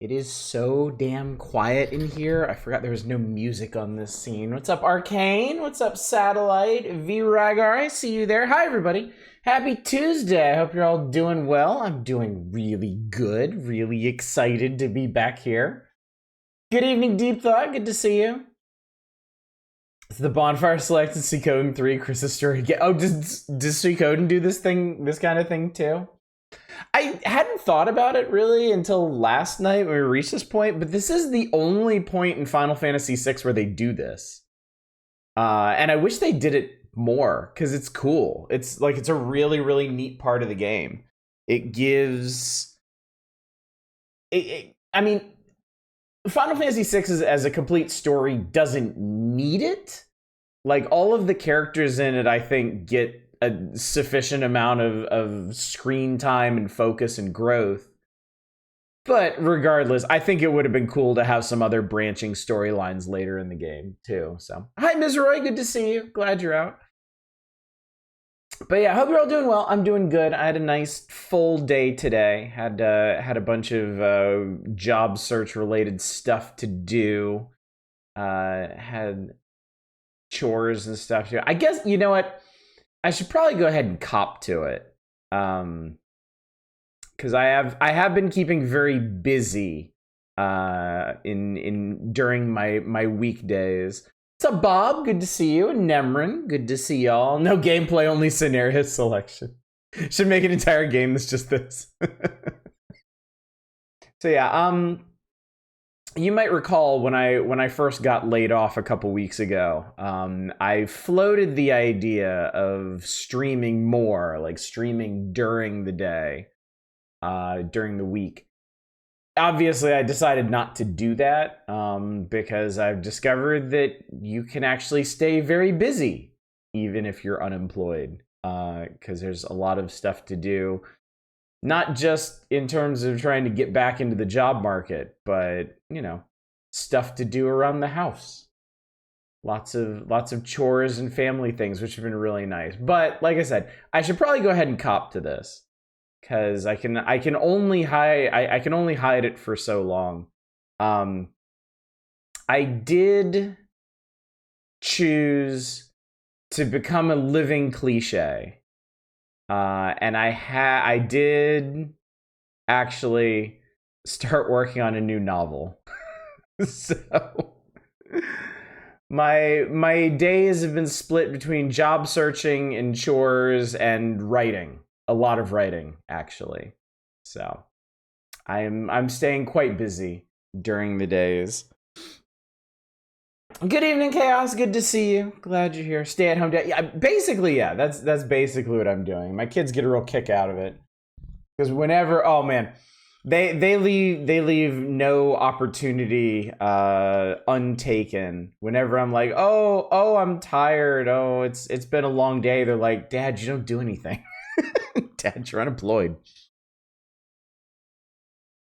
It is so damn quiet in here. I forgot there was no music on this scene. What's up, Arcane? What's up, Satellite? V-Ragar, I see you there. Hi, everybody. Happy Tuesday. I hope you're all doing well. I'm doing really good. Really excited to be back here. Good evening, Deep Thought. Good to see you. It's the Bonfire Select and Suikoden 3 Chris's story. Oh, does Suikoden do this kind of thing too? I hadn't thought about it really until last night when we reached this point, but this is the only point in Final Fantasy VI where they do this. And I wish they did it more, because it's cool. It's a really, really neat part of the game. It gives... I mean, Final Fantasy VI as a complete story doesn't need it. Like, all of the characters in it, I think, get a sufficient amount of screen time and focus and growth. But regardless, I think it would have been cool to have some other branching storylines later in the game, too. So, hi, Ms. Roy. Good to see you. Glad you're out. But yeah, hope you're all doing well. I'm doing good. I had a nice full day today. Had a bunch of job search related stuff to do. Had chores and stuff too. I guess, you know what? I should probably go ahead and cop to it. Because I have been keeping very busy during my weekdays. What's up, Bob? Good to see you. And Nemrin, good to see y'all. No gameplay, only scenario selection. Should make an entire game that's just this. So yeah, you might recall when I first got laid off a couple weeks ago, I floated the idea of streaming more, like streaming during the day, during the week. Obviously, I decided not to do that because I've discovered that you can actually stay very busy even if you're unemployed, because there's a lot of stuff to do, not just in terms of trying to get back into the job market, but, you know, stuff to do around the house. Lots of chores and family things, which have been really nice. But like I said, I should probably go ahead and cop to this, because I can only hide it for so long. I did choose to become a living cliche. And I did actually start working on a new novel. So my days have been split between job searching and chores and writing. A lot of writing, actually. So I'm staying quite busy during the days. Good evening, Chaos. Good to see you. Glad you're here. Stay at home day. Yeah, basically, yeah. That's basically what I'm doing. My kids get a real kick out of it, because whenever, oh man, they leave no opportunity untaken. Whenever I'm like, oh, I'm tired. Oh, it's been a long day. They're like, Dad, you don't do anything. Dad, you're unemployed.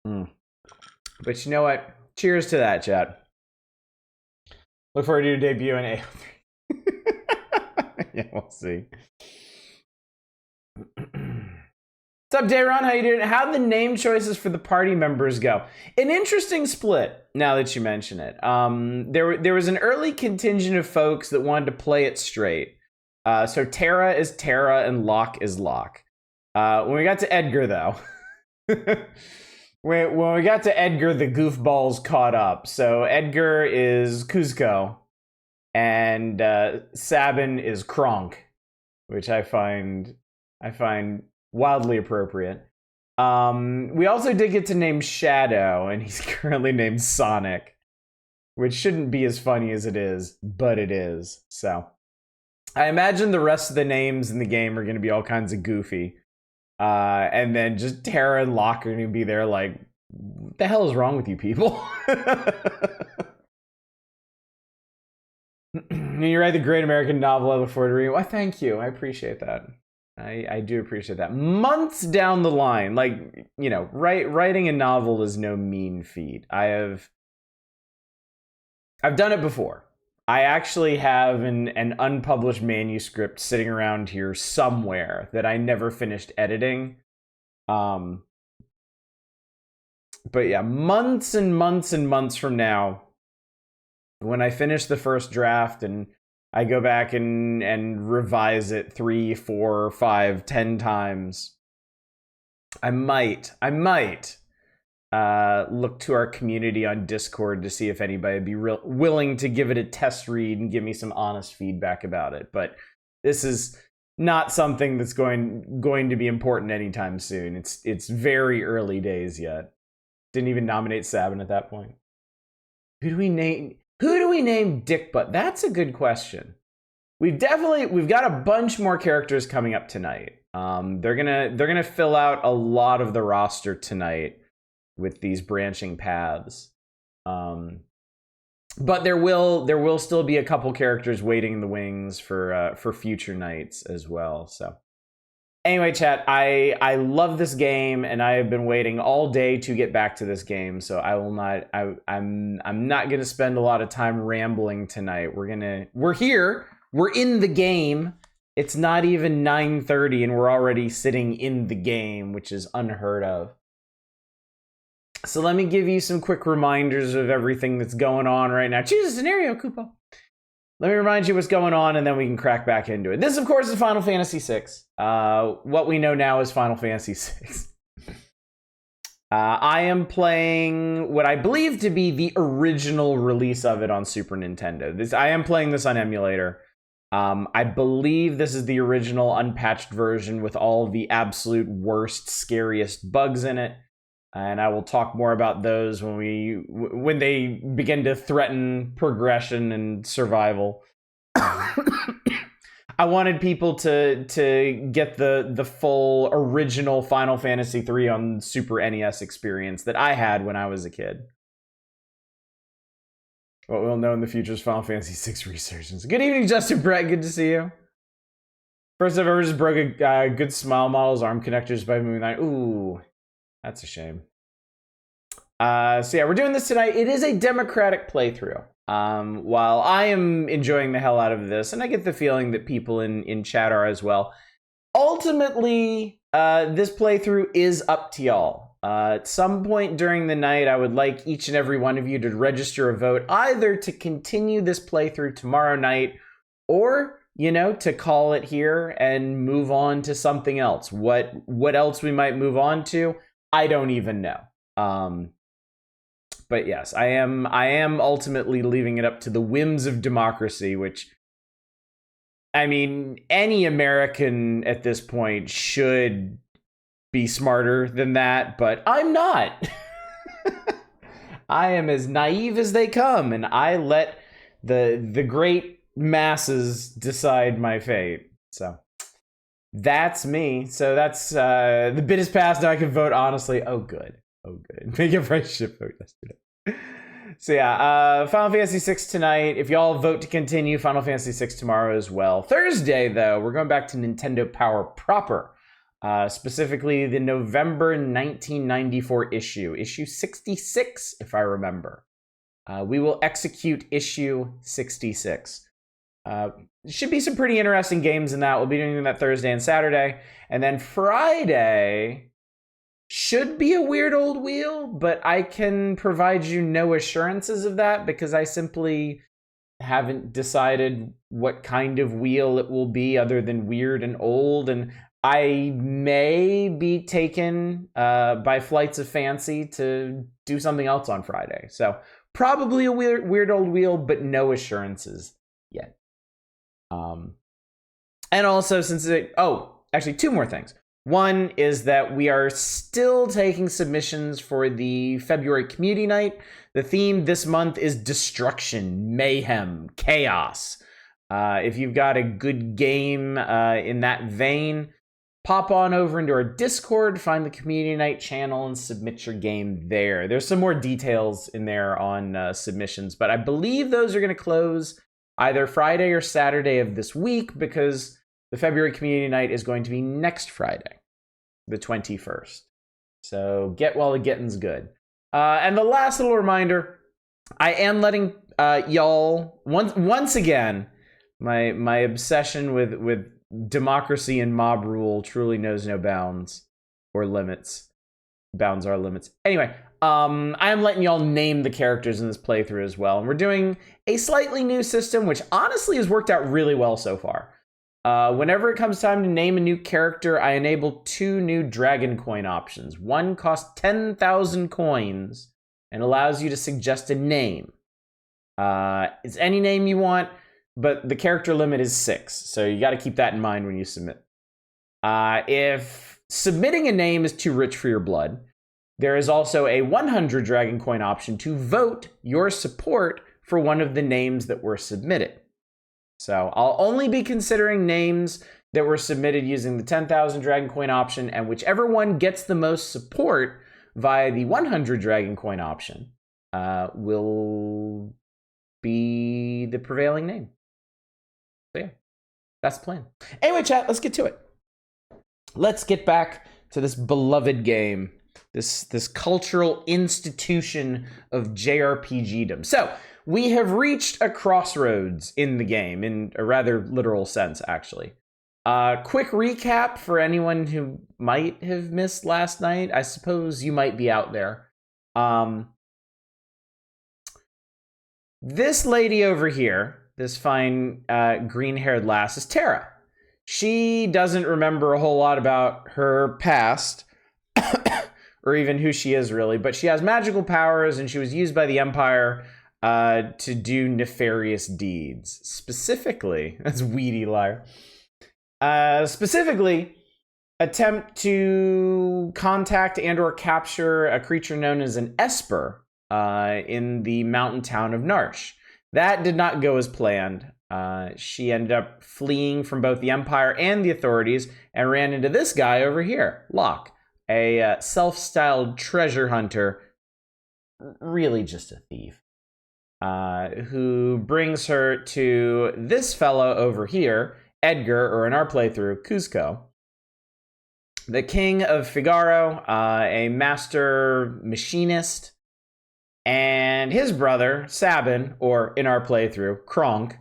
But you know what? Cheers to that, chat. Look forward to your debut in AO3. Yeah, we'll see. What's up, Dayron? How you doing? How'd the name choices for the party members go? An interesting split, now that you mention it. There was an early contingent of folks that wanted to play it straight. So Terra is Terra and Locke is Locke. When we got to Edgar, though... When we got to Edgar, the goofballs caught up. So Edgar is Kuzco, and Sabin is Kronk, which I find wildly appropriate. We also did get to name Shadow, and he's currently named Sonic, which shouldn't be as funny as it is, but it is. So I imagine the rest of the names in the game are going to be all kinds of goofy. And then just Terra and Locke are going to be there like, what the hell is wrong with you people? You write the great American novel I look forward to reading. Well, thank you. I appreciate that. I do appreciate that. Months down the line, like, you know, writing a novel is no mean feat. I've done it before. I actually have an unpublished manuscript sitting around here somewhere that I never finished editing. But yeah, months and months and months from now, when I finish the first draft and I go back and revise it 3, 4, 5, 10 times, I might look to our community on Discord to see if anybody would be willing to give it a test read and give me some honest feedback about it. But this is not something that's going to be important anytime soon. It's very early days yet. Didn't even nominate Sabin at that point. Who do we name Dick Butt? That's a good question. We've got a bunch more characters coming up tonight. They're gonna fill out a lot of the roster tonight with these branching paths. But there will still be a couple characters waiting in the wings for future nights as well. So anyway, chat, I love this game and I have been waiting all day to get back to this game. So I'm not gonna spend a lot of time rambling tonight. We're here. We're in the game. It's not even 9:30 and we're already sitting in the game, which is unheard of. So let me give you some quick reminders of everything that's going on right now. Choose a scenario, Koopa. Let me remind you what's going on, and then we can crack back into it. This, of course, is Final Fantasy VI. What we know now is Final Fantasy VI. I am playing what I believe to be the original release of it on Super Nintendo. I am playing this on emulator. I believe this is the original unpatched version with all the absolute worst, scariest bugs in it. And I will talk more about those when they begin to threaten progression and survival. I wanted people to get the full original Final Fantasy III on Super NES experience that I had when I was a kid. What we'll know in the future is Final Fantasy VI Resurgence. Good evening, Justin Brett. Good to see you. First I've ever just broke a good smile model's arm connectors by Moonlight. Ooh. That's a shame. So yeah, we're doing this tonight. It is a democratic playthrough. While I am enjoying the hell out of this, and I get the feeling that people in chat are as well, ultimately, this playthrough is up to y'all. At some point during the night, I would like each and every one of you to register a vote, either to continue this playthrough tomorrow night, or to call it here and move on to something else. What else we might move on to, I don't even know. But yes, I am ultimately leaving it up to the whims of democracy, which, I mean, any American at this point should be smarter than that, but I'm not. I am as naive as they come, and I let the great masses decide my fate. So that's me. So that's the bid is passed. Now I can vote honestly. Oh, good. Make a price ship vote yesterday. So yeah, Final Fantasy VI tonight. If y'all vote to continue, Final Fantasy VI tomorrow as well. Thursday, though, we're going back to Nintendo Power proper. Specifically, the November 1994 issue 66, if I remember. We will execute issue 66. Should be some pretty interesting games in that. We'll be doing that Thursday and Saturday. And then Friday should be a weird old wheel, but I can provide you no assurances of that because I simply haven't decided what kind of wheel it will be other than weird and old. And I may be taken by flights of fancy to do something else on Friday. So probably a weird old wheel, but no assurances yet. And also actually two more things. One is that we are still taking submissions for the February community night. The theme this month is destruction, mayhem, chaos. If you've got a good game in that vein, pop on over into our Discord, find the community night channel, and submit your game there. There's some more details in there on submissions, but I believe those are going to close either Friday or Saturday of this week because the February community night is going to be next Friday, the 21st. So get while the getting's good. And the last little reminder, I am letting y'all, once again, my obsession with democracy and mob rule truly knows no bounds or limits. bounds our limits. Anyway, I am letting y'all name the characters in this playthrough as well. And we're doing a slightly new system, which honestly has worked out really well so far. Whenever it comes time to name a new character, I enable 2 new dragon coin options. One costs 10,000 coins and allows you to suggest a name. It's any name you want, but the character limit is 6. So you got to keep that in mind when you submit. If submitting a name is too rich for your blood, there is also a 100 dragon coin option to vote your support for one of the names that were submitted. So I'll only be considering names that were submitted using the 10,000 dragon coin option, and whichever one gets the most support via the 100 dragon coin option will be the prevailing name. So yeah, that's the plan. Anyway, chat, let's get to it. Let's get back to this beloved game, this cultural institution of JRPGdom. So we have reached a crossroads in the game, in a rather literal sense, actually. Quick recap for anyone who might have missed last night. I suppose you might be out there. This lady over here, this fine green-haired lass, is Terra. She doesn't remember a whole lot about her past, or even who she is, really, but she has magical powers, and she was used by the Empire to do nefarious deeds. Specifically, that's weedy liar. Specifically, attempt to contact and or capture a creature known as an Esper in the mountain town of Narsh. That did not go as planned. She ended up fleeing from both the Empire and the authorities and ran into this guy over here, Locke, a self-styled treasure hunter, really just a thief, who brings her to this fellow over here, Edgar, or in our playthrough, Kuzco, the king of Figaro, a master machinist, and his brother, Sabin, or in our playthrough, Kronk,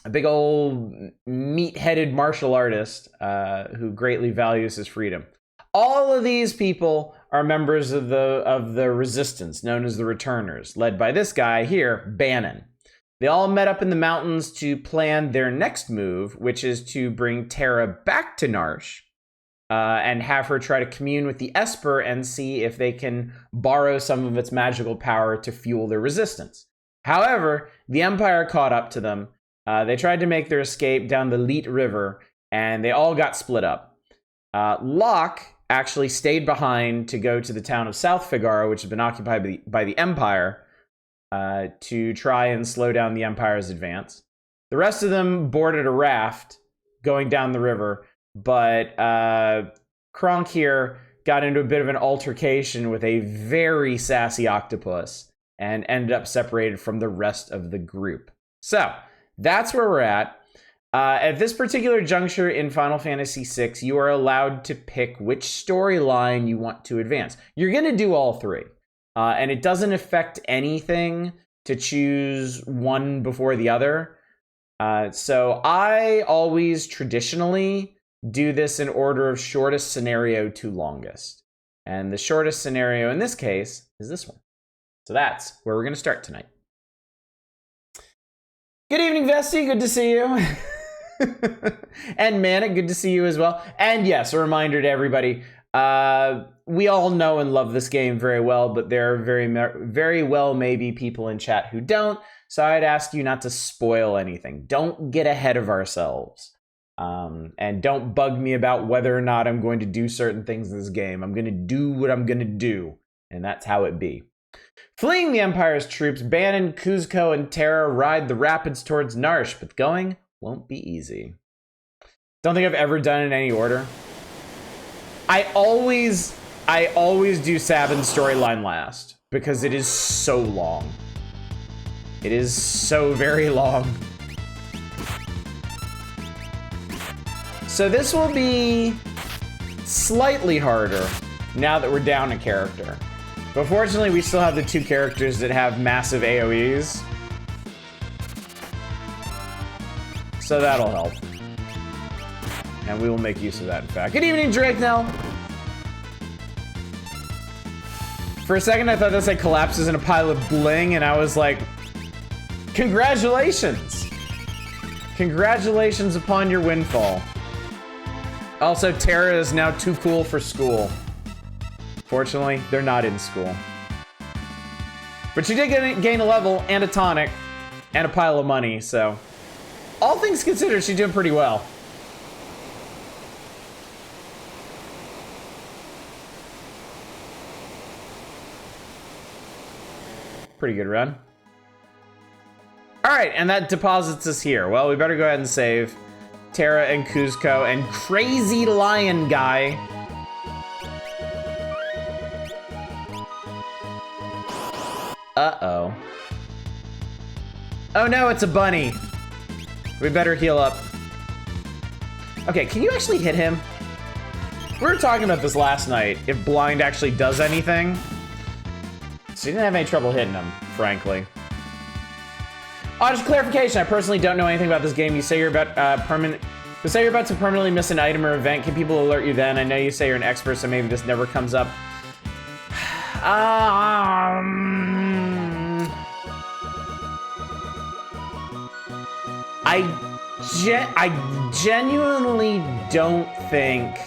a big old meat-headed martial artist who greatly values his freedom. All of these people are members of the resistance, known as the Returners, led by this guy here, Bannon. They all met up in the mountains to plan their next move, which is to bring Terra back to Narsh and have her try to commune with the Esper and see if they can borrow some of its magical power to fuel their resistance. However, the Empire caught up to them. They tried to make their escape down the Leet River, and they all got split up. Locke actually stayed behind to go to the town of South Figaro, which has been occupied by the Empire, to try and slow down the Empire's advance. The rest of them boarded a raft going down the river, but Kronk here got into a bit of an altercation with a very sassy octopus and ended up separated from the rest of the group. So that's where we're at. At this particular juncture in Final Fantasy VI, you are allowed to pick which storyline you want to advance. You're going to do all 3. And it doesn't affect anything to choose one before the other. So I always traditionally do this in order of shortest scenario to longest. And the shortest scenario in this case is this one. So that's where we're going to start tonight. Good evening, Vesty. Good to see you. And Manic, good to see you as well. And yes, a reminder to everybody, we all know and love this game very well, but there are very well maybe people in chat who don't. So I'd ask you not to spoil anything. Don't get ahead of ourselves. And don't bug me about whether or not I'm going to do certain things in this game. I'm going to do what I'm going to do. And that's how it be. Fleeing the Empire's troops, Bannon, Kuzco, and Terra ride the rapids towards Narsh, but going won't be easy. Don't think I've ever done it in any order. I always do Sabin's storyline last because it is so long. It is so very long. So this will be slightly harder now that we're down a character. But fortunately, we still have the 2 characters that have massive AoEs. So that'll help. And we will make use of that, in fact. Good evening, Drake Nell. For a second, I thought that said collapses in a pile of bling, and I was like, congratulations! Congratulations upon your windfall. Also, Terra is now too cool for school. Fortunately, they're not in school. But she did gain a level and a tonic and a pile of money, so all things considered, she's doing pretty well. Pretty good run. All right, and that deposits us here. Well, we better go ahead and save Terra and Kuzco and Crazy Lion Guy. Uh-oh. Oh no, it's a bunny. We better heal up. Okay, can you actually hit him? We were talking about this last night, if blind actually does anything. So you didn't have any trouble hitting him, frankly. Oh, just clarification, I personally don't know anything about this game. You say you're about you say you're about to permanently miss an item or event. Can people alert you then? I know you say you're an expert, so maybe this never comes up. I genuinely don't think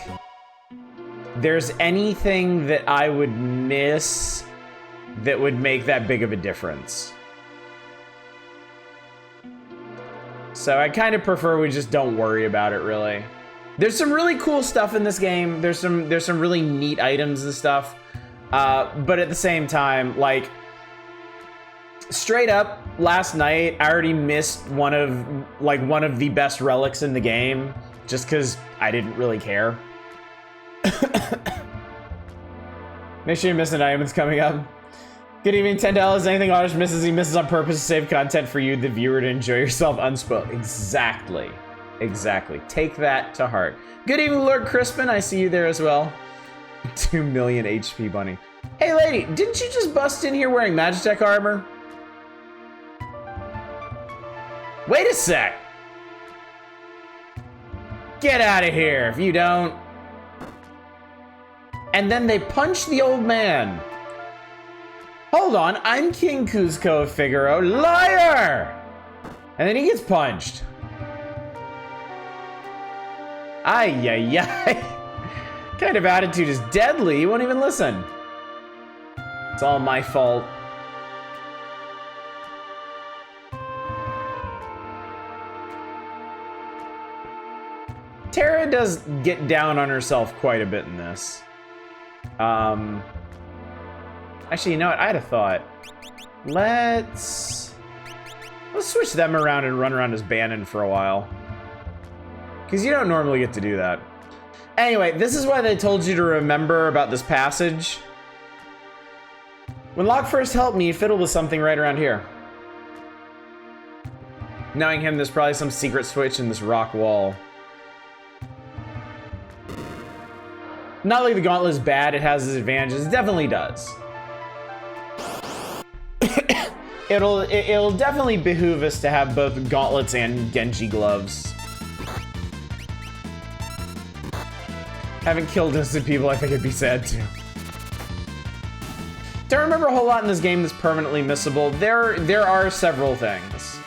there's anything that I would miss that would make that big of a difference. So I kind of prefer we just don't worry about it, really. There's some really cool stuff in this game. There's some really neat items and stuff. But at the same time, like, straight up, last night, I already missed one of the best relics in the game, just because I didn't really care. Make sure you miss an item that's coming up. Good evening, $10. Anything Otters misses, he misses on purpose to save content for you, the viewer, to enjoy yourself unspoiled. Exactly. Exactly. Take that to heart. Good evening, Lord Crispin. I see you there as well. 2 million HP bunny. Hey, lady, didn't you just bust in here wearing Magitech armor? Wait a sec. Get out of here if you don't. And then they punch the old man. Hold on, I'm King Kuzco of Figaro. Liar! And then he gets punched. Ay, ay, ay. Kind of attitude is deadly. He won't even listen. It's all my fault. Terra does get down on herself quite a bit in this. Actually, you know what? I had a thought. Let's switch them around and run around as Bannon for a while. Because you don't normally get to do that. Anyway, this is why they told you to remember about this passage. When Locke first helped me, he fiddled with something right around here. Knowing him, there's probably some secret switch in this rock wall. Not like the gauntlet is bad, it has its advantages. It definitely does. It'll definitely behoove us to have both gauntlets and Genji gloves. Haven't killed innocent people, I think it'd be sad too. Don't remember a whole lot in this game that's permanently missable. There are several things,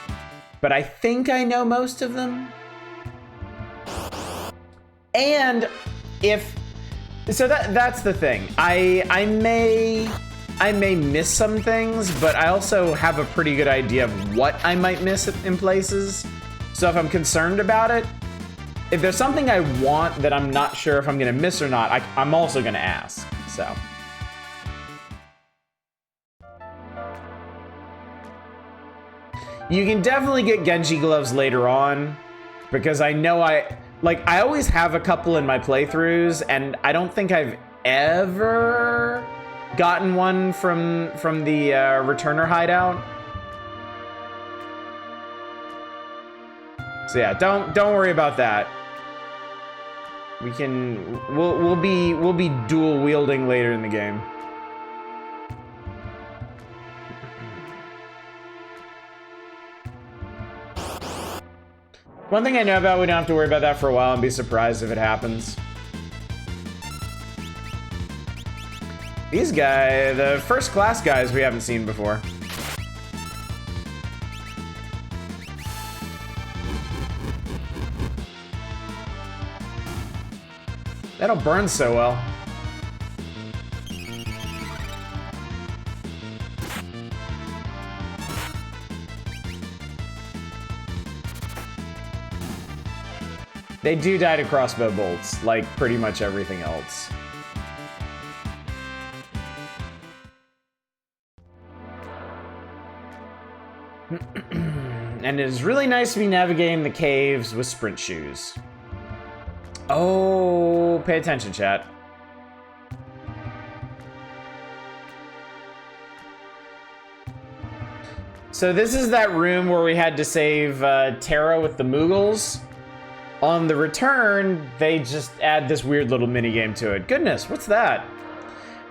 but I think I know most of them. And that's the thing. I may miss some things, but I also have a pretty good idea of what I might miss in places. So if I'm concerned about it, if there's something I want that I'm not sure if I'm gonna miss or not, I'm also gonna ask, so. You can definitely get Genji gloves later on, because I know I always have a couple in my playthroughs, and I don't think I've ever gotten one from the returner hideout. So yeah, don't worry about that. We'll be dual wielding later in the game. One thing I know about, we don't have to worry about that for a while and be surprised if it happens. These guys, the first class guys we haven't seen before. They don't burn so well. They do die to crossbow bolts, like pretty much everything else. And it is really nice to be navigating the caves with sprint shoes. Oh, pay attention, chat. So this is that room where we had to save Terra with the Moogles. On the return, they just add this weird little minigame to it. Goodness, what's that?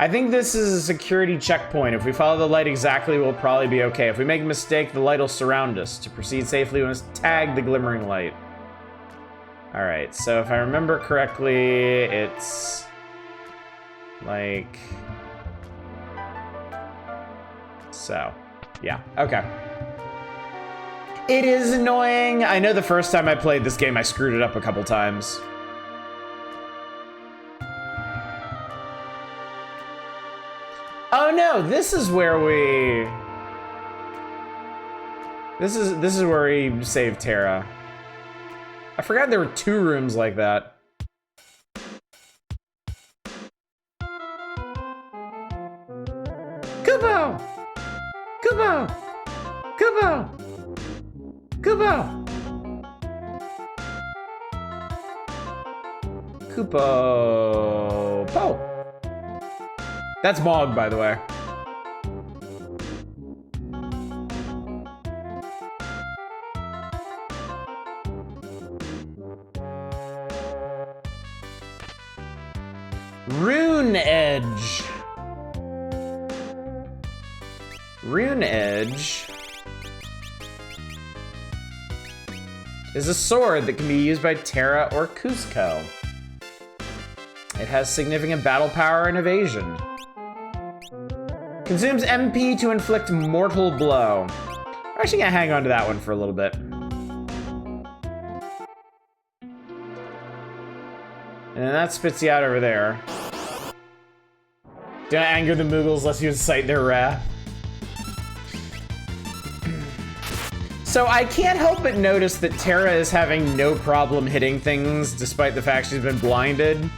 I think this is a security checkpoint. If we follow the light exactly, we'll probably be okay. If we make a mistake, the light will surround us. To proceed safely, we must tag the glimmering light. Alright, so if I remember correctly, it's like... So, yeah, okay. It is annoying. I know the first time I played this game, I screwed it up a couple times. Oh no, this is where we... This is where we saved Terra. I forgot there were 2 rooms like that. Kubo! Kubo! Kubo! Kubo! Kupo! Po! That's Mog, by the way. Rune Edge. Rune Edge is a sword that can be used by Terra or Cusco. It has significant battle power and evasion. Consumes MP to inflict mortal blow. I'm actually gonna hang on to that one for a little bit. And then that spits you out over there. Don't anger the Moogles lest you incite their wrath. So I can't help but notice that Terra is having no problem hitting things despite the fact she's been blinded.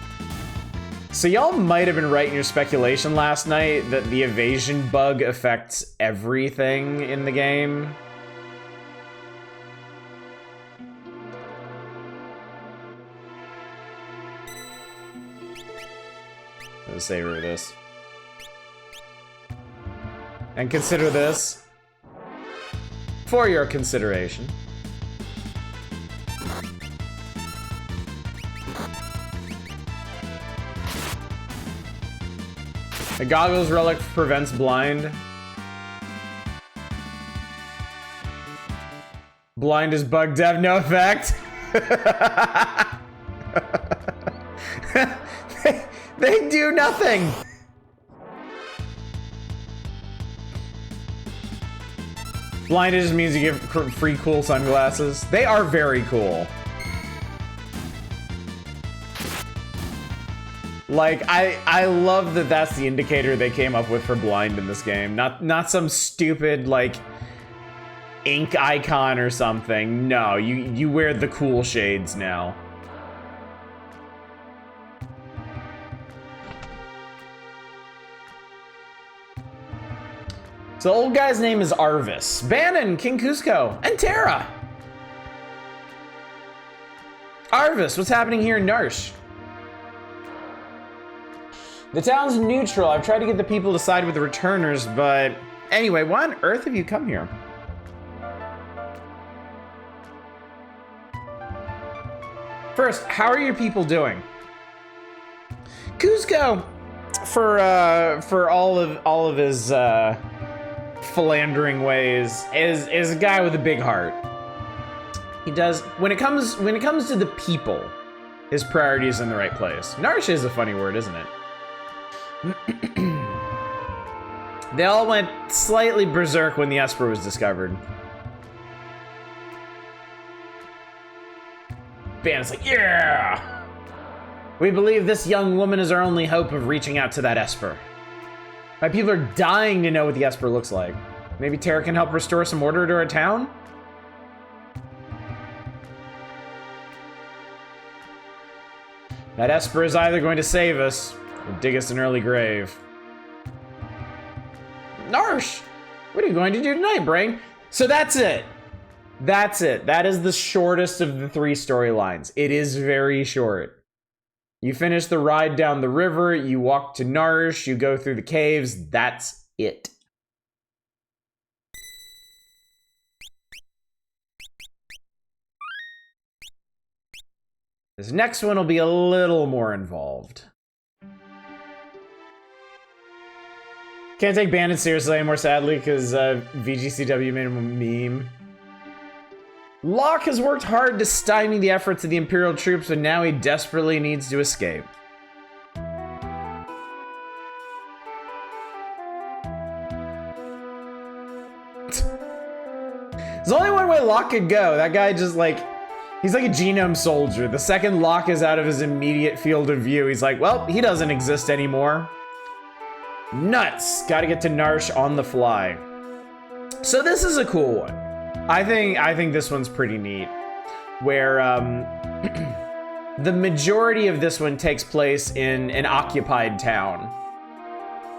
So y'all might have been right in your speculation last night that the evasion bug affects everything in the game. Let's savor this. And consider this for your consideration. The goggles relic prevents blind. Blind is bug dev, no effect. they do nothing. Blinded just means you get free cool sunglasses. They are very cool. Like, I love that that's the indicator they came up with for blind in this game. Not some stupid, like, ink icon or something. No, you wear the cool shades now. So the old guy's name is Arvis. Bannon, King Cusco, and Terra. Arvis, what's happening here in Narsh? The town's neutral. I've tried to get the people to side with the returners, but anyway, why on earth have you come here? First, how are your people doing? Cusco, for all of his philandering ways, is a guy with a big heart. He does when it comes to the people, his priority is in the right place. Narsh is a funny word, isn't it? They all went slightly berserk when the Esper was discovered. Bandit's like, yeah! We believe this young woman is our only hope of reaching out to that Esper. My people are dying to know what the Esper looks like. Maybe Terra can help restore some order to our town? That Esper is either going to save us or dig us an early grave. Narsh! What are you going to do tonight, Brain? So that's it. That's it. That is the shortest of the 3 storylines. It is very short. You finish the ride down the river, you walk to Narsh, you go through the caves, that's it. This next one will be a little more involved. Can't take bandits seriously anymore, sadly, because VGCW made him a meme. Locke has worked hard to stymie the efforts of the Imperial troops, but now he desperately needs to escape. There's only one way Locke could go. That guy just like, he's like a genome soldier. The second Locke is out of his immediate field of view, he's like, well, he doesn't exist anymore. Nuts! Gotta get to Narsh on the fly. So this is a cool one. I think this one's pretty neat. Where the majority of this one takes place in an occupied town.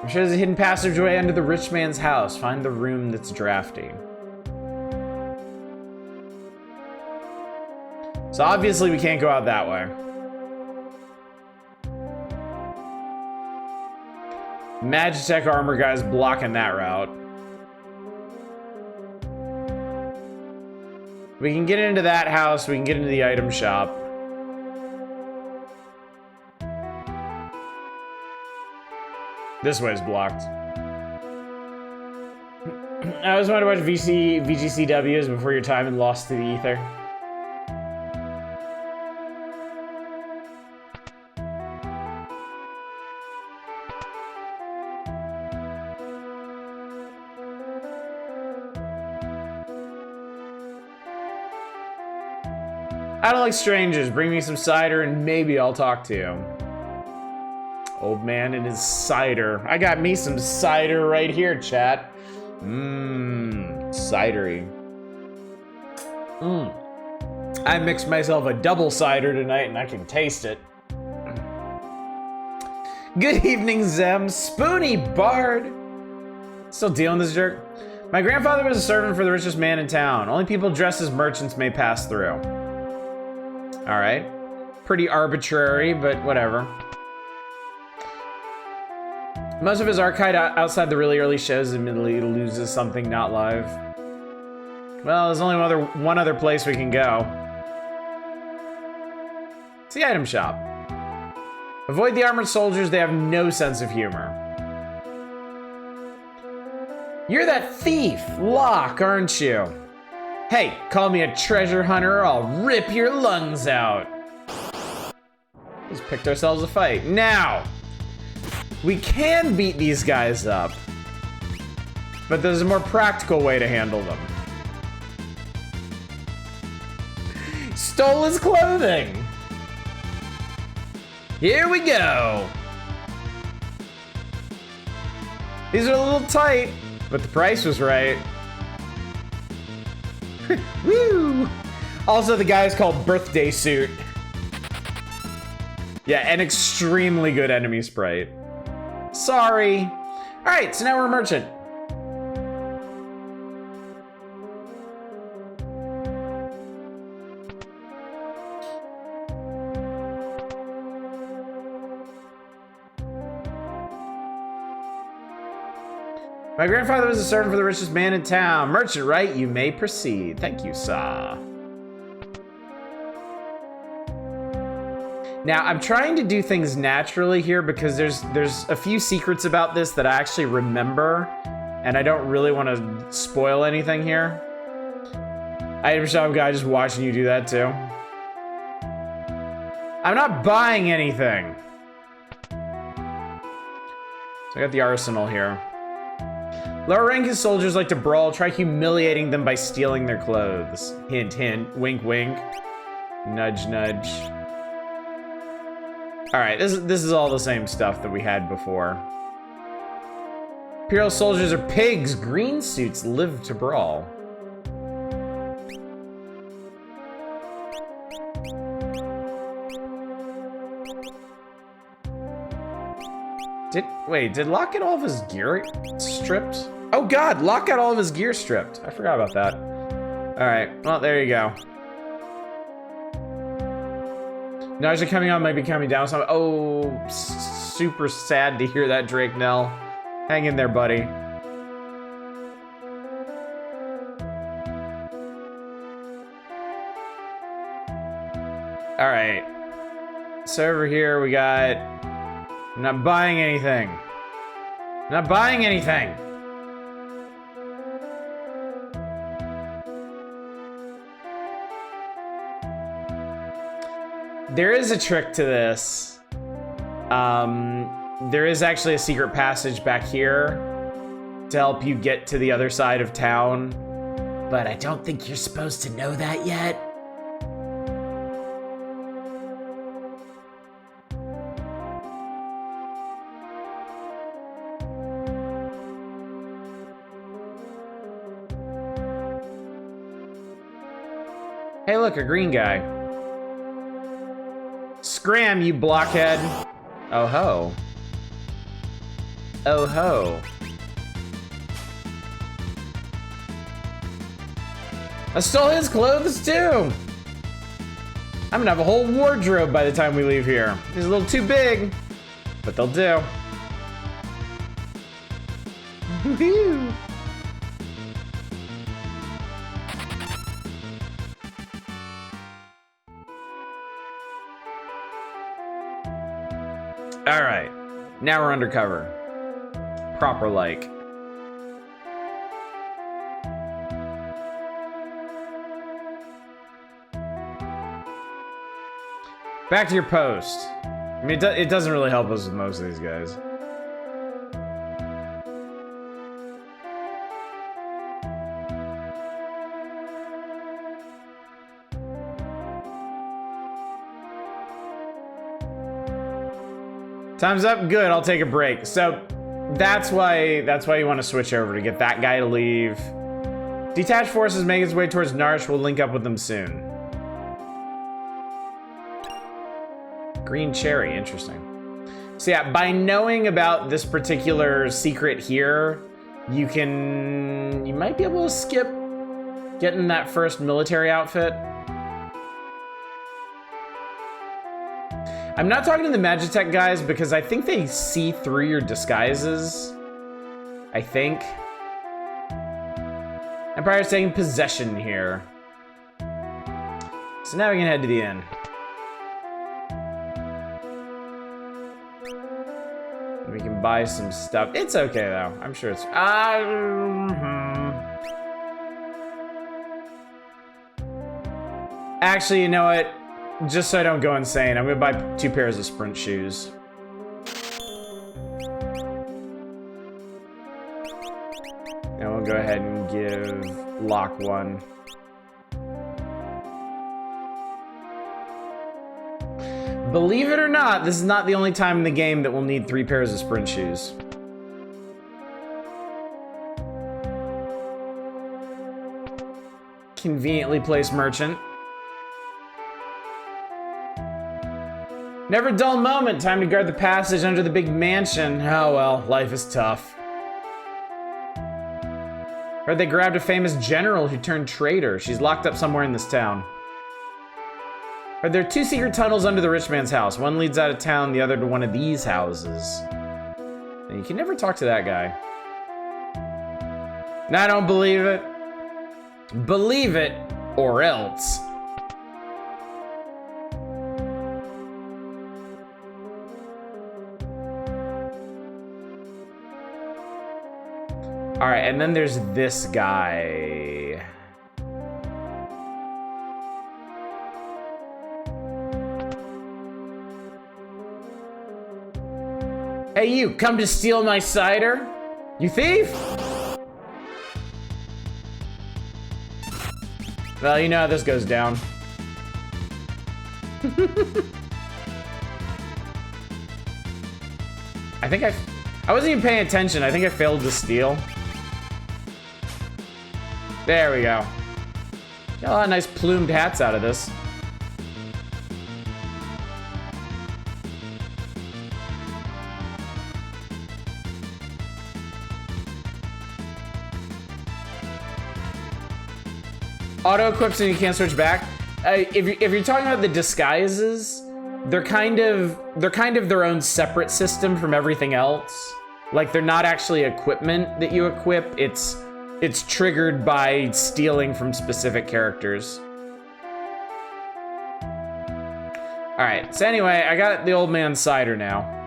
I'm sure there's a hidden passageway under the rich man's house. Find the room that's drafty. So obviously we can't go out that way. Magitech armor guy's blocking that route. We can get into that house, we can get into the item shop. This way's blocked. I always wanted to watch VGCWs before your time and lost to the ether. I don't like strangers. Bring me some cider and maybe I'll talk to you. Old man and his cider. I got me some cider right here, chat. Cidery. I mixed myself a double cider tonight and I can taste it. Good evening, Zem. Spoony Bard. Still dealing with this jerk? My grandfather was a servant for the richest man in town. Only people dressed as merchants may pass through. All right. Pretty arbitrary, but whatever. Most of his archive outside the really early shows admittedly loses something not live. Well, there's only one other place we can go. It's the item shop. Avoid the armored soldiers, they have no sense of humor. You're that thief, Locke, aren't you? Hey, call me a treasure hunter or I'll rip your lungs out. Just picked ourselves a fight. Now, we can beat these guys up, but there's a more practical way to handle them. Stole his clothing. Here we go. These are a little tight, but the price was right. Woo! Also, the guy is called Birthday Suit. Yeah, an extremely good enemy sprite. Sorry. All right, so now we're a merchant. My grandfather was a servant for the richest man in town. Merchant, right? You may proceed. Thank you, sir. Now, I'm trying to do things naturally here because there's a few secrets about this that I actually remember, and I don't really want to spoil anything here. Item shop guy just watching you do that too. I'm not buying anything. So I got the arsenal here. Lower ranking soldiers like to brawl. Try humiliating them by stealing their clothes. Hint, hint. Wink, wink. Nudge, nudge. Alright, this is all the same stuff that we had before. Imperial soldiers are pigs. Green suits live to brawl. Did Locke get all of his gear stripped? Oh god, Locke got all of his gear stripped. I forgot about that. Alright, well, there you go. Nausea coming on might be coming down. So oh, super sad to hear that, Drake Nell. Hang in there, buddy. Alright. So over here we got... I'm not buying anything. I'm not buying anything. There is a trick to this. There is actually a secret passage back here to help you get to the other side of town. But I don't think you're supposed to know that yet. Hey, look, a green guy. Scram, you blockhead. Oh ho. Oh ho. I stole his clothes too. I'm gonna have a whole wardrobe by the time we leave here. He's a little too big, but they'll do. Woohoo! All right, now we're undercover. Proper like. Back to your post. I mean, it doesn't really help us with most of these guys. Time's up. Good. I'll take a break. So that's why you want to switch over to get that guy to leave. Detached forces make its way towards Narsh. We'll link up with them soon. Green cherry. Interesting. So yeah, by knowing about this particular secret here, you might be able to skip getting that first military outfit. I'm not talking to the Magitech guys because I think they see through your disguises. I think. Empire's taking possession here. So now we can head to the inn. We can buy some stuff. It's okay though. I'm sure it's... Actually, you know what? Just so I don't go insane, I'm gonna buy 2 pairs of sprint shoes. And we'll go ahead and give Locke 1. Believe it or not, this is not the only time in the game that we'll need 3 pairs of sprint shoes. Conveniently placed merchant. Never a dull moment. Time to guard the passage under the big mansion. Oh well, life is tough. Heard they grabbed a famous general who turned traitor. She's locked up somewhere in this town. Heard there are 2 secret tunnels under the rich man's house. One leads out of town, the other to one of these houses. And you can never talk to that guy. And I don't believe it. Believe it, or else. All right, and then there's this guy. Hey, you, come to steal my cider? You thief? Well, you know how this goes down. I think I wasn't even paying attention. I think I failed to steal. There we go. Got a lot of nice plumed hats out of this. Auto equips and you can't switch back. If you're talking about the disguises, they're kind of their own separate system from everything else. Like, they're not actually equipment that you equip. It's triggered by stealing from specific characters. All right. So anyway, I got the old man cider now.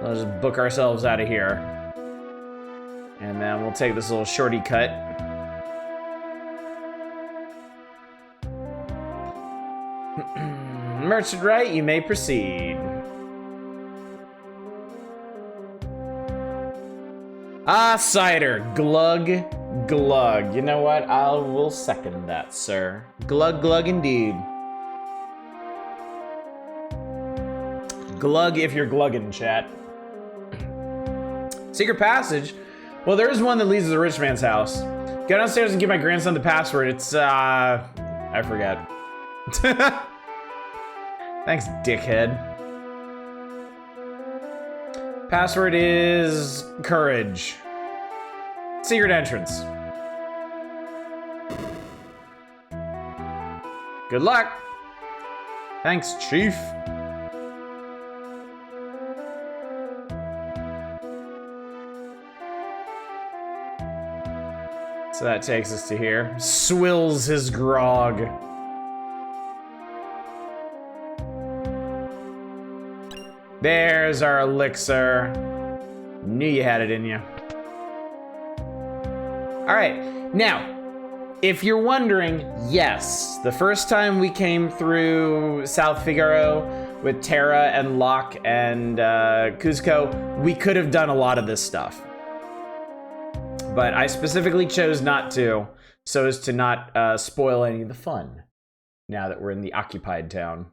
Let's just book ourselves out of here. And then we'll take this little shorty cut. Merchant right, you may proceed. Ah, cider. Glug, glug. You know what? I will second that, sir. Glug, glug indeed. Glug if you're glugging, chat. Secret passage? Well, there is one that leads to the rich man's house. Go downstairs and give my grandson the password. It's, I forget. Thanks, dickhead. Password is courage. Secret entrance. Good luck. Thanks, Chief. So that takes us to here. Swills his grog. There's our elixir. Knew you had it in you. All right, now, if you're wondering, yes, the first time we came through South Figaro with Terra and Locke and Kuzco, we could have done a lot of this stuff. But I specifically chose not to, so as to not spoil any of the fun, now that we're in the occupied town.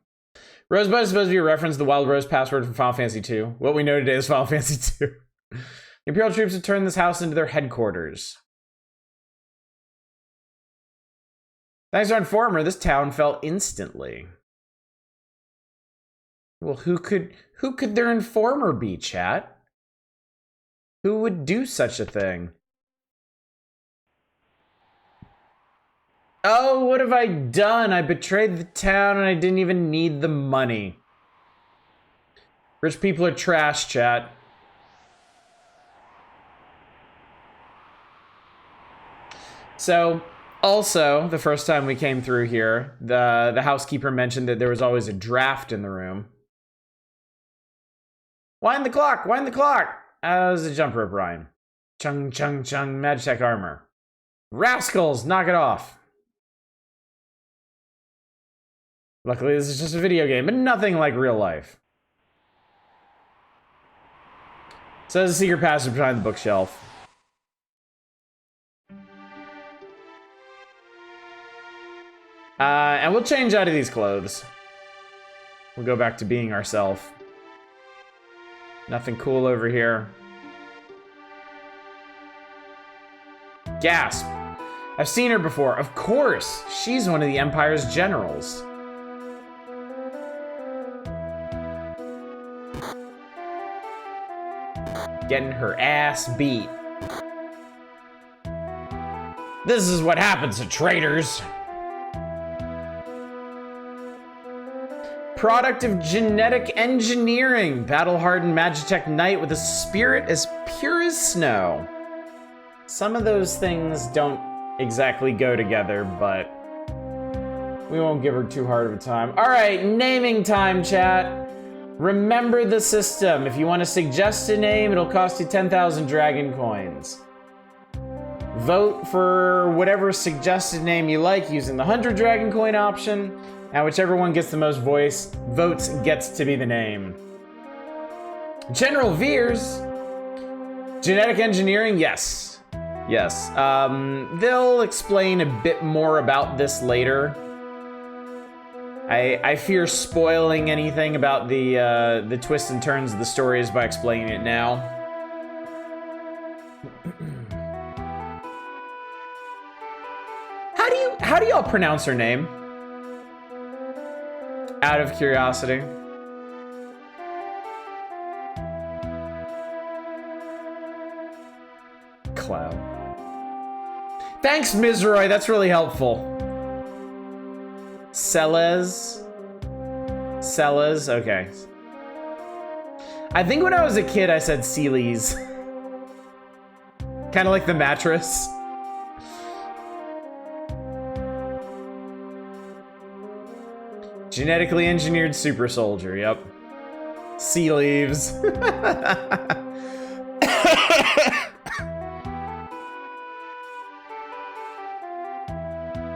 Rosebud is supposed to be a reference to the Wild Rose password from Final Fantasy II. What we know today is Final Fantasy II. The Imperial troops have turned this house into their headquarters. Thanks to our informer, this town fell instantly. Well, who could their informer be, chat? Who would do such a thing? Oh, what have I done? I betrayed the town and I didn't even need the money. Rich people are trash, chat. So, also, the first time we came through here, the housekeeper mentioned that there was always a draft in the room. Wind the clock! Wind the clock! That was a jump rope rhyme. Chung, chung, chung, Magitech armor. Rascals, knock it off. Luckily, this is just a video game, but nothing like real life. So there's a secret passage behind the bookshelf. And we'll change out of these clothes. We'll go back to being ourselves. Nothing cool over here. Gasp. I've seen her before. Of course. She's one of the Empire's generals. Getting her ass beat. This is what happens to traitors. Product of genetic engineering. Battle-hardened Magitech knight with a spirit as pure as snow. Some of those things don't exactly go together, but we won't give her too hard of a time. All right, naming time, chat. Remember the system. If you want to suggest a name, it'll cost you 10,000 dragon coins. Vote for whatever suggested name you like using the 100 dragon coin option, Now, whichever one gets the most votes gets to be the name. General Veers. Genetic engineering, yes. Yes. They'll explain a bit more about this later. I fear spoiling anything about the twists and turns of the stories by explaining it now. How do y'all pronounce her name? Out of curiosity. Cloud. Thanks, Mizroy. That's really helpful. Celes. Okay. I think when I was a kid, I said Celes. Kind of like the mattress. Genetically engineered super soldier, yep. Sea leaves.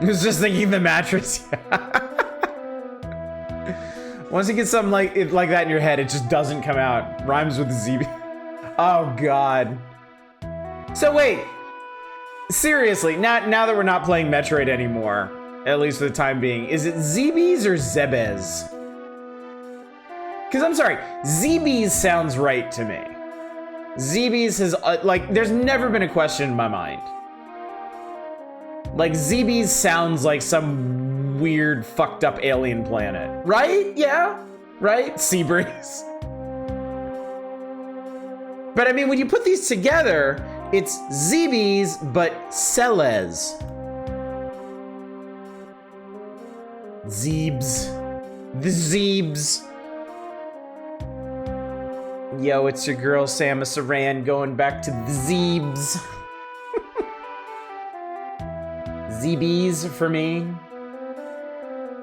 I was just thinking the mattress. Once you get something like that in your head, it just doesn't come out. Rhymes with ZB. Oh god. So wait. Seriously, now that we're not playing Metroid anymore, at least for the time being, is it Zebes or Zebes? Because I'm sorry, Zebes sounds right to me. Zebes has, like, there's never been a question in my mind. Like, Zebes sounds like some weird, fucked up alien planet. Right? Yeah? Right? Seabreeze. But I mean, when you put these together, it's Zebes, but Celes. Zebes. The Zebes. Yo, it's your girl Samus Aran going back to the Zebes. Zebes for me.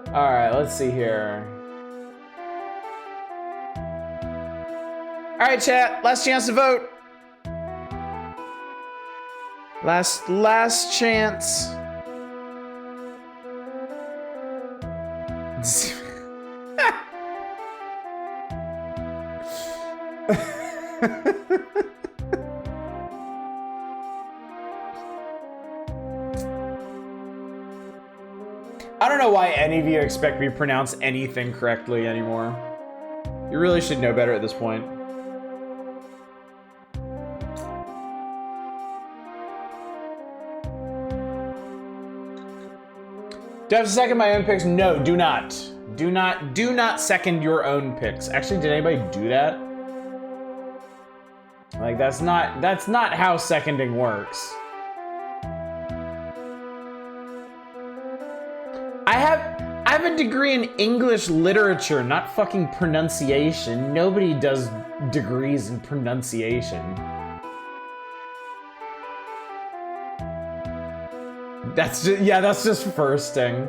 Alright, let's see here. Alright, chat, last chance to vote. Last chance. I don't know why any of you expect me to pronounce anything correctly anymore. You really should know better at this point. Do I have to second my own picks? No, do not. Do not second your own picks. Actually, did anybody do that? Like, that's not how seconding works. I have a degree in English literature, not fucking pronunciation. Nobody does degrees in pronunciation. That's just firsting.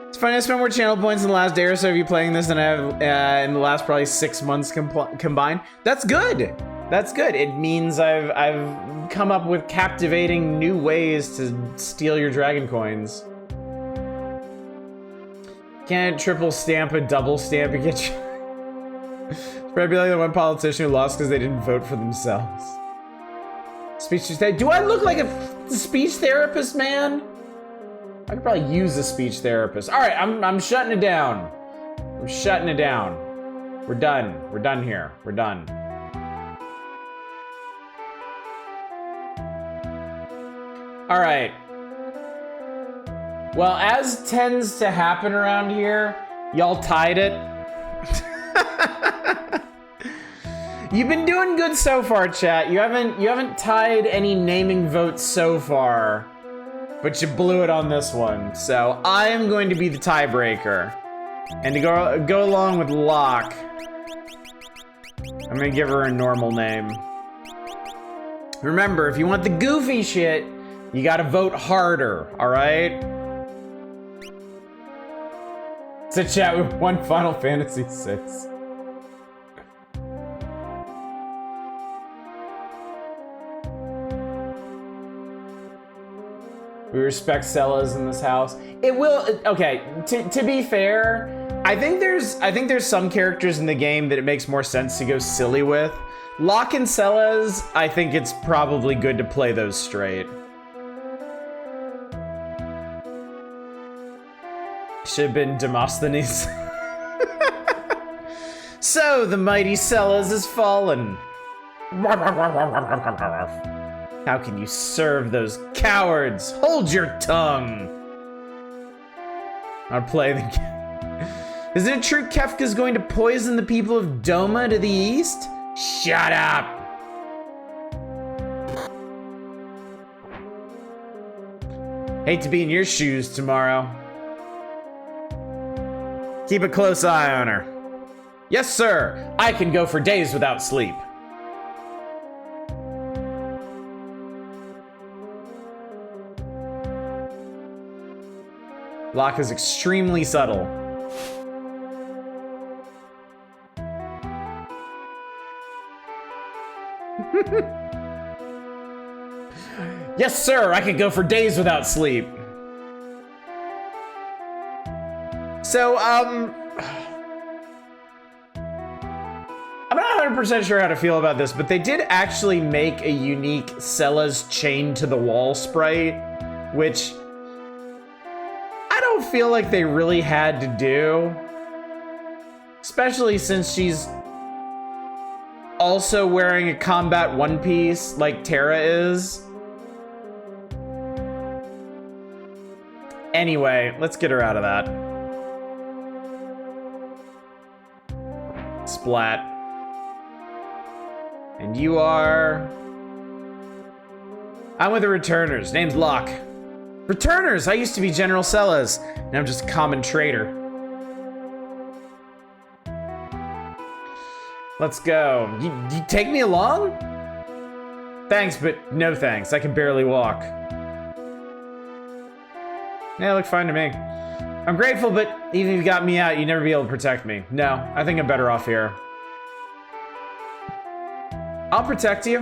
It's funny, I spent more channel points in the last day or so of you playing this than I have in the last probably 6 months combined. That's good. That's good. It means I've come up with captivating new ways to steal your dragon coins. Can't triple stamp a double stamp and get you. Probably be like the one politician who lost because they didn't vote for themselves. Speech therapist. Do I look like a speech therapist, man? I could probably use a speech therapist. All right, I'm shutting it down. I'm shutting it down. We're done. We're done here. We're done. All right. Well, as tends to happen around here, y'all tied it. You've been doing good so far, chat. You haven't tied any naming votes so far, but you blew it on this one. So I am going to be the tiebreaker, and to go along with Locke, I'm gonna give her a normal name. Remember, if you want the goofy shit, you gotta vote harder. All right. To chat with one Final Fantasy VI. respect Sellas in this house. It will. Okay. To be fair, I think there's some characters in the game that it makes more sense to go silly with. Locke and Sellas, I think it's probably good to play those straight. Should have been Demosthenes. So the mighty Sellas has fallen. How can you serve those cowards? Hold your tongue. I'll play the game. Is it true Kefka's going to poison the people of Doma to the east? Shut up. Hate to be in your shoes tomorrow. Keep a close eye on her. Yes, sir. I can go for days without sleep. Locke is extremely subtle. Yes, sir. I could go for days without sleep. So, I'm not 100% sure how to feel about this, but they did actually make a unique Sellas chained to the wall sprite, which I don't feel like they really had to do. Especially since she's also wearing a combat one piece like Terra is. Anyway, let's get her out of that. Splat. And you are... I'm with the Returners. Name's Locke. Returners! I used to be General Sellas. Now I'm just a common traitor. Let's go. You take me along? Thanks, but no thanks. I can barely walk. Yeah, look fine to me. I'm grateful, but even if you got me out, you'd never be able to protect me. No, I think I'm better off here. I'll protect you.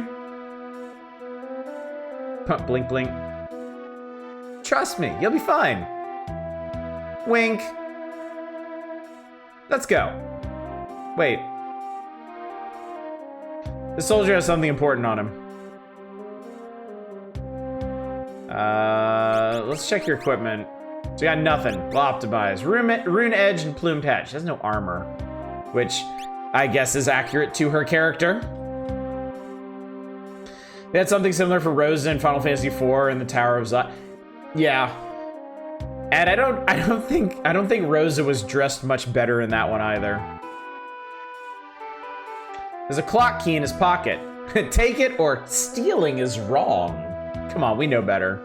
Blink, blink. Trust me, you'll be fine. Wink. Let's go. Wait. The soldier has something important on him. Let's check your equipment. So you got nothing. We'll optimize. Rune Edge and Plume Patch. She has no armor. Which I guess is accurate to her character. They had something similar for Rosa in Final Fantasy IV and the Tower of Zion. Yeah. And I don't think Rosa was dressed much better in that one either. There's a clock key in his pocket. Take it or stealing is wrong. Come on, we know better.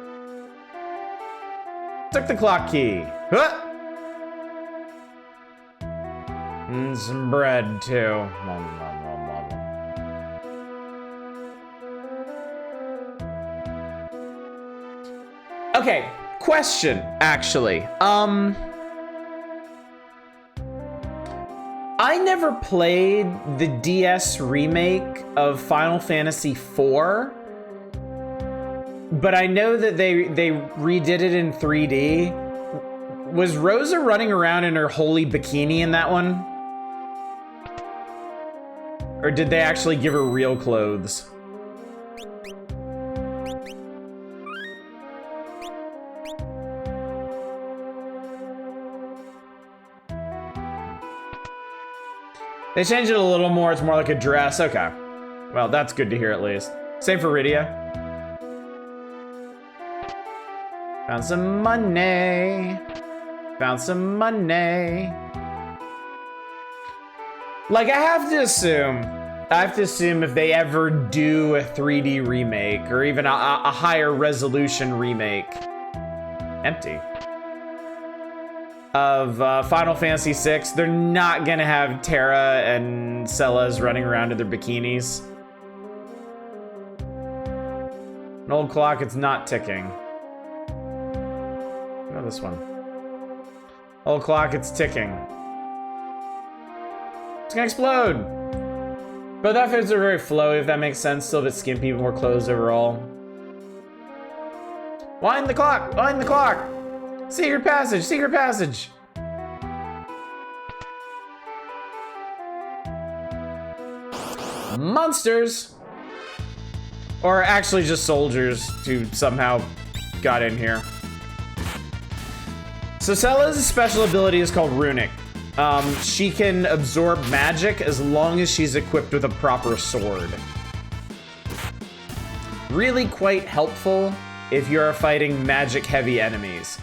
Took the clock key. Huh! And some bread too. Okay, question, actually. I never played the DS remake of Final Fantasy IV, but I know that they redid it in 3D. Was Rosa running around in her holy bikini in that one? Or did they actually give her real clothes? They changed it a little more. It's more like a dress. Okay. Well, that's good to hear at least. Same for Rydia. Found some money. Found some money. Like, I have to assume if they ever do a 3D remake or even a higher resolution remake. Empty. Of Final Fantasy VI, they're not gonna have Terra and Sellas running around in their bikinis. An old clock, it's not ticking. What about this one? Old clock, it's ticking. It's gonna explode! Both outfits are very flowy, if that makes sense. Still a bit skimpy, more clothes overall. Wind the clock! Wind the clock! Secret passage! Secret passage! Monsters! Or actually just soldiers who somehow got in here. So Cella's special ability is called Runic. She can absorb magic as long as she's equipped with a proper sword. Really quite helpful if you're fighting magic-heavy enemies.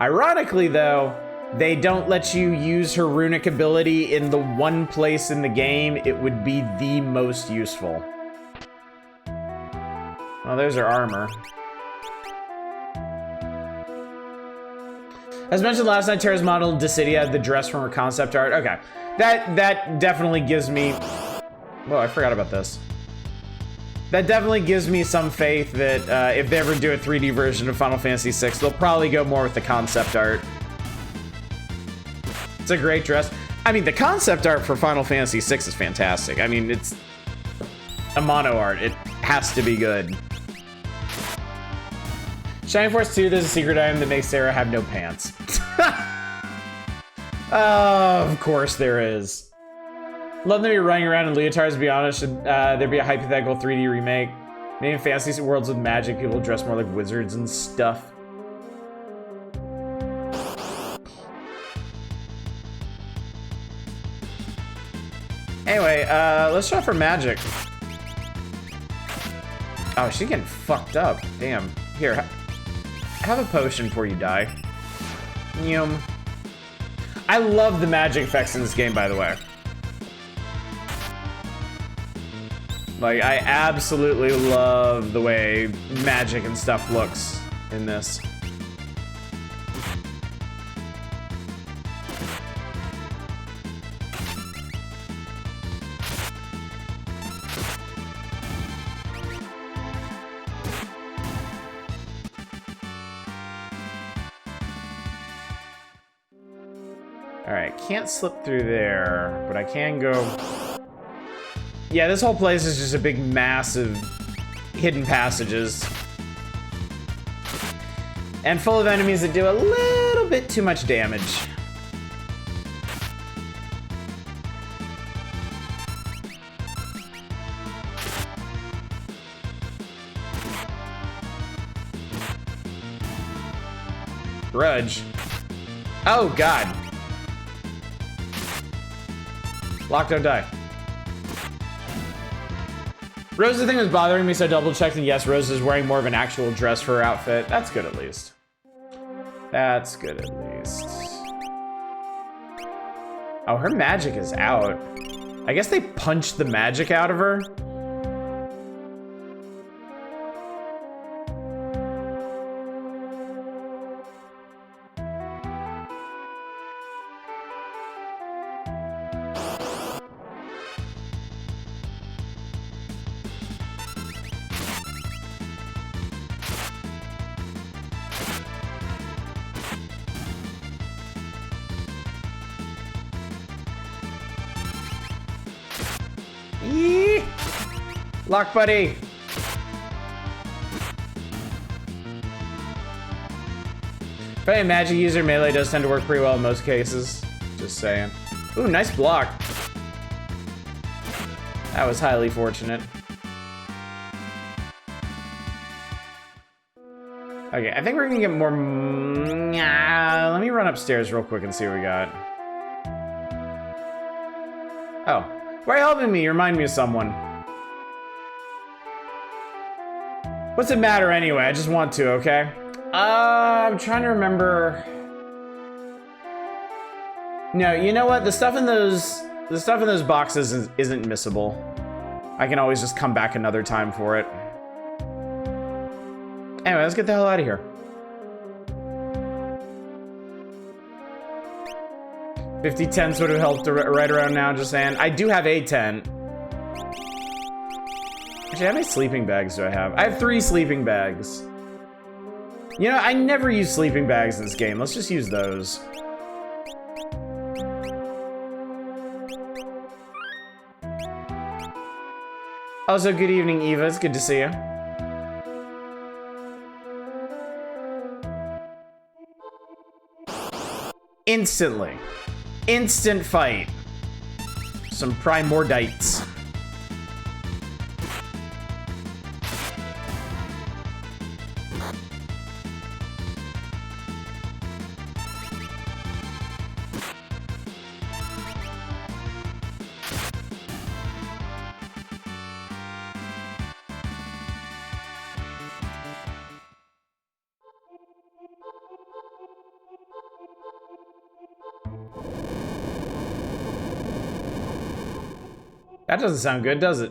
Ironically, though, they don't let you use her runic ability in the one place in the game it would be the most useful. Well, there's her armor. As mentioned last night, Tara's model Dissidia, the dress from her concept art. Okay, that definitely gives me... Whoa, I forgot about this. That definitely gives me some faith that if they ever do a 3D version of Final Fantasy VI, they'll probably go more with the concept art. It's a great dress. I mean, the concept art for Final Fantasy VI is fantastic. I mean, it's a mono art. It has to be good. Shining Force 2, there's a secret item that makes Sarah have no pants. Oh, of course there is. Love them be running around in leotards, to be honest. Should there be a hypothetical 3D remake? Maybe in fantasy worlds with magic, people dress more like wizards and stuff. Anyway, let's try for magic. Oh, she's getting fucked up. Damn. Here, have a potion before you die. Yum. I love the magic effects in this game, by the way. Like, I absolutely love the way magic and stuff looks in this. Alright, can't slip through there, but I can go... Yeah, this whole place is just a big mass of hidden passages. And full of enemies that do a little bit too much damage. Grudge. Oh, God. Lock, don't die. Rose, the thing was bothering me, so I double-checked, and yes, Rose is wearing more of an actual dress for her outfit. That's good, at least. That's good, at least. Oh, her magic is out. I guess they punched the magic out of her. Yee! Lock, buddy! Probably a magic user, melee does tend to work pretty well in most cases. Just saying. Ooh, nice block. That was highly fortunate. Okay, I think we're gonna get more... Let me run upstairs real quick and see what we got. Oh. Why are you helping me? You remind me of someone. What's it matter anyway? I just want to, okay? I'm trying to remember... No, you know what? The stuff in those boxes isn't missable. I can always just come back another time for it. Anyway, let's get the hell out of here. 50 tents would have helped right around now, just saying. I do have a tent. Actually, how many sleeping bags do I have? I have 3 sleeping bags. You know, I never use sleeping bags in this game. Let's just use those. Also, good evening, Eva. It's good to see you. Instantly. Instant fight. Some primordites. That doesn't sound good, does it?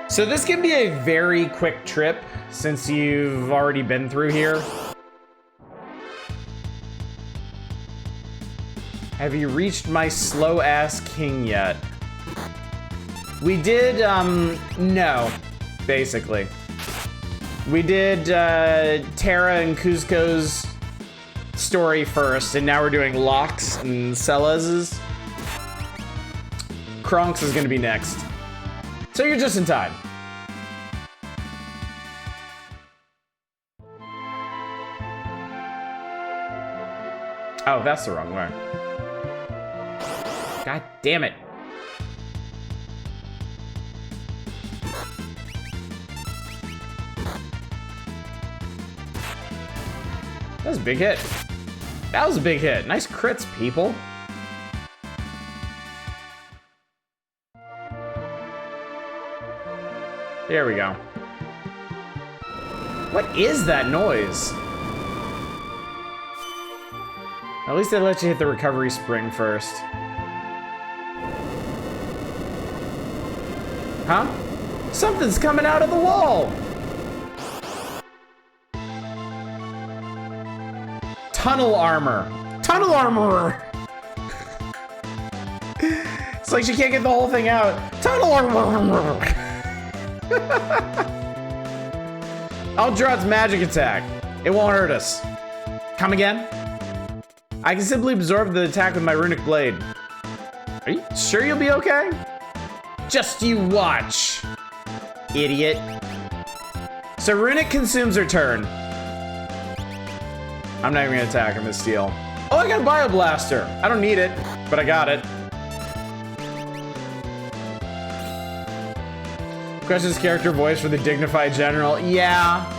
So this can be a very quick trip since you've already been through here. Have you reached my slow-ass king yet? We did, no, basically. We did Terra and Kuzco's story first, and now we're doing Locke's and Celes's. Kronk's is gonna be next. So you're just in time. Oh, that's the wrong way. God damn it. That was a big hit. That was a big hit. Nice crits, people. There we go. What is that noise? At least they let you hit the recovery spring first. Huh? Something's coming out of the wall! Tunnel armor. Tunnel armorer! It's like she can't get the whole thing out. Tunnel armor! I'll draw its magic attack. It won't hurt us. Come again? I can simply absorb the attack with my runic blade. Are you sure you'll be okay? Just you watch, idiot. So runic consumes her turn. I'm not even gonna attack, I'm gonna steal. Oh, I got a Bioblaster. I don't need it, but I got it. Questions character voice for the dignified general. Yeah.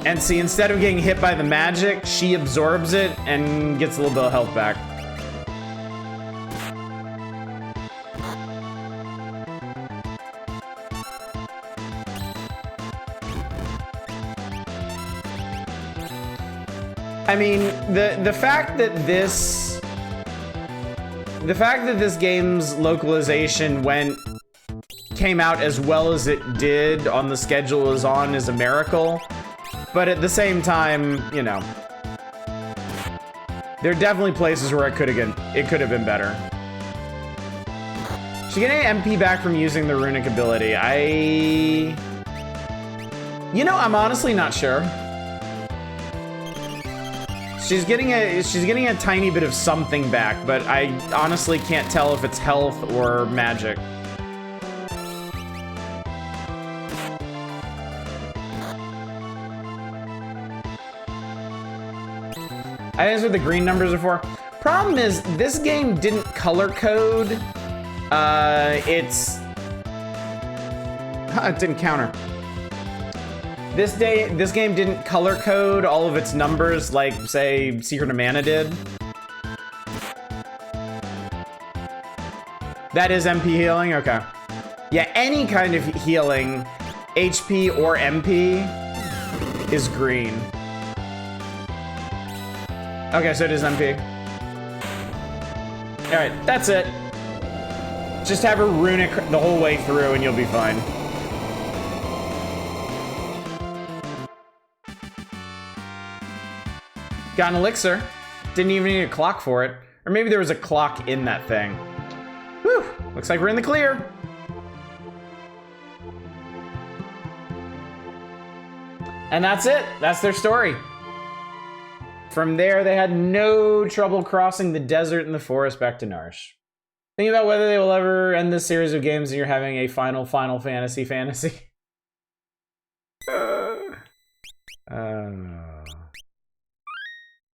And see, instead of getting hit by the magic, she absorbs it and gets a little bit of health back. I mean, the fact that this game's localization came out as well as it did on the schedule it was on is a miracle. But at the same time, you know, there are definitely places where it could have been better. She's getting an MP back from using the runic ability. You know, I'm honestly not sure. She's getting a tiny bit of something back, but I honestly can't tell if it's health or magic. I think that's what the green numbers are for. Problem is, this game didn't color code. It didn't counter. This game didn't color code all of its numbers like, say, Secret of Mana did. That is MP healing? Okay. Yeah, any kind of healing, HP or MP, is green. Okay, so it is MP. Alright, that's it. Just have her runic the whole way through and you'll be fine. Got an elixir. Didn't even need a clock for it. Or maybe there was a clock in that thing. Whew, looks like we're in the clear. And that's it. That's their story. From there, they had no trouble crossing the desert and the forest back to Narsh. Think about whether they will ever end this series of games and you're having a Final Fantasy.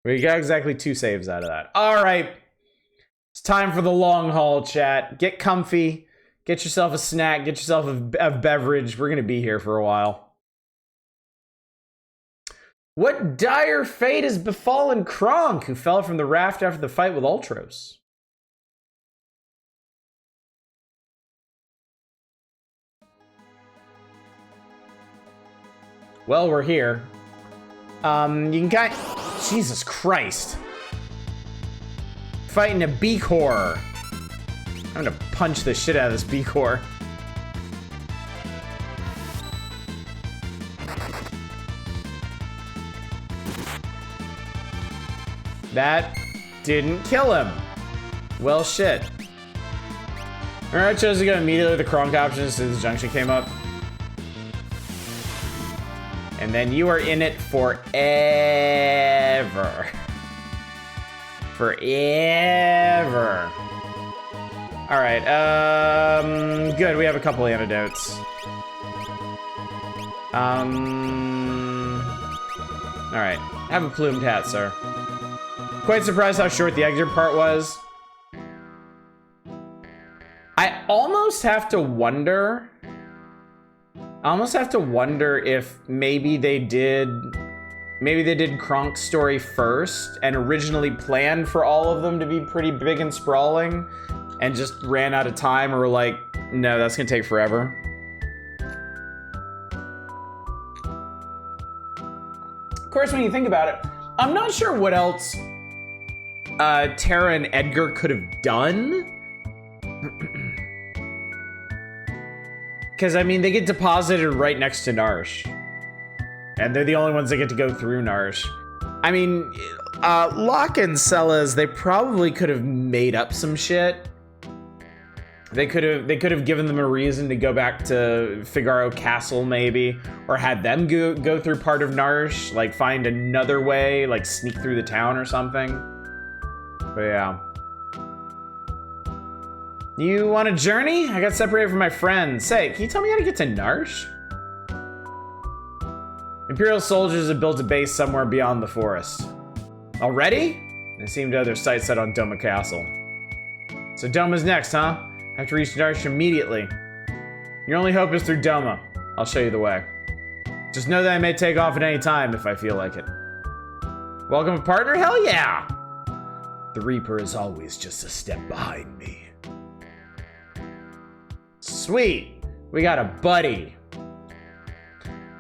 We got exactly 2 saves out of that. All right. It's time for the long haul, chat. Get comfy. Get yourself a snack. Get yourself a beverage. We're going to be here for a while. What dire fate has befallen Kronk, who fell from the raft after the fight with Ultros? Well, we're here. You can Jesus Christ. Fighting a Beakor. I'm gonna punch the shit out of this Beakor. That didn't kill him. Well, shit. Remember I chose to go immediately with the Kronk option as soon as the junction came up? And then you are in it forever. Forever. All right, good, we have a couple antidotes. All right, have a plumed hat, sir. Quite surprised how short the exit part was. I almost have to wonder if maybe they did Kronk's story first and originally planned for all of them to be pretty big and sprawling and just ran out of time, or were like, no, that's gonna take forever. Of course, when you think about it, I'm not sure what else Tara and Edgar could have done. Because, I mean, they get deposited right next to Narsh. And they're the only ones that get to go through Narsh. I mean, Locke and Sellers, they probably could have made up some shit. They could have given them a reason to go back to Figaro Castle, maybe. Or had them go through part of Narsh. Like, find another way, like sneak through the town or something. But yeah. You want a journey? I got separated from my friends. Say, can you tell me how to get to Narsh? Imperial soldiers have built a base somewhere beyond the forest. Already? They seem to have their sights set on Doma Castle. So Doma's next, huh? Have to reach Narsh immediately. Your only hope is through Doma. I'll show you the way. Just know that I may take off at any time if I feel like it. Welcome a partner? Hell yeah! The Reaper is always just a step behind me. Sweet, we got a buddy.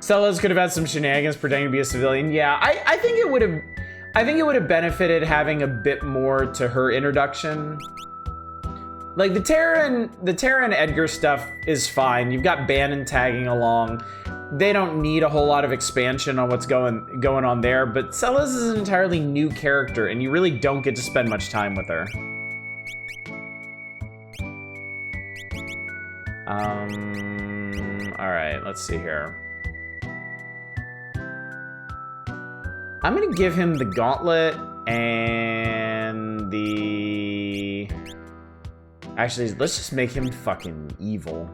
Sellers could have had some shenanigans pretending to be a civilian. Yeah, I think it would have benefited having a bit more to her introduction. Like the Tara and Edgar stuff is fine. You've got Bannon tagging along. They don't need a whole lot of expansion on what's going on there, but Sellers is an entirely new character and you really don't get to spend much time with her. All right, let's see here. I'm gonna give him the gauntlet and the... Actually, let's just make him fucking evil.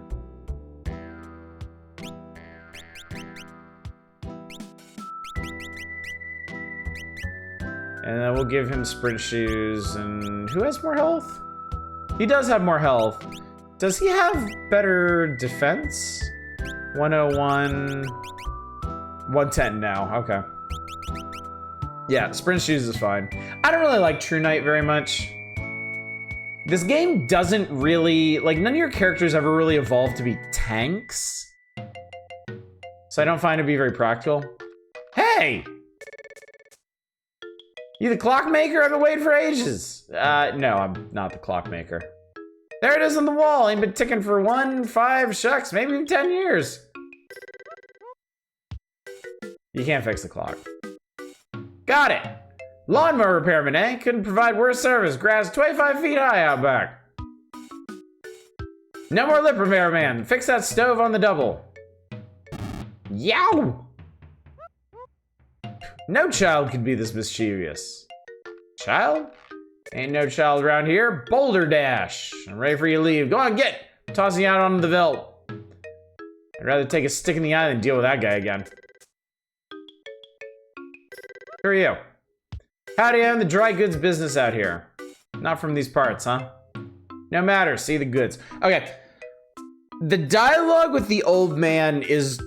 And then we'll give him sprint shoes, and who has more health? He does have more health. Does he have better defense? 101, 110 now, okay. Yeah, sprint shoes is fine. I don't really like True Knight very much. This game doesn't really, like, none of your characters ever really evolve to be tanks. So I don't find it to be very practical. Hey! You the clockmaker? I've been waiting for ages. No, I'm not the clockmaker. There it is on the wall. Ain't been ticking for 1, 5, shucks, maybe even 10 years. You can't fix the clock. Got it. Lawnmower repairman, eh? Couldn't provide worse service. Grass 25 feet high out back. No more lip repairman. Fix that stove on the double. Yow! No child could be this mischievous. Child? Ain't no child around here. Boulder Dash. I'm ready for you to leave. Go on, get! Tossing you out onto the veldt. I'd rather take a stick in the eye than deal with that guy again. Who are you? Howdy, I'm the dry goods business out here. Not from these parts, huh? No matter, see the goods. Okay. The dialogue with the old man is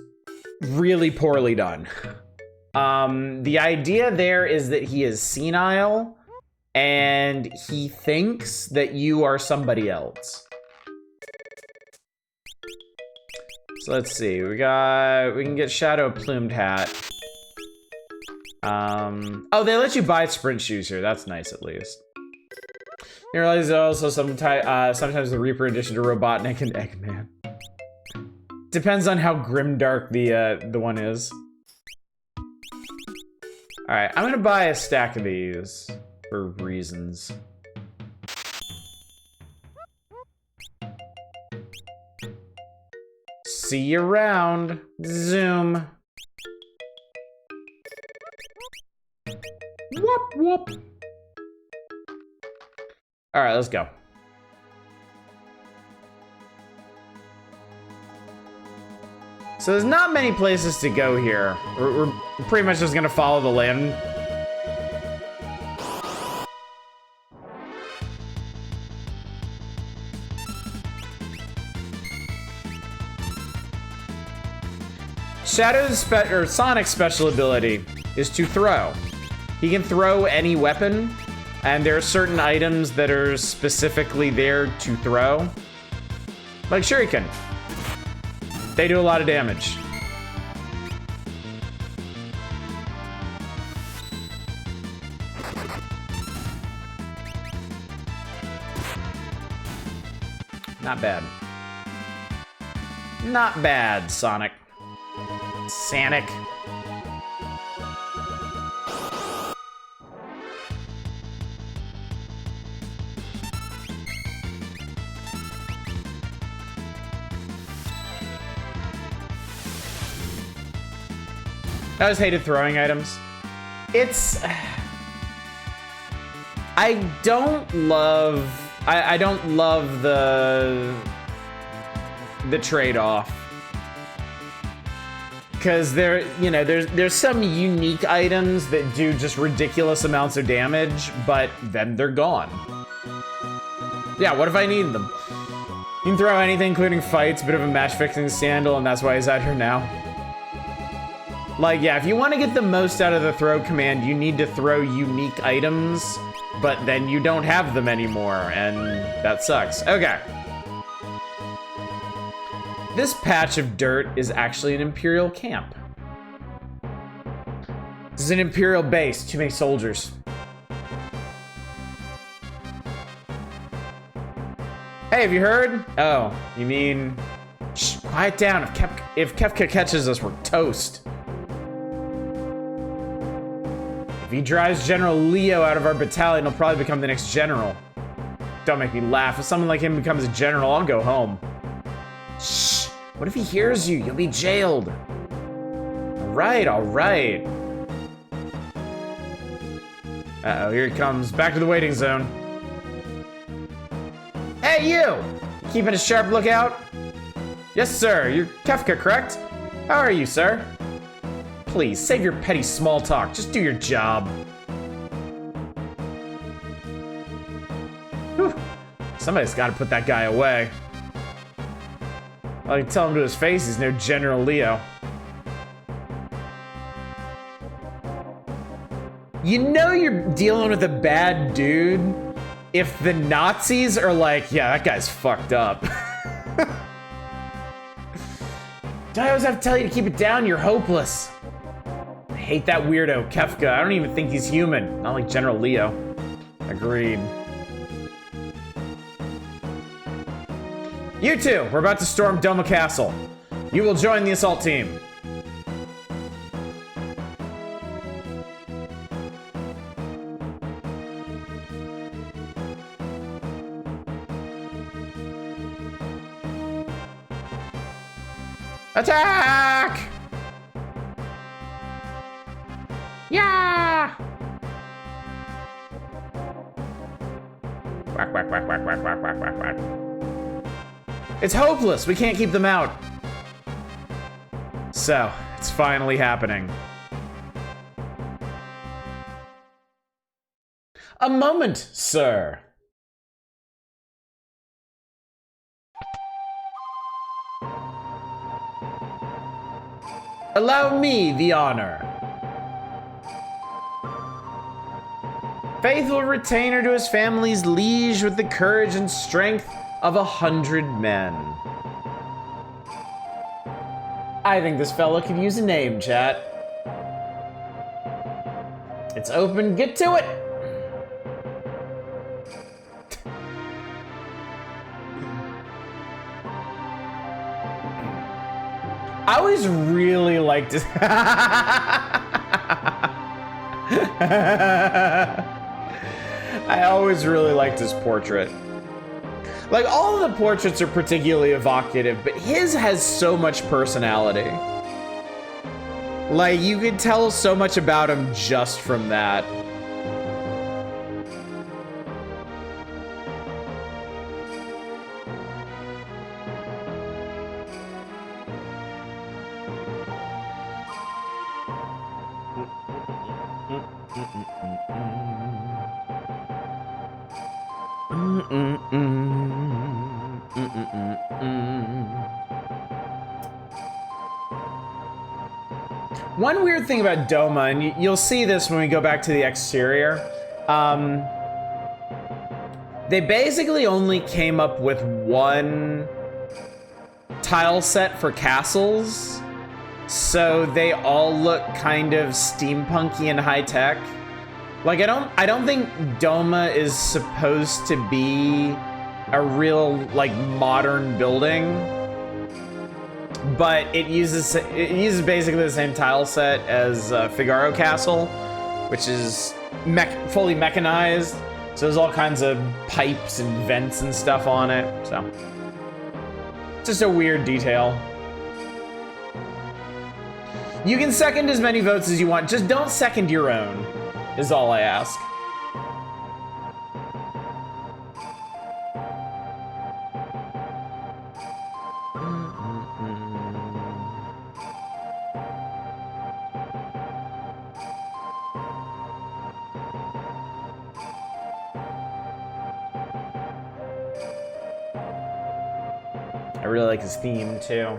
really poorly done. The idea there is that he is senile and he thinks that you are somebody else. So let's see, we can get Shadow Plumed Hat. Oh, they let you buy sprint shoes here. That's nice, at least. You realize there's also sometimes the Reaper edition to Robotnik and Eggman. Depends on how grimdark the one is. All right, I'm gonna buy a stack of these for reasons. See you around. Zoom. Whoop, whoop. All right, let's go. So there's not many places to go here. We're pretty much just gonna follow the land. Sonic's special ability is to throw. He can throw any weapon, and there are certain items that are specifically there to throw. Like Shuriken. They do a lot of damage. Not bad. Not bad, Sonic. Sonic. I always hated throwing items. It's... I don't love the trade-off. Because there's some unique items that do just ridiculous amounts of damage, but then they're gone. Yeah, what if I need them? You can throw anything, including fights, bit of a match-fixing scandal, and that's why he's out here now. Like, yeah, if you want to get the most out of the throw command, you need to throw unique items, but then you don't have them anymore, and that sucks. Okay. This patch of dirt is actually an Imperial camp. This is an Imperial base. Too many soldiers. Hey, have you heard? Oh, you mean... Shh, quiet down. If Kefka catches us, we're toast. If he drives General Leo out of our battalion, he'll probably become the next general. Don't make me laugh. If someone like him becomes a general, I'll go home. Shh. What if he hears you? You'll be jailed. All right, all right. Uh-oh, here he comes. Back to the waiting zone. Hey, you! Keeping a sharp lookout? Yes, sir. You're Kefka, correct? How are you, sir? Please, save your petty small talk. Just do your job. Whew. Somebody's got to put that guy away. I can tell him to his face he's no General Leo. You know you're dealing with a bad dude if the Nazis are like, yeah, that guy's fucked up. Do I always have to tell you to keep it down? You're hopeless. I hate that weirdo, Kefka. I don't even think he's human. Not like General Leo. Agreed. You two, we're about to storm Doma Castle. You will join the assault team. Attack! Yeah! Quack, quack, quack, quack, quack, quack, quack, quack, quack. It's hopeless. We can't keep them out. So, it's finally happening. A moment, sir. Allow me the honor. Faithful retainer to his family's liege with the courage and strength of 100 men. I think this fella could use a name, chat. It's open, get to it! I always really liked it. I always really liked his portrait. Like, all of the portraits are particularly evocative, but his has so much personality. Like, you could tell so much about him just from that. One weird thing about Doma, and you'll see this when we go back to the exterior, they basically only came up with one tile set for castles, so they all look kind of steampunky and high-tech. Like, I don't think Doma is supposed to be a real, like, modern building, but it uses basically the same tile set as Figaro Castle, which is fully mechanized. So there's all kinds of pipes and vents and stuff on it. So just a weird detail. You can second as many votes as you want. Just don't second your own, is all I ask. I really like his theme, too.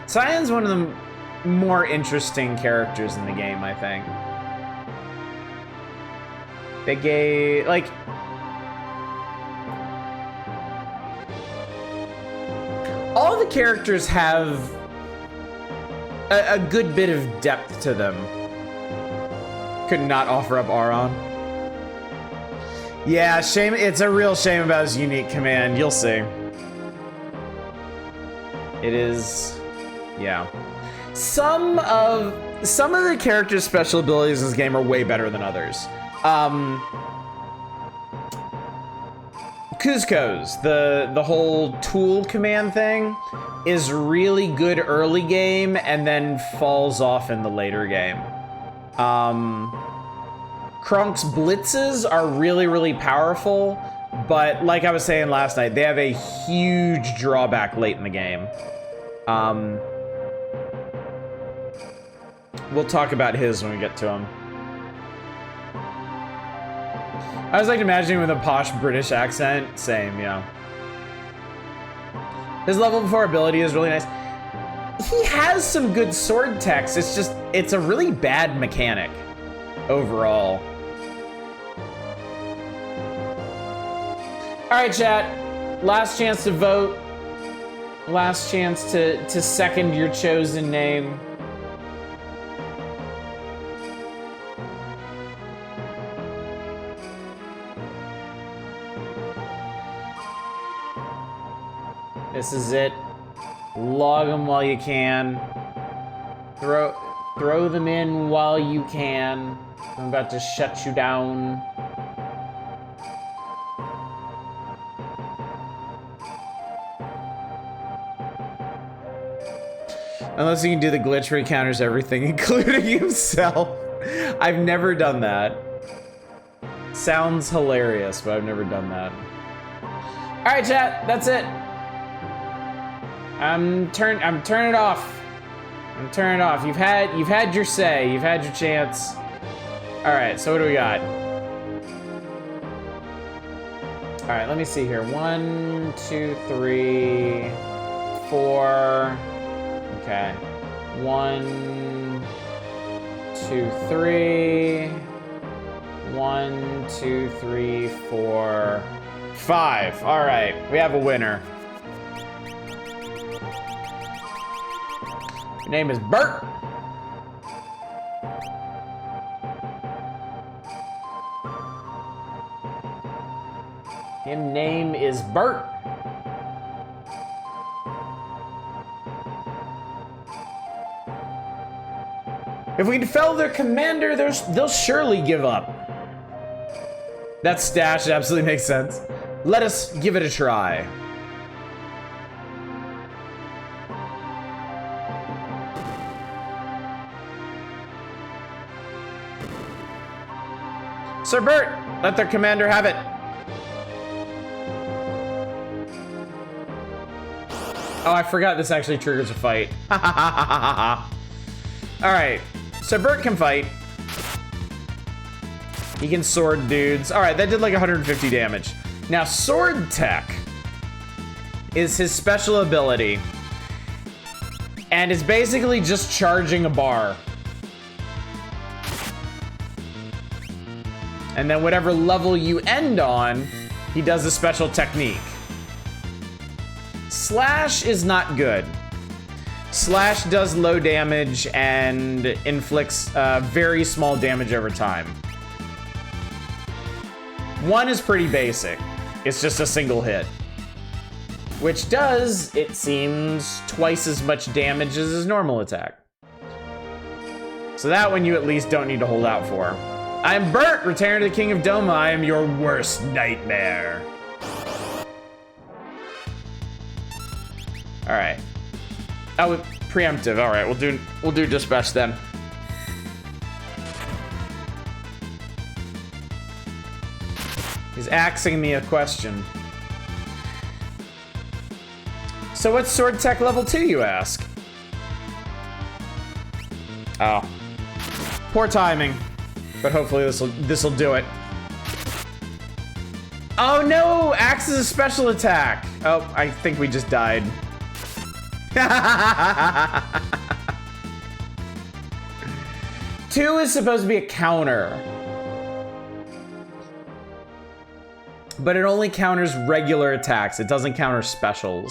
Cyan's one of the more interesting characters in the game, I think. They gave, like... all the characters have a good bit of depth to them. Could not offer up Auron. Yeah, shame. It's a real shame about his unique command. You'll see. It is, yeah. Some of the characters' special abilities in this game are way better than others. Kuzco's, the whole tool command thing, is really good early game and then falls off in the later game. Kronk's blitzes are really, really powerful, but like I was saying last night, they have a huge drawback late in the game. We'll talk about his when we get to him. I was like imagining with a posh British accent. Same, yeah. His level 4 ability is really nice. He has some good sword techs. It's just, it's a really bad mechanic overall. All right, chat. Last chance to vote. Last chance to second your chosen name. This is it. Log them while you can. Throw them in while you can. I'm about to shut you down. Unless you can do the glitch where he counters everything, including himself. I've never done that. Sounds hilarious, but I've never done that. All right, chat, that's it. I'm turning it off. I'm turning it off. You've had your say. You've had your chance. All right, so what do we got? All right, let me see here. 1, 2, 3, 4. Okay. 1, 2, 3. 1, 2, 3, 4, 5. All right, we have a winner. Your name is Bert. His name is Bert. If we can fell their commander, they'll surely give up. That stash absolutely makes sense. Let us give it a try. Sir Bert, let their commander have it. Oh, I forgot this actually triggers a fight. All right, so Bert can fight. He can sword dudes. All right, that did like 150 damage. Now, sword tech is his special ability. And is basically just charging a bar. And then whatever level you end on, he does a special technique. Slash is not good. Slash does low damage and inflicts very small damage over time. 1 is pretty basic. It's just a single hit. Which does, it seems, twice as much damage as his normal attack. So that one you at least don't need to hold out for. I'm Bert, return to the King of Doma. I am your worst nightmare. All right. Oh, preemptive. All right, we'll do dispatch then. He's asking me a question. So what's sword tech level 2, you ask? Oh. Poor timing. But hopefully this'll do it. Oh no! Axe is a special attack! Oh, I think we just died. 2 is supposed to be a counter. But it only counters regular attacks. It doesn't counter specials.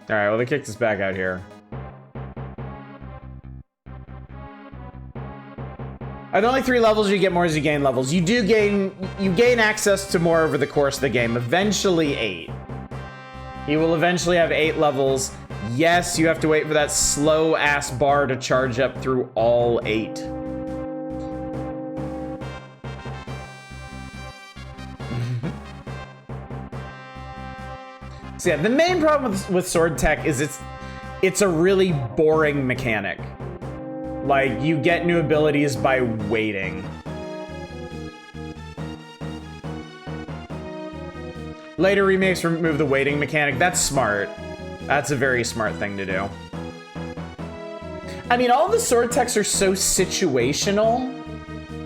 All right, well, they kicked us back out here. At only 3 levels, you get more as you gain levels. You gain access to more over the course of the game. Eventually 8. You will eventually have 8 levels. Yes, you have to wait for that slow-ass bar to charge up through all 8. So yeah, the main problem with sword tech is it's a really boring mechanic. Like, you get new abilities by waiting. Later remakes remove the waiting mechanic. That's smart. That's a very smart thing to do. I mean, all the sword techs are so situational.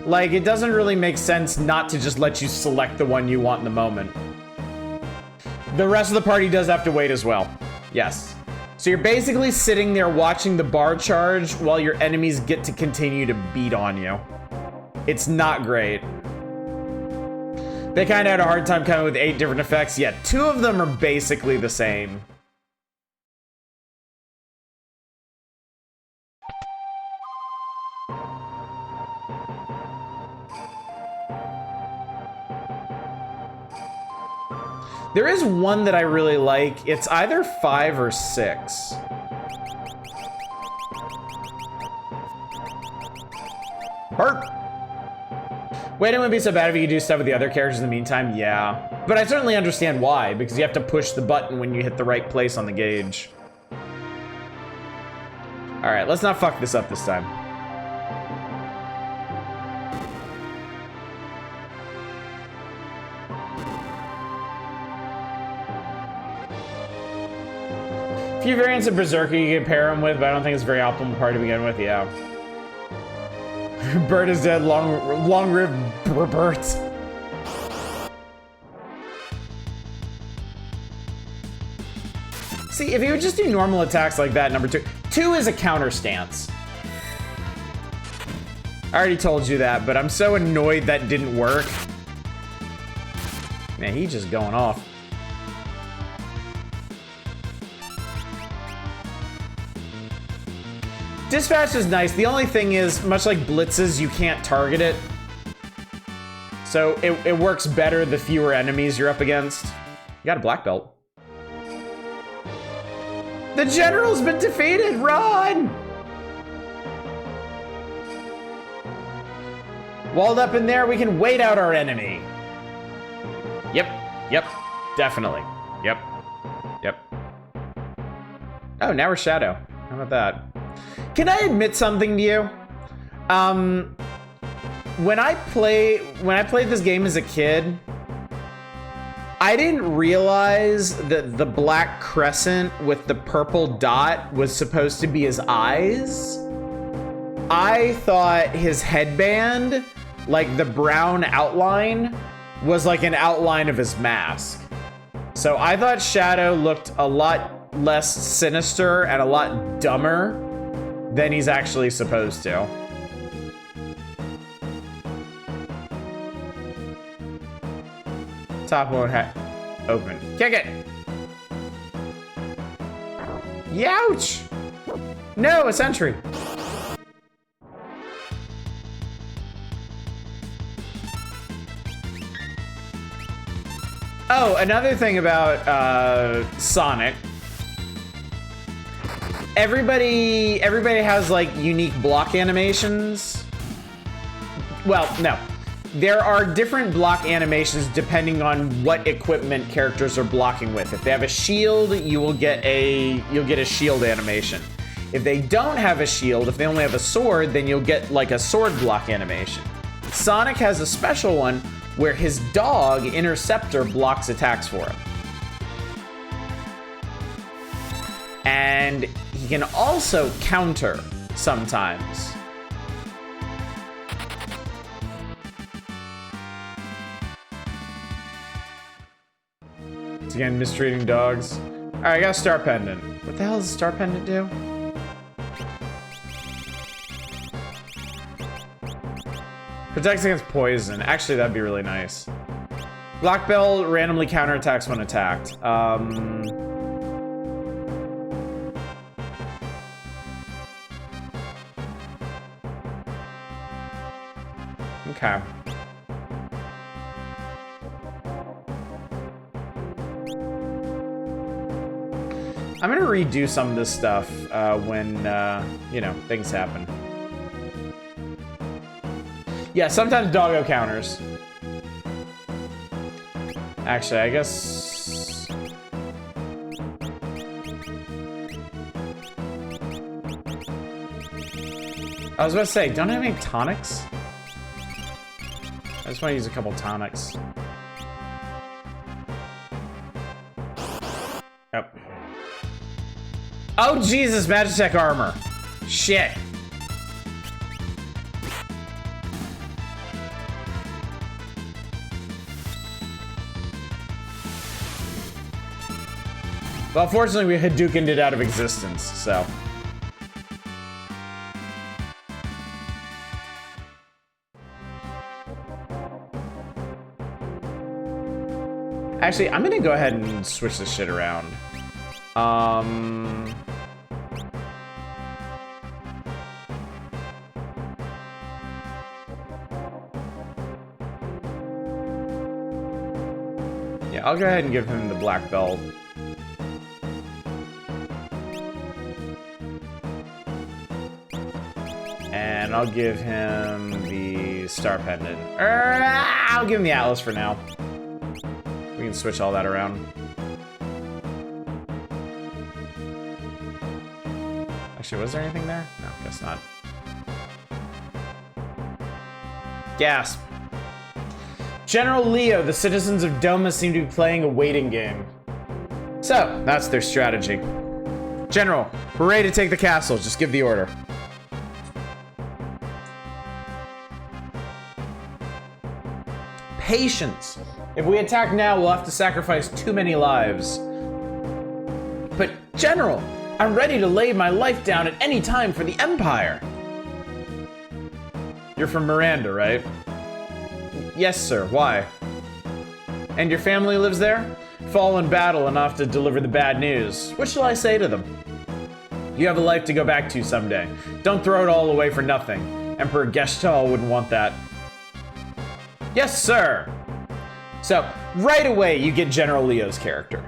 Like, it doesn't really make sense not to just let you select the one you want in the moment. The rest of the party does have to wait as well. Yes. So you're basically sitting there watching the bar charge while your enemies get to continue to beat on you. It's not great. They kind of had a hard time coming with 8 different effects. Yeah, 2 of them are basically the same. There is one that I really like. It's either 5 or 6. Bert! Wait, it wouldn't be so bad if you could do stuff with the other characters in the meantime. Yeah, but I certainly understand why, because you have to push the button when you hit the right place on the gauge. All right, let's not fuck this up this time. A few variants of Berserker you can pair him with, but I don't think it's a very optimal part to begin with, yeah. Bird is dead, long-lived Bert. See, if you would just do normal attacks like that, number 2. 2 is a counter stance. I already told you that, but I'm so annoyed that didn't work. Man, he's just going off. Dispatch is nice. The only thing is, much like blitzes, you can't target it. So it works better the fewer enemies you're up against. You got a black belt. The general's been defeated! Run! Walled up in there, we can wait out our enemy. Yep, definitely. Yep. Oh, now we're Shadow. How about that? Can I admit something to you? When I played this game as a kid, I didn't realize that the black crescent with the purple dot was supposed to be his eyes. I thought his headband, like the brown outline, was like an outline of his mask. So I thought Shadow looked a lot less sinister and a lot dumber than he's actually supposed to. Top one hat open. Kick it! Youch! No, a sentry. Oh, another thing about Sonic. Everybody has like unique block animations. Well, no. There are different block animations depending on what equipment characters are blocking with. If they have a shield, you'll get a shield animation. If they don't have a shield, if they only have a sword, then you'll get like a sword block animation. Sonic has a special one where his dog, Interceptor, blocks attacks for him. And he can also counter sometimes. It's again mistreating dogs. All right, I got a star pendant. What the hell does a star pendant do? Protects against poison. Actually, that'd be really nice. Black belt randomly counterattacks when attacked. Okay. I'm gonna redo some of this stuff when, you know, things happen. Yeah, sometimes doggo counters. Actually, I guess... I was about to say, don't I have any tonics? I just want to use a couple tonics. Yep. Oh, Jesus, Magitech armor. Shit. Well, fortunately, we Hadoukened it out of existence, so. Actually, I'm gonna go ahead and switch this shit around. Yeah, I'll go ahead and give him the black belt. And I'll give him the Star Pendant. I'll give him the Atlas for now. We can switch all that around. Actually, was there anything there? No, guess not. Gasp. General Leo, the citizens of Doma seem to be playing a waiting game. So, that's their strategy. General, we're ready to take the castle. Just give the order. Patience. If we attack now, we'll have to sacrifice too many lives. But, General, I'm ready to lay my life down at any time for the Empire. You're from Miranda, right? Yes, sir. Why? And your family lives there? Fall in battle enough to deliver the bad news. What shall I say to them? You have a life to go back to someday. Don't throw it all away for nothing. Emperor Geshtal wouldn't want that. Yes, sir! So, right away, you get General Leo's character.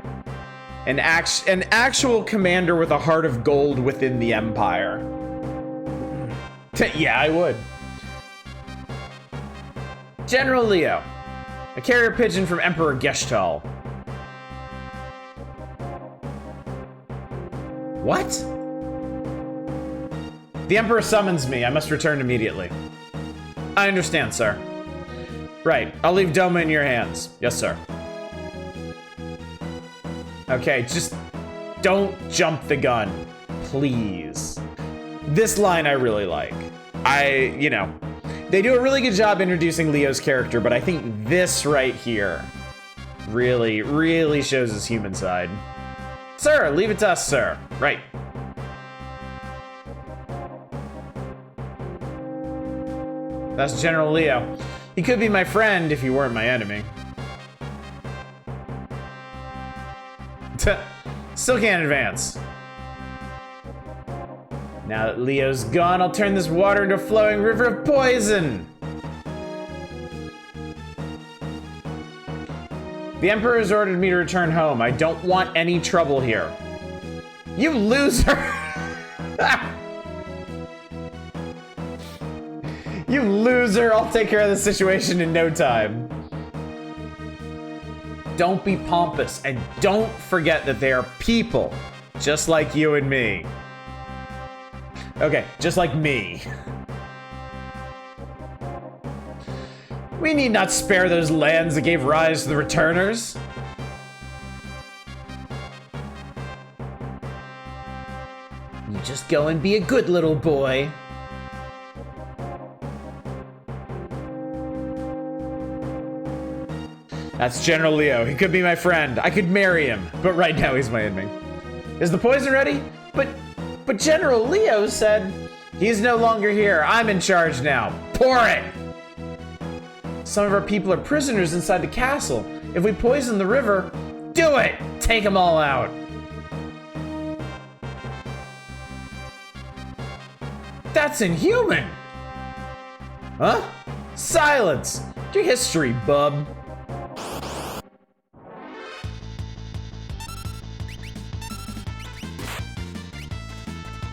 An actual commander with a heart of gold within the Empire. Yeah, I would. General Leo, a carrier pigeon from Emperor Geshtal. What? The Emperor summons me. I must return immediately. I understand, sir. Right, I'll leave Doma in your hands. Yes, sir. Okay, just don't jump the gun, please. This line I really like. They do a really good job introducing Leo's character, but I think this right here really, really shows his human side. Sir, leave it to us, sir. Right. That's General Leo. He could be my friend if he weren't my enemy. Still can't advance. Now that Leo's gone, I'll turn this water into a flowing river of poison. The Emperor has ordered me to return home. I don't want any trouble here. You loser! You loser! I'll take care of the situation in no time. Don't be pompous, and don't forget that they are people, just like you and me. Okay, just like me. We need not spare those lands that gave rise to the returners. You just go and be a good little boy. That's General Leo. He could be my friend. I could marry him, but right now he's my enemy. Is the poison ready? But General Leo said he's no longer here. I'm in charge now. Pour it! Some of our people are prisoners inside the castle. If we poison the river, do it! Take them all out. That's inhuman! Huh? Silence! Your history, bub.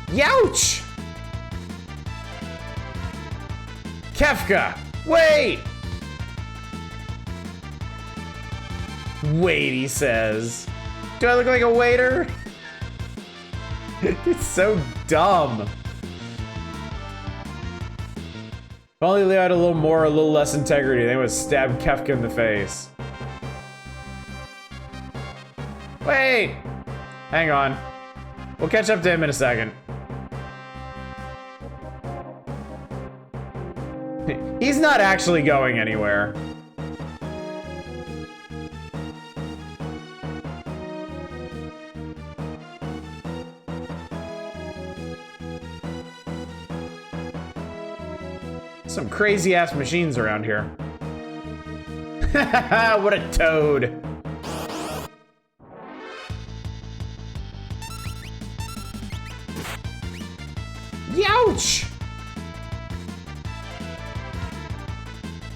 Youch! Kefka, wait! Wait, he says. Do I look like a waiter? It's so dumb. If only Leo had a little less integrity, they would stab Kefka in the face. Wait! Hang on. We'll catch up to him in a second. He's not actually going anywhere. Some crazy ass machines around here. What a toad. Youch!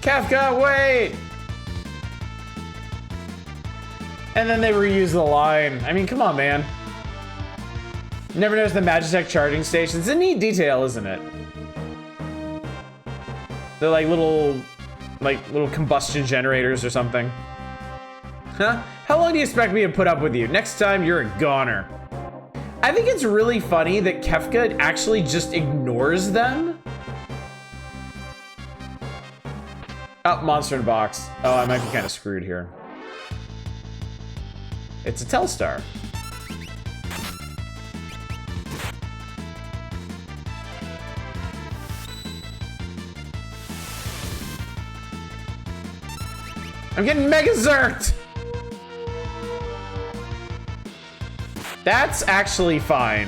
Kefka, wait! And then they reuse the line. I mean, come on, man. Never noticed the Magitech charging stations. It's a neat detail, isn't it? They're like little combustion generators or something. Huh? How long do you expect me to put up with you? Next time, you're a goner. I think it's really funny that Kefka actually just ignores them. Oh, monster in a box. Oh, I might be kind of screwed here. It's a Telstar. I'm getting Mega Zerked! That's actually fine,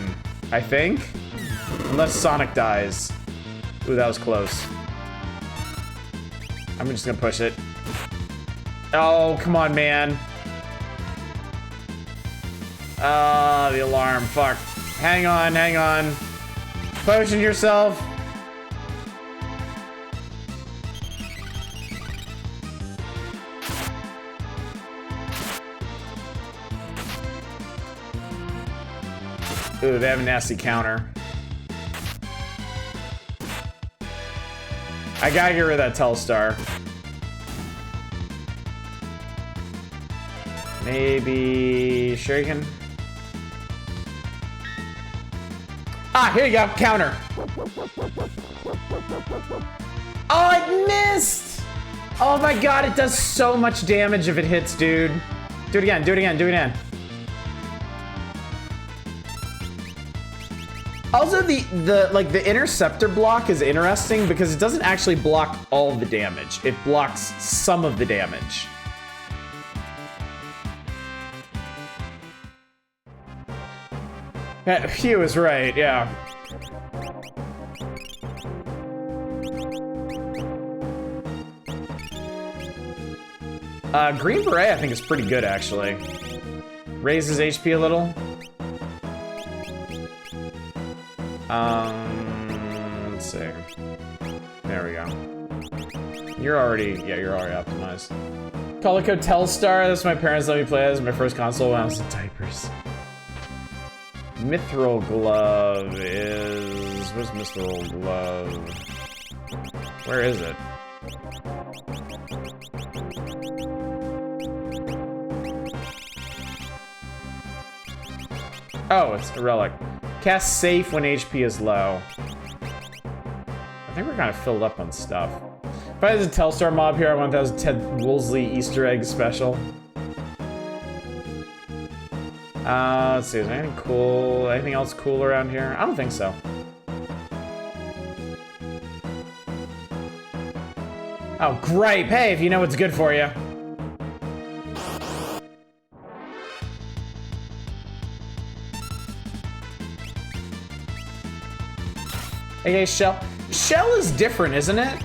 I think. Unless Sonic dies. Ooh, that was close. I'm just gonna push it. Oh, come on, man. The alarm, fuck. Hang on, hang on. Potion yourself. Ooh, they have a nasty counter. I gotta get rid of that Telstar. Maybe Shuriken? Ah, here you go, counter. Oh, it missed! Oh my god, it does so much damage if it hits, dude. Do it again, do it again, do it again. Also, the interceptor block is interesting because it doesn't actually block all the damage. It blocks some of the damage. Hugh is right, yeah. Green Beret, I think, is pretty good, actually. Raises HP a little. Let's see. There we go. You're already optimized. Calico Telstar, that's my parents let me play as my first console when I was in diapers. Mithril Glove is... Where's Mithril Glove? Where is it? Oh, it's a relic. Cast safe when HP is low. I think we're kind of filled up on stuff. If I had a Telstar mob here, I want that as Ted Woolsey Easter egg special. Let's see, is there anything cool? Anything else cool around here? I don't think so. Oh, gripe! Hey, if you know what's good for you. Okay, Shell. Shell is different, isn't it?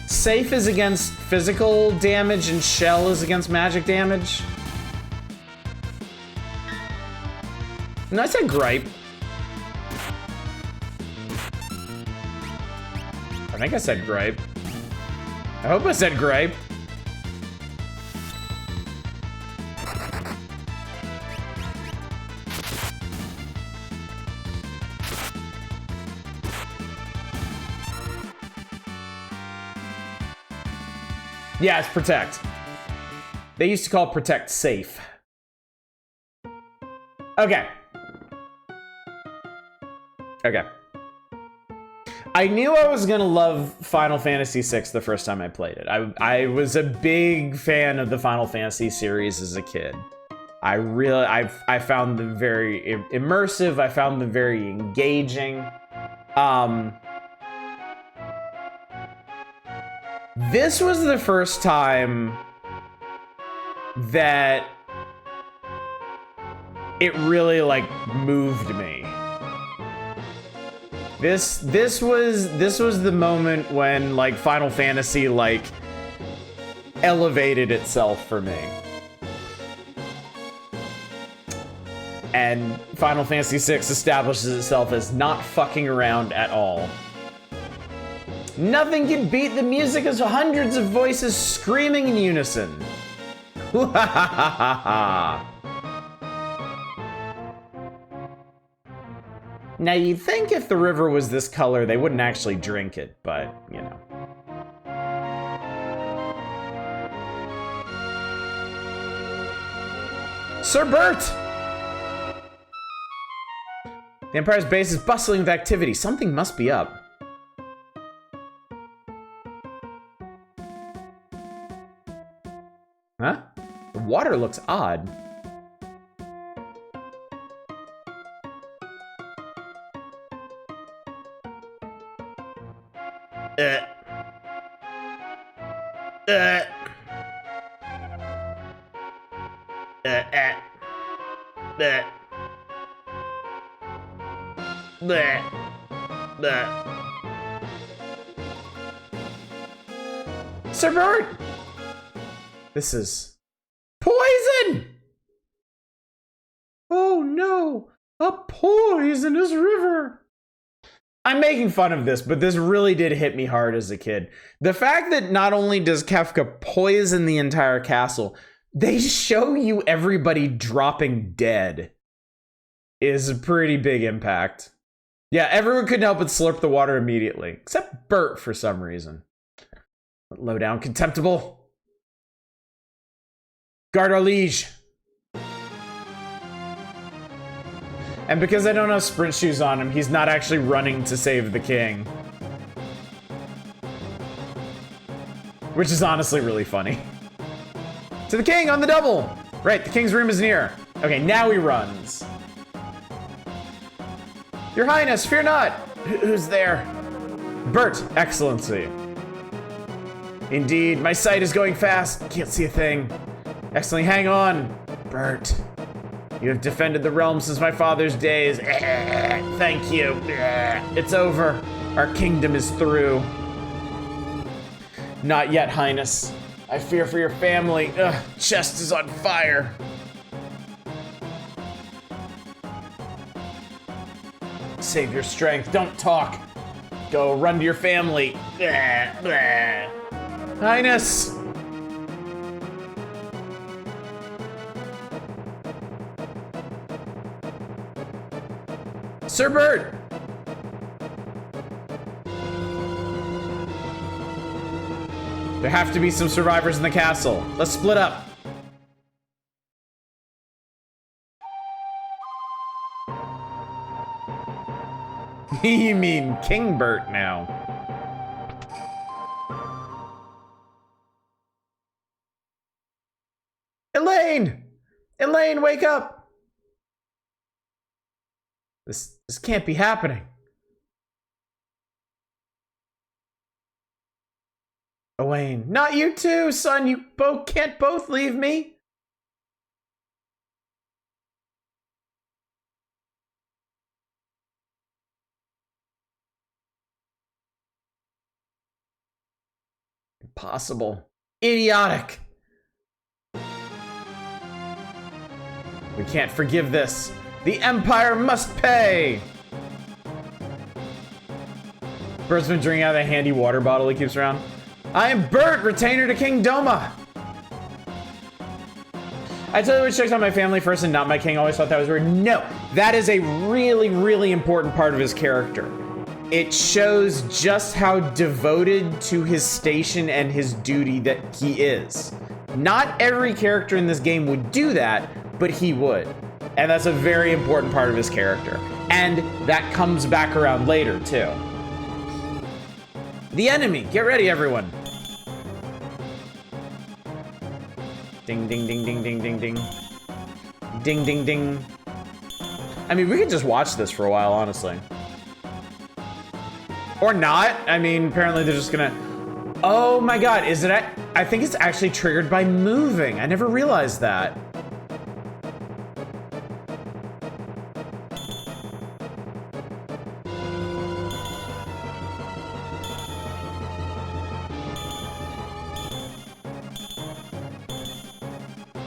Safe is against physical damage and Shell is against magic damage. No, I said gripe. I think I said gripe. I hope I said gripe. Yeah, it's protect. They used to call protect safe. Okay. Okay. I knew I was gonna love Final Fantasy VI the first time I played it. I was a big fan of the Final Fantasy series as a kid. I found them very immersive. I found them very engaging. This was the first time that it really like moved me. This was the moment when like Final Fantasy like elevated itself for me. And Final Fantasy VI establishes itself as not fucking around at all. Nothing can beat the music of hundreds of voices screaming in unison. Now, you'd think if the river was this color, they wouldn't actually drink it, but, you know. Sir Bert! The Empire's base is bustling with activity. Something must be up. Huh? The water looks odd. Uh. Bleh. Bleh. Sir Bert! This is poison! Oh no, a poisonous river. I'm making fun of this, but this really did hit me hard as a kid. The fact that not only does Kefka poison the entire castle, they show you everybody dropping dead is a pretty big impact. Yeah, everyone couldn't help but slurp the water immediately, except Bert for some reason. Low down, contemptible. Guard our liege. And because I don't have sprint shoes on him, he's not actually running to save the king. Which is honestly really funny. To the king on the double! Right, the king's room is near. Okay, now he runs. Your Highness, fear not! Who's there? Bert, Excellency. Indeed, my sight is going fast. Can't see a thing. Excellency, hang on. Bert, you have defended the realm since my father's days. Thank you. It's over. Our kingdom is through. Not yet, Highness. I fear for your family. Chest is on fire. Save your strength. Don't talk. Go run to your family. Highness! Sir Bert! There have to be some survivors in the castle. Let's split up. You mean King Bert now. Elaine! Elaine, wake up! This can't be happening. Owain, not you too, son. You can't both leave me. Impossible. Idiotic. We can't forgive this. The Empire must pay! Bert's been drinking out of the handy water bottle he keeps around. I am Bert, retainer to King Doma. I tell you what checks out my family first and not my king. Always thought that was weird. No, that is a really, really important part of his character. It shows just how devoted to his station and his duty that he is. Not every character in this game would do that, but he would. And that's a very important part of his character. And that comes back around later, too. The enemy! Get ready, everyone! Ding, ding, ding, ding, ding, ding, ding. Ding, ding, ding. I mean, we could just watch this for a while, honestly. Or not. I mean, apparently they're just gonna... Oh my god, is it... I think it's actually triggered by moving. I never realized that.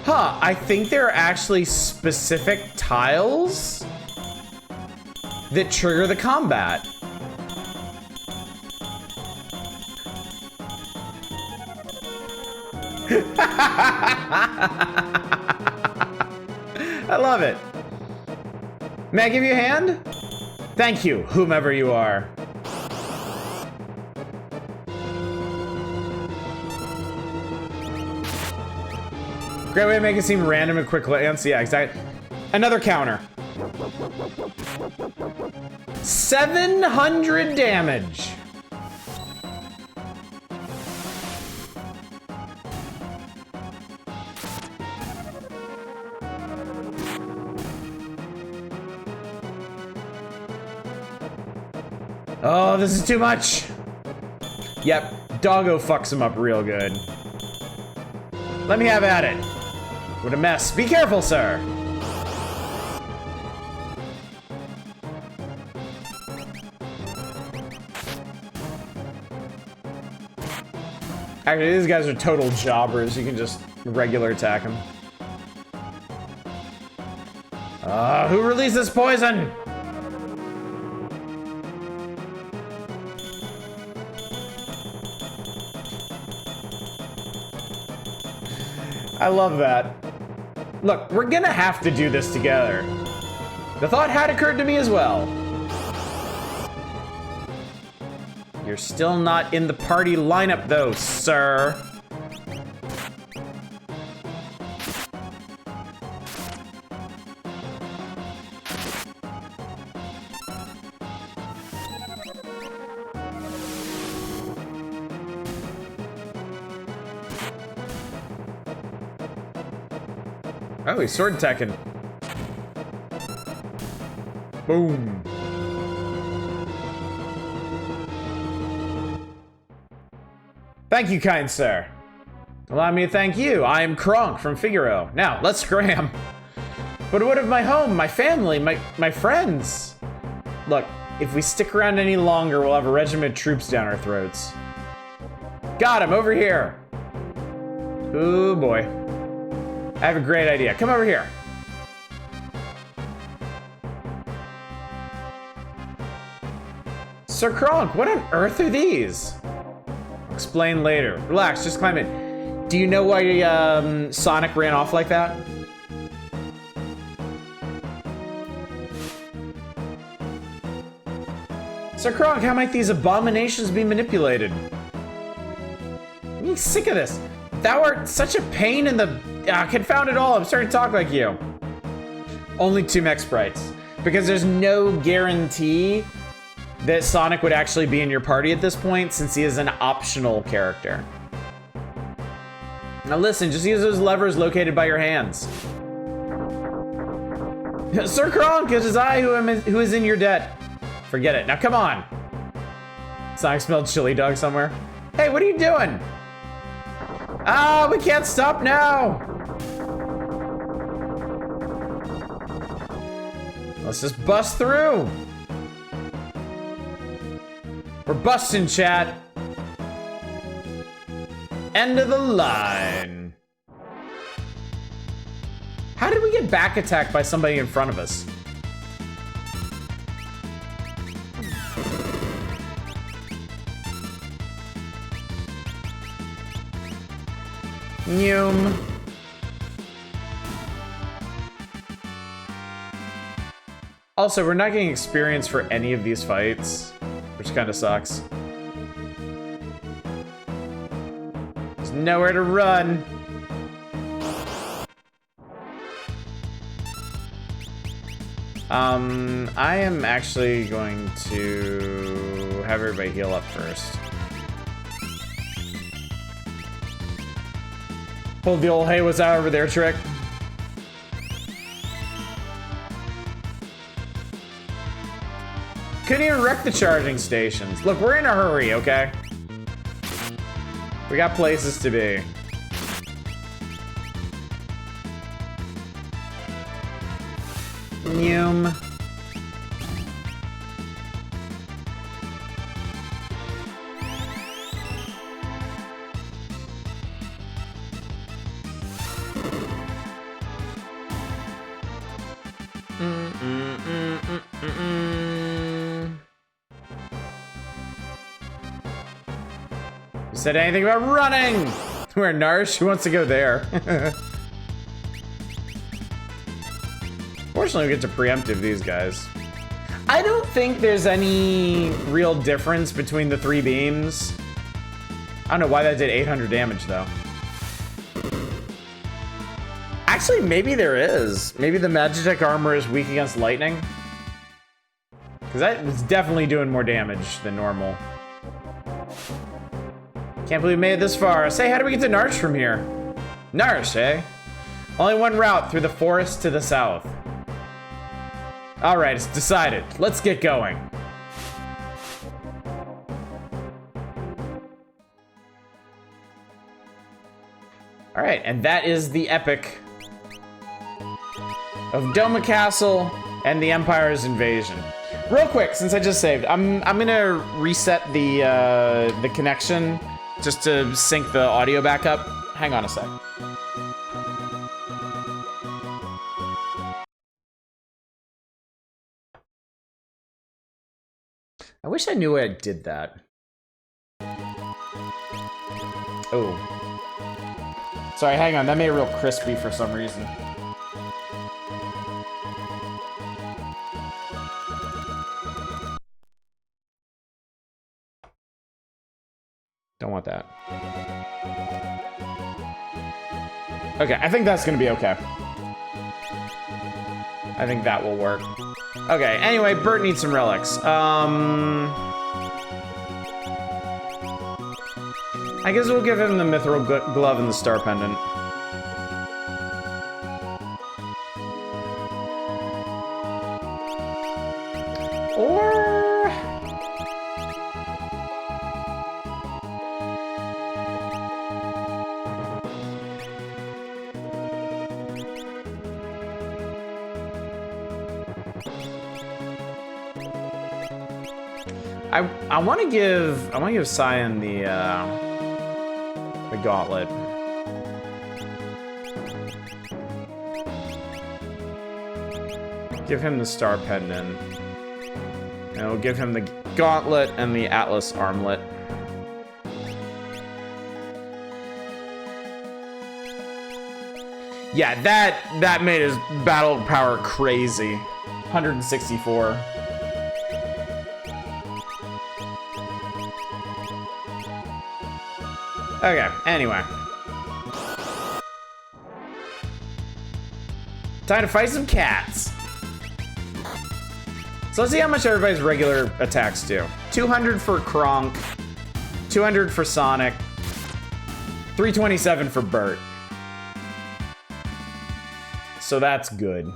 Huh, I think there are actually specific tiles that trigger the combat. I love it. May I give you a hand? Thank you, whomever you are. Great way to make it seem random and quick glance. Yeah, exactly. Another counter. 700 damage. Oh, this is too much. Yep, doggo fucks him up real good. Let me have at it. What a mess. Be careful, sir. Actually, these guys are total jobbers. You can just regular attack them. Who released this poison? I love that. Look, we're gonna have to do this together. The thought had occurred to me as well. You're still not in the party lineup though, sir. Oh, he's sword attacking. Boom. Thank you, kind sir. Allow me to thank you. I am Kronk from Figaro. Now, let's scram. But what of my home, my family, my friends? Look, if we stick around any longer, we'll have a regiment of troops down our throats. Got him, over here. Oh boy. I have a great idea. Come over here. Sir Kronk, what on earth are these? Explain later. Relax, just climb in. Do you know why Sonic ran off like that? Sir Kronk, how might these abominations be manipulated? I'm sick of this. Thou art such a pain in the... confound it all, I'm starting to talk like you. Only 2 mech sprites. Because there's no guarantee that Sonic would actually be in your party at this point, since he is an optional character. Now listen, just use those levers located by your hands. Sir Kronk, it is I who is in your debt. Forget it, now come on. Sonic smelled chili dog somewhere. Hey, what are you doing? Ah, we can't stop now. Let's just bust through. We're busting, chat. End of the line. How did we get back attacked by somebody in front of us? Noom. Also, we're not getting experience for any of these fights, which kind of sucks. There's nowhere to run. I am actually going to have everybody heal up first. Pull the old hey, what's that over there trick. Couldn't even wreck the charging stations. Look, we're in a hurry, okay? We got places to be. Noom. You said anything about running? Where Narsh? Who wants to go there? Fortunately, we get to preemptive these guys. I don't think there's any real difference between the 3 beams. I don't know why that did 800 damage, though. Actually, maybe there is. Maybe the Magitech armor is weak against lightning. Because that was definitely doing more damage than normal. Can't believe we made it this far. Say, how do we get to Narsh from here? Narsh, eh? Only one route, through the forest to the south. Alright, it's decided. Let's get going. Alright, and that is the epic of Doma Castle and the Empire's invasion. Real quick, since I just saved, I'm gonna reset the connection just to sync the audio back up. Hang on a sec. I wish I knew I did that. Oh. Sorry, hang on. That made it real crispy for some reason. Don't want that. Okay, I think that's gonna be okay. I think that will work. Okay, anyway, Bert needs some relics. I guess we'll give him the mithril glove and the star pendant. Or... I want to give Cyan the gauntlet. Give him the star pendant. And we'll give him the gauntlet and the Atlas armlet. Yeah, that made his battle power crazy. 164. Okay, anyway. Time to fight some cats. So let's see how much everybody's regular attacks do. 200 for Kronk, 200 for Sonic, 327 for Bert. So that's good.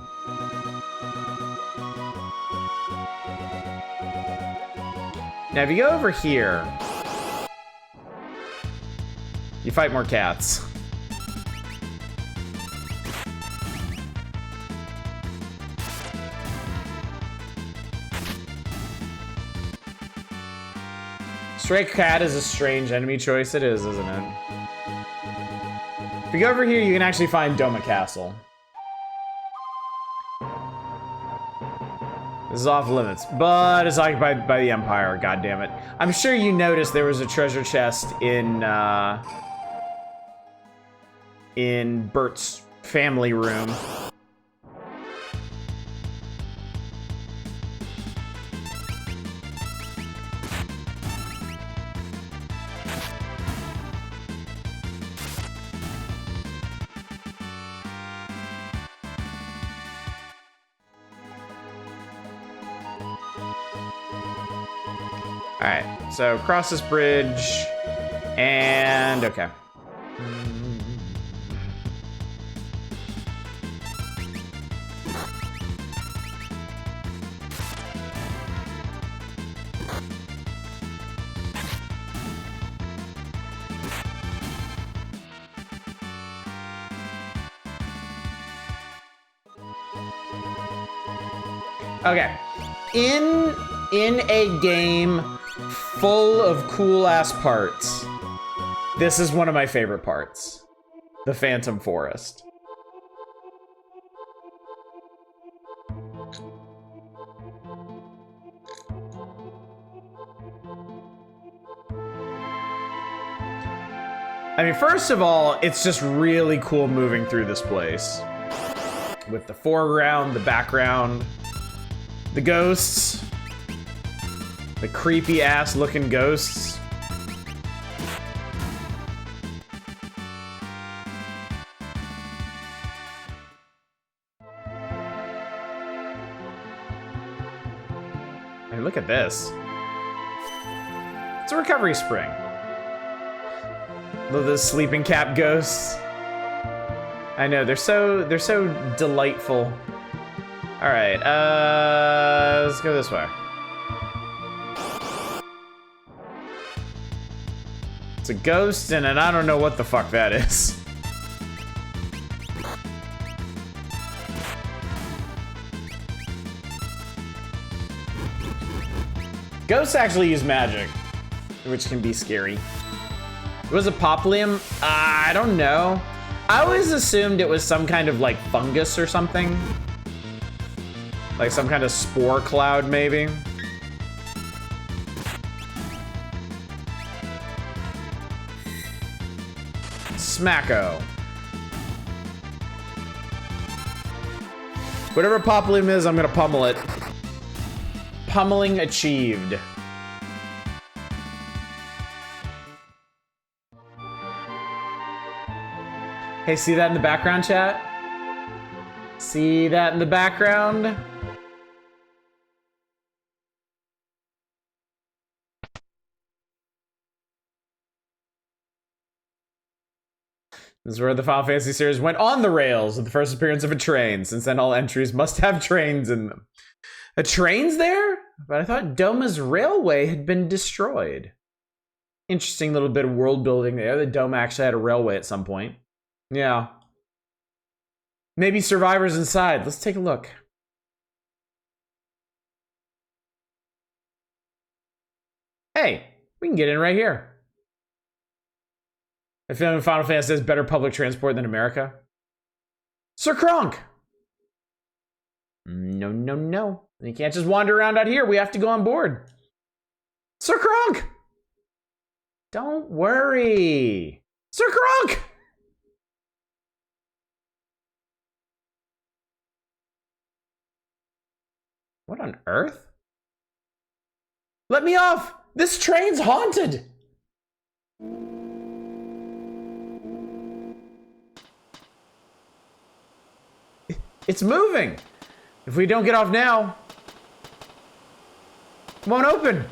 Now if you go over here, you fight more cats. Stray cat is a strange enemy choice. It is, isn't it? If you go over here, you can actually find Doma Castle. This is off limits, but it's occupied by the Empire, goddammit. I'm sure you noticed there was a treasure chest in Bert's family room. Alright, so cross this bridge, and okay. Okay, in a game full of cool-ass parts, this is one of my favorite parts. The Phantom Forest. I mean, first of all, it's just really cool moving through this place. With the foreground, the background, the ghosts. The creepy ass looking ghosts. Hey, look at this. It's a recovery spring. Look at those sleeping cap ghosts. I know, they're so delightful. All right, let's go this way. It's a ghost, and I don't know what the fuck that is. Ghosts actually use magic, which can be scary. Was it Poplium? I don't know. I always assumed it was some kind of like fungus or something. Like some kind of spore cloud, maybe. Smacko. Whatever Poplium is, I'm gonna pummel it. Pummeling achieved. Hey, see that in the background, chat? See that in the background? This is where the Final Fantasy series went on the rails with the first appearance of a train. Since then, all entries must have trains in them. A train's there? But I thought Doma's railway had been destroyed. Interesting little bit of world building there. The Doma actually had a railway at some point. Yeah. Maybe survivors inside. Let's take a look. Hey, we can get in right here. I feel like Final Fantasy has better public transport than America. Sir Kronk! No, no, no. You can't just wander around out here. We have to go on board. Sir Kronk! Don't worry. Sir Kronk! What on earth? Let me off! This train's haunted! It's moving! If we don't get off now, it won't open.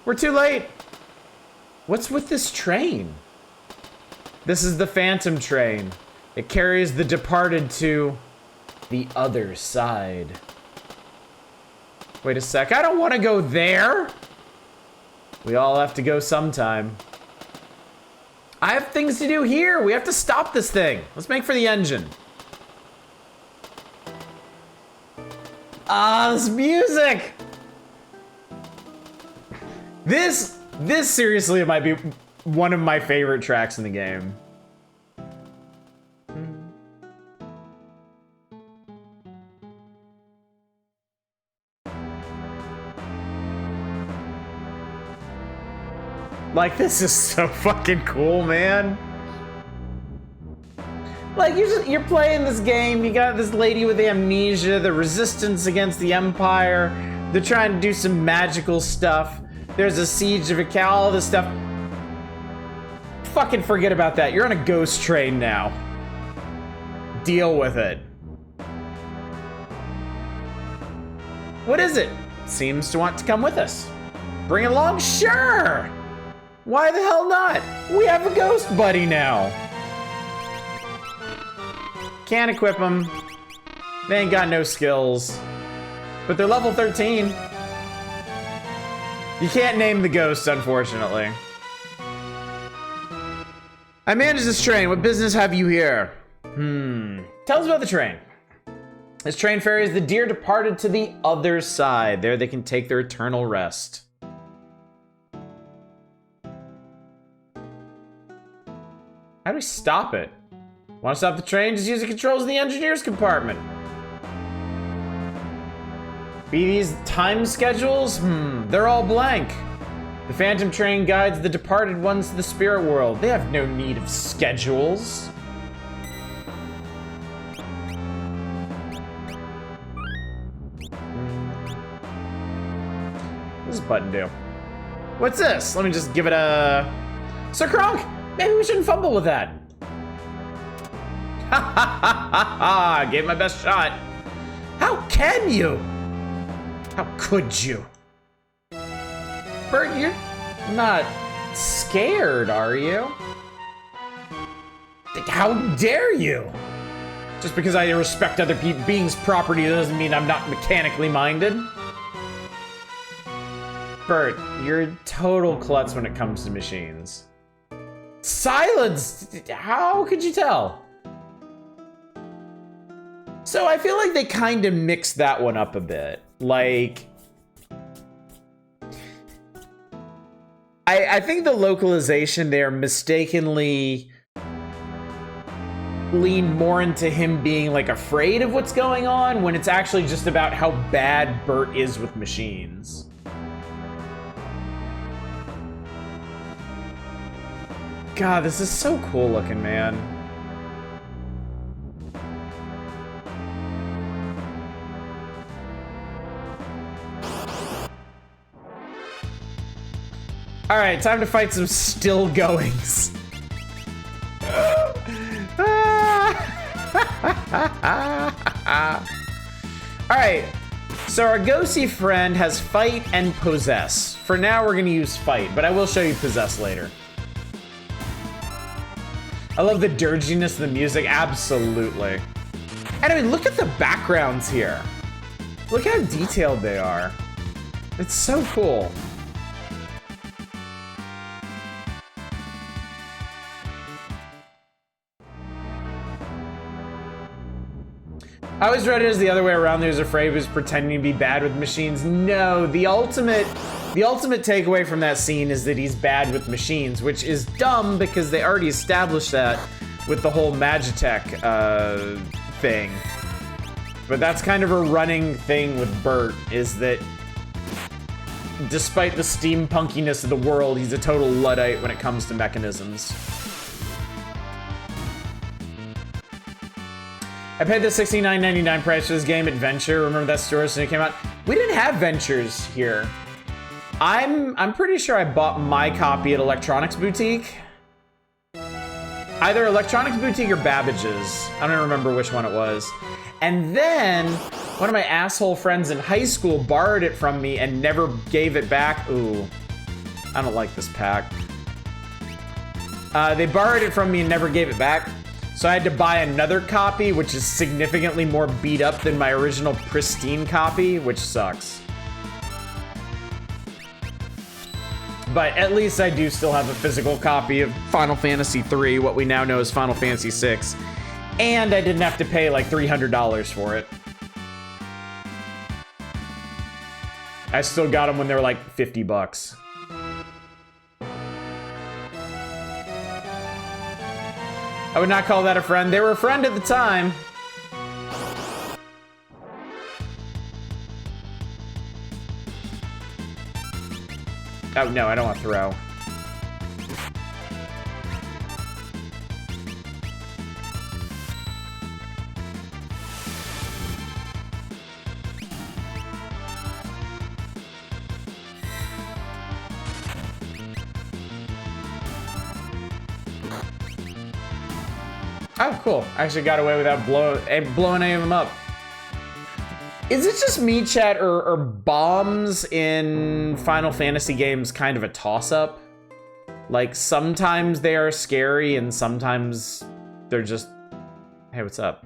We're too late. What's with this train? This is the Phantom train. It carries the departed to the other side. Wait a sec, I don't want to go there. We all have to go sometime. I have things to do here. We have to stop this thing. Let's make for the engine. Ah, this music! This seriously might be one of my favorite tracks in the game. Like, this is so fucking cool, man. Like, you're playing this game, you got this lady with amnesia, the resistance against the Empire, they're trying to do some magical stuff, there's a siege of a cow, all this stuff. Fucking forget about that, you're on a ghost train now. Deal with it. What is it? Seems to want to come with us. Bring it along? Sure! Why the hell not? We have a ghost buddy now. Can't equip them. They ain't got no skills. But they're level 13. You can't name the ghosts, unfortunately. I manage this train. What business have you here? Tell us about the train. This train ferries the dear departed to the other side. There they can take their eternal rest. How do we stop it? Want to stop the train? Just use the controls in the engineer's compartment. Be these time schedules? They're all blank. The Phantom train guides the departed ones to the spirit world. They have no need of schedules. What does this button do? What's this? Let me just give it a... Sir Kronk! Maybe we shouldn't fumble with that. Ha ha ha ha ha! Gave my best shot. How can you? How could you? Bert, you're not scared, are you? How dare you? Just because I respect other beings' property doesn't mean I'm not mechanically minded. Bert, you're a total klutz when it comes to machines. Silence! How could you tell? So I feel like they kind of mixed that one up a bit. Like, I think the localization there mistakenly leaned more into him being like afraid of what's going on when it's actually just about how bad Bert is with machines. God, this is so cool looking, man. All right, time to fight some still goings. All right, so our ghosty friend has fight and possess. For now, we're gonna use fight, but I will show you possess later. I love the dirginess of the music, absolutely. And I mean, look at the backgrounds here. Look how detailed they are. It's so cool. I always read it as the other way around. There's afraid he was pretending to be bad with machines. No, the ultimate takeaway from that scene is that he's bad with machines, which is dumb because they already established that with the whole Magitech thing. But that's kind of a running thing with Bert, is that despite the steampunkiness of the world, he's a total Luddite when it comes to mechanisms. I paid the $69.99 price for this game, Adventure. Remember that store when it came out? We didn't have Ventures here. I'm pretty sure I bought my copy at Electronics Boutique. Either Electronics Boutique or Babbage's. I don't remember which one it was. And then one of my asshole friends in high school borrowed it from me and never gave it back. Ooh, I don't like this pack. They borrowed it from me and never gave it back. So I had to buy another copy, which is significantly more beat up than my original pristine copy, which sucks. But at least I do still have a physical copy of Final Fantasy III, what we now know as Final Fantasy VI. And I didn't have to pay like $300 for it. I still got them when they were like 50 bucks. I would not call that a friend. They were a friend at the time. Oh, no, I don't want to throw. Oh, cool. I actually got away without blowing any of them up. Is it just me, chat, or bombs in Final Fantasy games kind of a toss-up? Like, sometimes they are scary, and sometimes they're just... Hey, what's up?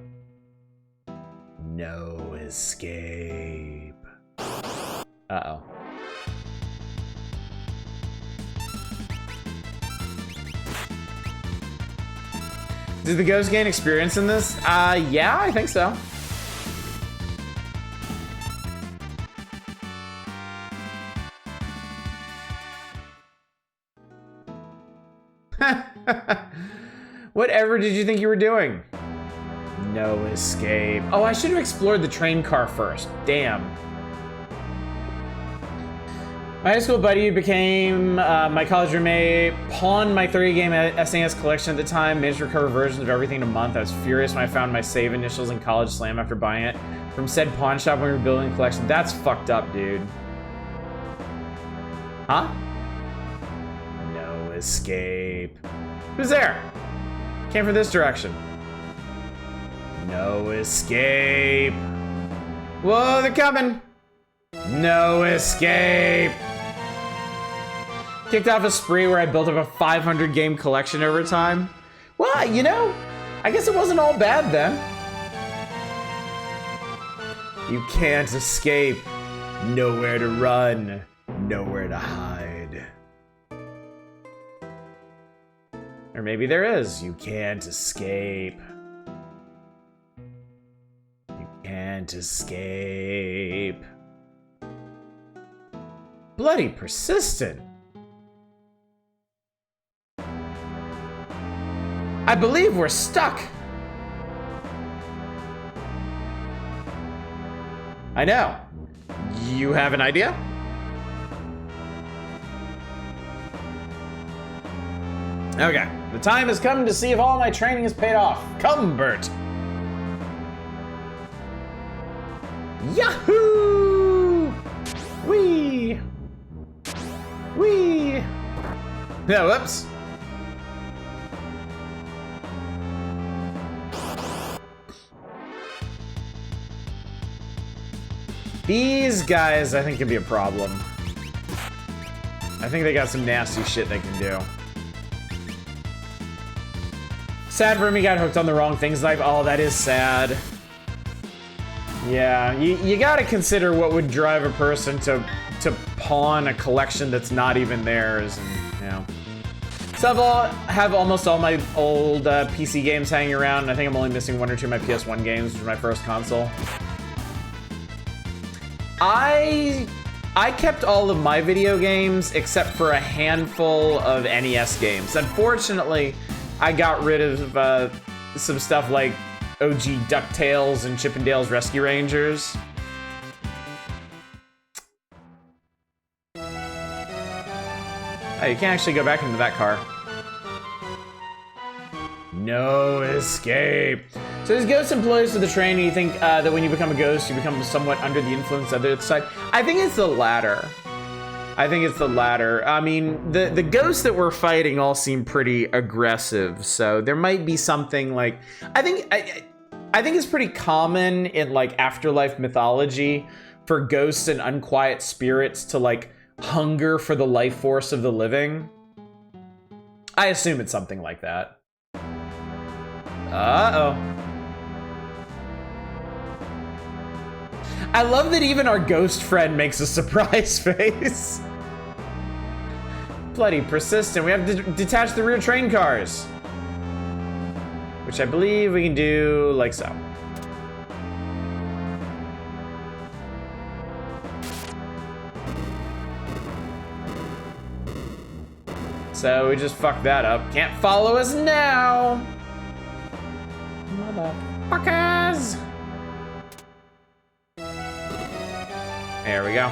No escape. Uh-oh. Did the ghost gain experience in this? Yeah, I think so. Whatever did you think you were doing? No escape. Oh, I should have explored the train car first. Damn. My high school buddy became my college roommate, pawned my 30-game SNES collection at the time, managed to recover versions of everything in a month. I was furious when I found my save initials in College Slam after buying it from said pawn shop when we were building a collection. That's fucked up, dude. Huh? No escape. Who's there? Came from this direction. No escape. Whoa, they're coming. No escape. Kicked off a spree where I built up a 500 game collection over time. Well, you know, I guess it wasn't all bad then. You can't escape. Nowhere to run. Nowhere to hide. Or maybe there is. You can't escape. You can't escape. Bloody persistent. I believe we're stuck. I know. You have an idea? Okay, the time has come to see if all my training has paid off. Come, Bert. Yahoo! Whee! Whee! No, whoops. These guys, I think, could be a problem. I think they got some nasty shit they can do. Sad for him, he got hooked on the wrong things. Like, oh, that is sad. Yeah, you gotta consider what would drive a person to pawn a collection that's not even theirs, and, you know. So I have almost all my old PC games hanging around, and I think I'm only missing 1 or 2 of my PS1 games, which was my first console. I kept all of my video games except for a handful of NES games. Unfortunately, I got rid of some stuff like OG DuckTales and Chip 'n Dale's Rescue Rangers. Oh, you can't actually go back into that car. No escape. So there's ghost employees to the train, and you think that when you become a ghost, you become somewhat under the influence of the other side. I think it's the latter. I think it's the latter. I mean, the ghosts that we're fighting all seem pretty aggressive, so there might be something like... I think it's pretty common in, like, afterlife mythology for ghosts and unquiet spirits to, like, hunger for the life force of the living. I assume it's something like that. Uh-oh. I love that even our ghost friend makes a surprise face. Bloody persistent. We have to detach the rear train cars. Which I believe we can do like so. So we just fucked that up. Can't follow us now. Motherfuckers. There we go.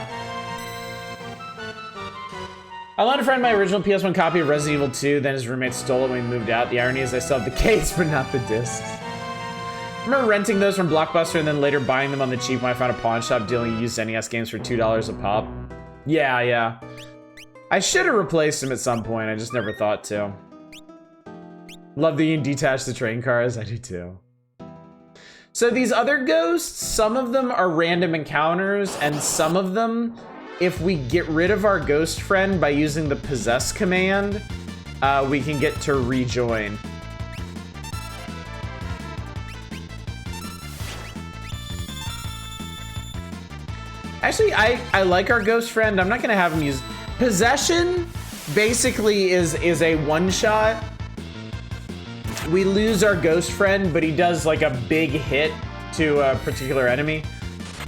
I loaned a friend my original PS1 copy of Resident Evil 2, then his roommate stole it when we moved out. The irony is I still have the case, but not the discs. I remember renting those from Blockbuster and then later buying them on the cheap when I found a pawn shop dealing used NES games for $2 a pop. Yeah. I should have replaced them at some point, I just never thought to. Love that you can detach the train cars, I do too. So these other ghosts, some of them are random encounters, and some of them, if we get rid of our ghost friend by using the possess command, we can get to rejoin. Actually, I like our ghost friend. I'm not gonna have him use... Possession basically is a one-shot. We lose our ghost friend, but he does like a big hit to a particular enemy.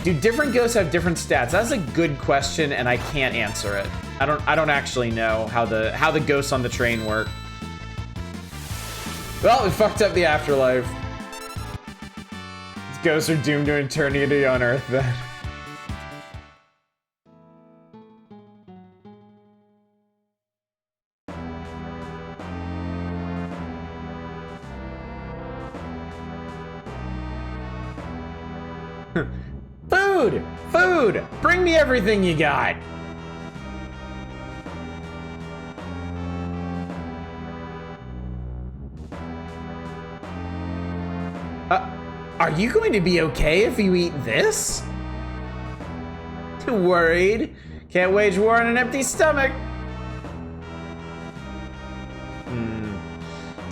Do different ghosts have different stats? That's a good question, and I can't answer it. I don't actually know how the ghosts on the train work. Well, we fucked up the afterlife. These ghosts are doomed to eternity on Earth then. Food! Bring me everything you got! Are you going to be okay if you eat this? Worried? Can't wage war on an empty stomach.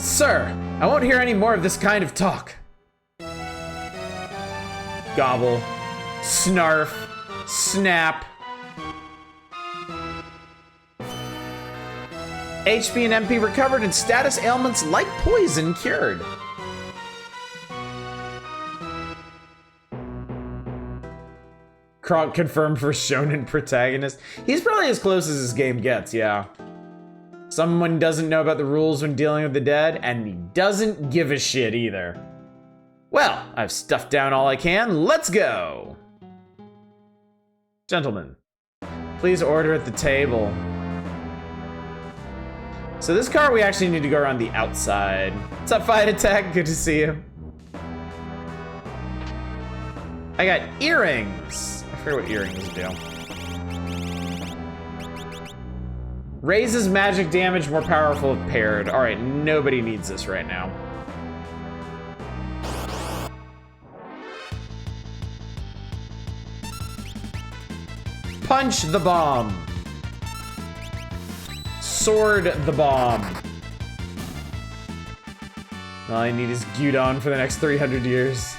Sir, I won't hear any more of this kind of talk. Gobble. Snarf. Snap. HP and MP recovered and status ailments like poison cured. Kronk confirmed for shonen protagonist. He's probably as close as this game gets, yeah. Someone doesn't know about the rules when dealing with the dead, and he doesn't give a shit either. Well, I've stuffed down all I can. Let's go! Gentlemen, please order at the table. So this car, we actually need to go around the outside. What's up, Fight Attack? Good to see you. I got earrings. I forget what earrings do. Raises magic damage, more powerful if paired. All right, nobody needs this right now. Punch the bomb. Sword the bomb. All I need is Gyudon for the next 300 years.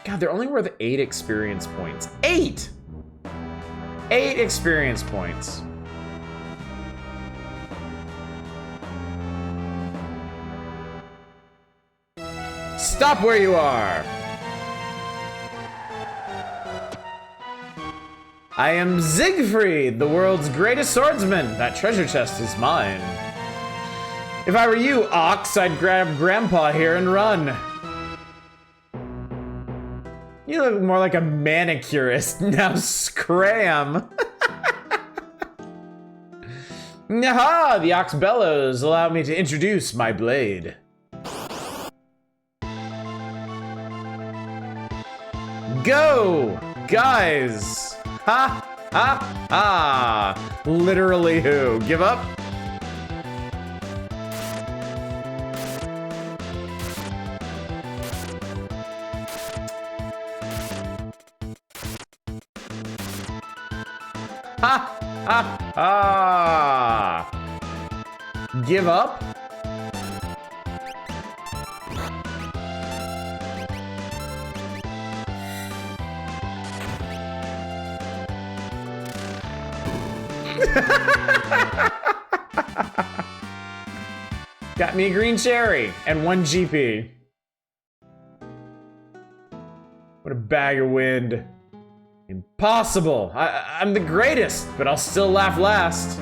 God, they're only worth 8 experience points. 8! 8 experience points. Stop where you are! I am Siegfried, the world's greatest swordsman. That treasure chest is mine. If I were you, Ox, I'd grab Grandpa here and run. You look more like a manicurist. Now scram. Aha! The Ox bellows. Allow me to introduce my blade. Go! Guys! Ha! Ha! Ha! Literally who? Give up? Ha! Ha! Ha! Give up? Got me a green cherry and 1 GP. What a bag of wind. Impossible. I'm the greatest, but I'll still laugh last.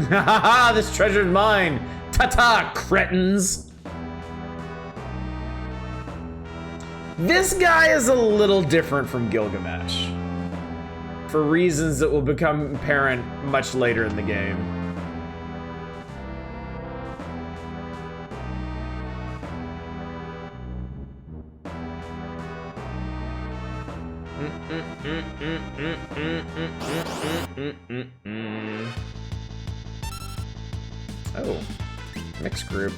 Haha, this treasure's mine. Ta-ta, cretins. This guy is a little different from Gilgamesh, for reasons that will become apparent much later in the game. Oh, mixed group.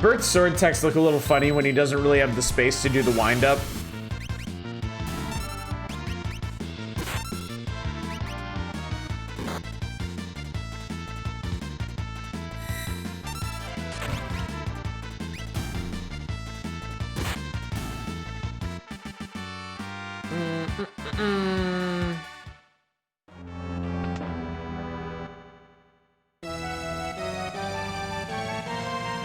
Bert's sword techs look a little funny when he doesn't really have the space to do the wind-up.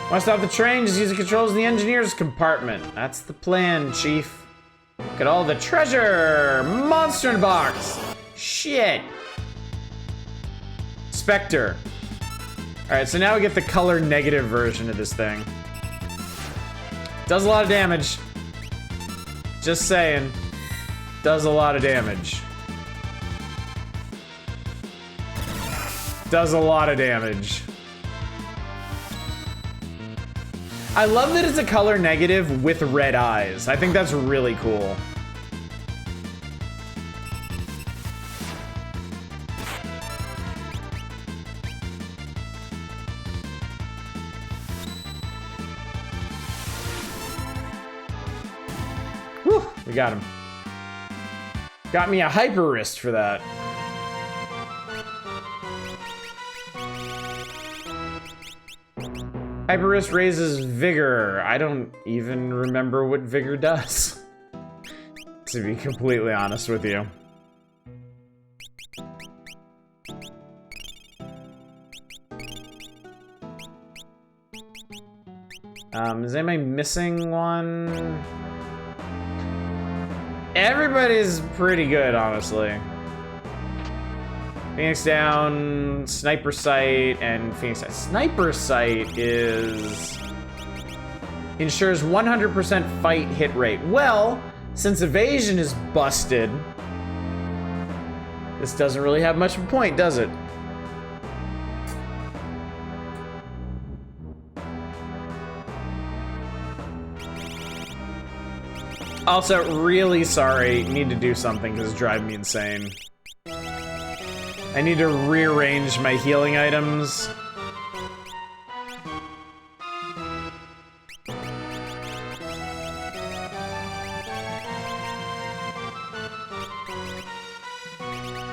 Want to stop the train? Just use the controls in the engineer's compartment. That's the plan, Chief. Look at all the treasure! Monster in a box! Shit! Spectre. Alright, so now we get the color negative version of this thing. Does a lot of damage. Just saying. Does a lot of damage. Does a lot of damage. I love that it's a color negative with red eyes. I think that's really cool. got him. Got me a hyper wrist for that. Hyper wrist raises vigor. I don't even remember what vigor does, to be completely honest with you. Is anybody missing one? Everybody's pretty good, honestly. Phoenix down, Sniper Sight, and Phoenix Sight. Sniper Sight ensures 100% fight hit rate. Well, since evasion is busted, this doesn't really have much of a point, does it? Also, really sorry, need to do something because it's driving me insane. I need to rearrange my healing items.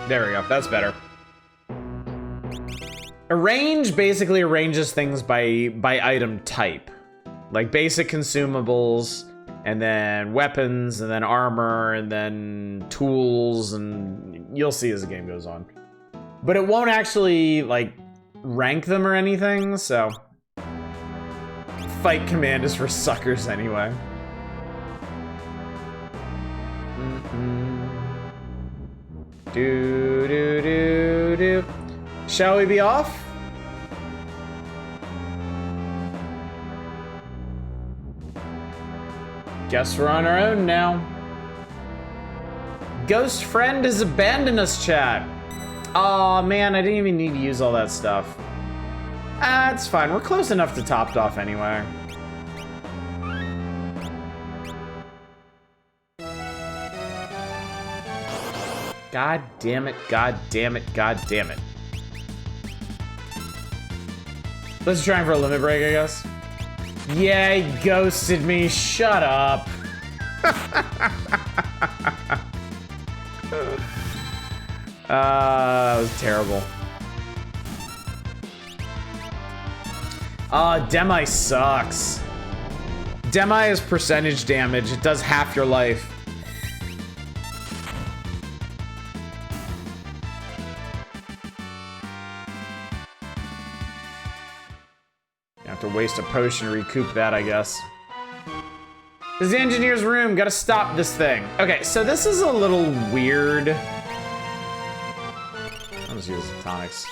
There we go, that's better. Arrange basically arranges things by item type. Like basic consumables, and then weapons, and then armor, and then tools, and you'll see as the game goes on. But it won't actually, like, rank them or anything, so... Fight command is for suckers anyway. Do. Shall we be off? Guess we're on our own now. Ghost friend has abandoned us, chat. Aw, man, I didn't even need to use all that stuff. Ah, it's fine. We're close enough to topped off anyway. God damn it, god damn it, god damn it. Let's try for a limit break, I guess. Yeah, he ghosted me. Shut up. That was terrible. Demi sucks. Demi is percentage damage. It does half your life. You have to waste a potion to recoup that, I guess. This is the engineer's room. Gotta stop this thing. Okay, so this is a little weird. I'll just use tonics.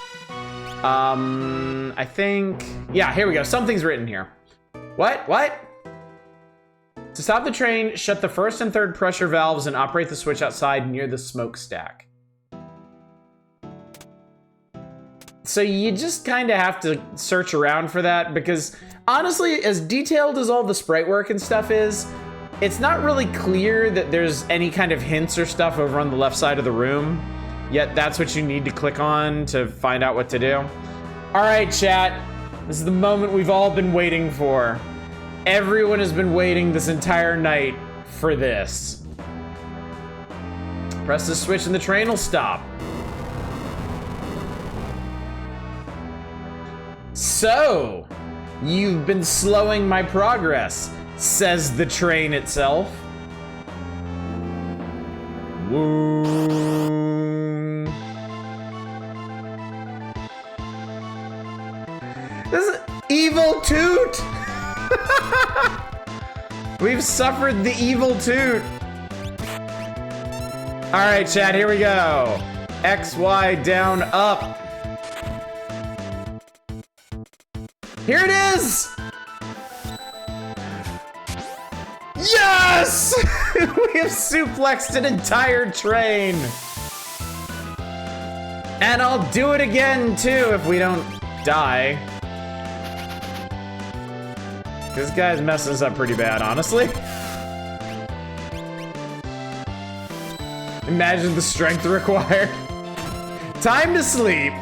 I think... Yeah, here we go. Something's written here. What? To stop the train, shut the first and third pressure valves and operate the switch outside near the smokestack. So you just kind of have to search around for that because, honestly, as detailed as all the sprite work and stuff is, it's not really clear that there's any kind of hints or stuff over on the left side of the room. Yet that's what you need to click on to find out what to do. All right, chat. This is the moment we've all been waiting for. Everyone has been waiting this entire night for this. Press the switch and the train will stop. So, you've been slowing my progress, says the train itself. Woo. This is evil toot. We've suffered the evil toot. All right, chat, here we go. X, Y, down, up. Here it is! Yes! We have suplexed an entire train. And I'll do it again, too, if we don't die. This guy's messing us up pretty bad, honestly. Imagine the strength required. Time to sleep.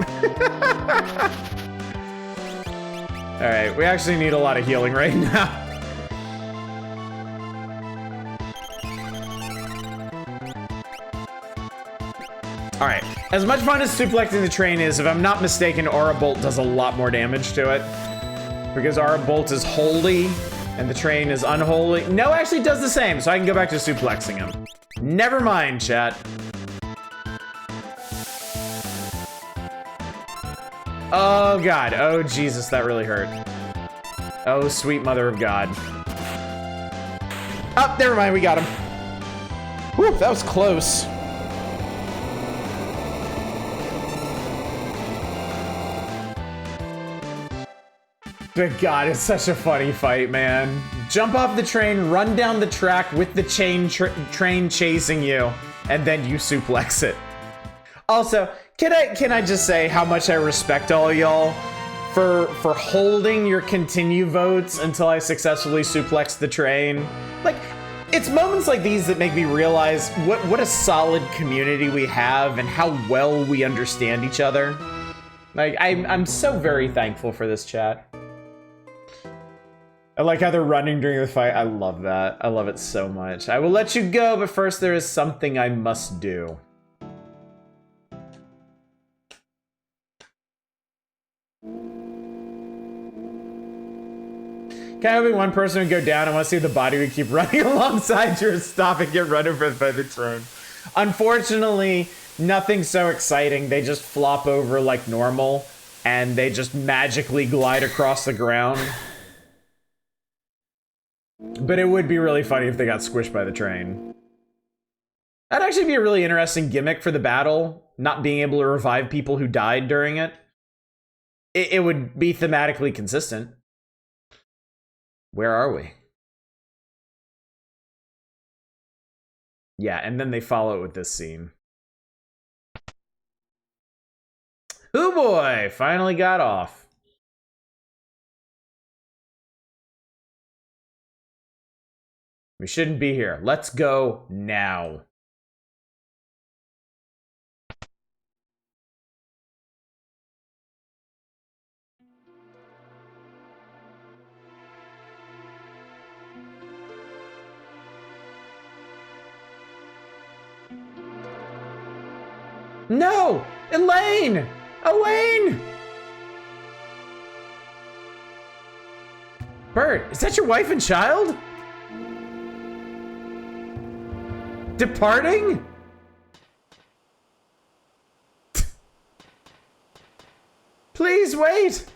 All right, we actually need a lot of healing right now. All right, as much fun as suplexing the train is, if I'm not mistaken, Aura Bolt does a lot more damage to it. Because Aura Bolt is holy, and the train is unholy. No, actually does the same, so I can go back to suplexing him. Never mind, chat. Oh, God. Oh, Jesus, that really hurt. Oh, sweet mother of God. Oh, never mind, we got him. Whew, that was close. But God, it's such a funny fight, man. Jump off the train, run down the track with the train chasing you, and then you suplex it. Also, can I just say how much I respect all y'all for holding your continue votes until I successfully suplex the train. Like, it's moments like these that make me realize what a solid community we have and how well we understand each other. Like, I'm so very thankful for this chat. I like how they're running during the fight. I love that. I love it so much. I will let you go, but first there is something I must do. Kind of hoping one person would go down. I want to see if the body would keep running alongside you or stop and get run over by the train. Unfortunately, nothing so exciting. They just flop over like normal, and they just magically glide across the ground. But it would be really funny if they got squished by the train. That'd actually be a really interesting gimmick for the battle, not being able to revive people who died during it. It would be thematically consistent. Where are we? Yeah, and then they follow it with this scene. Oh boy, finally got off. We shouldn't be here. Let's go now. No! Elaine! Elaine! Bert, is that your wife and child? Departing? Please wait!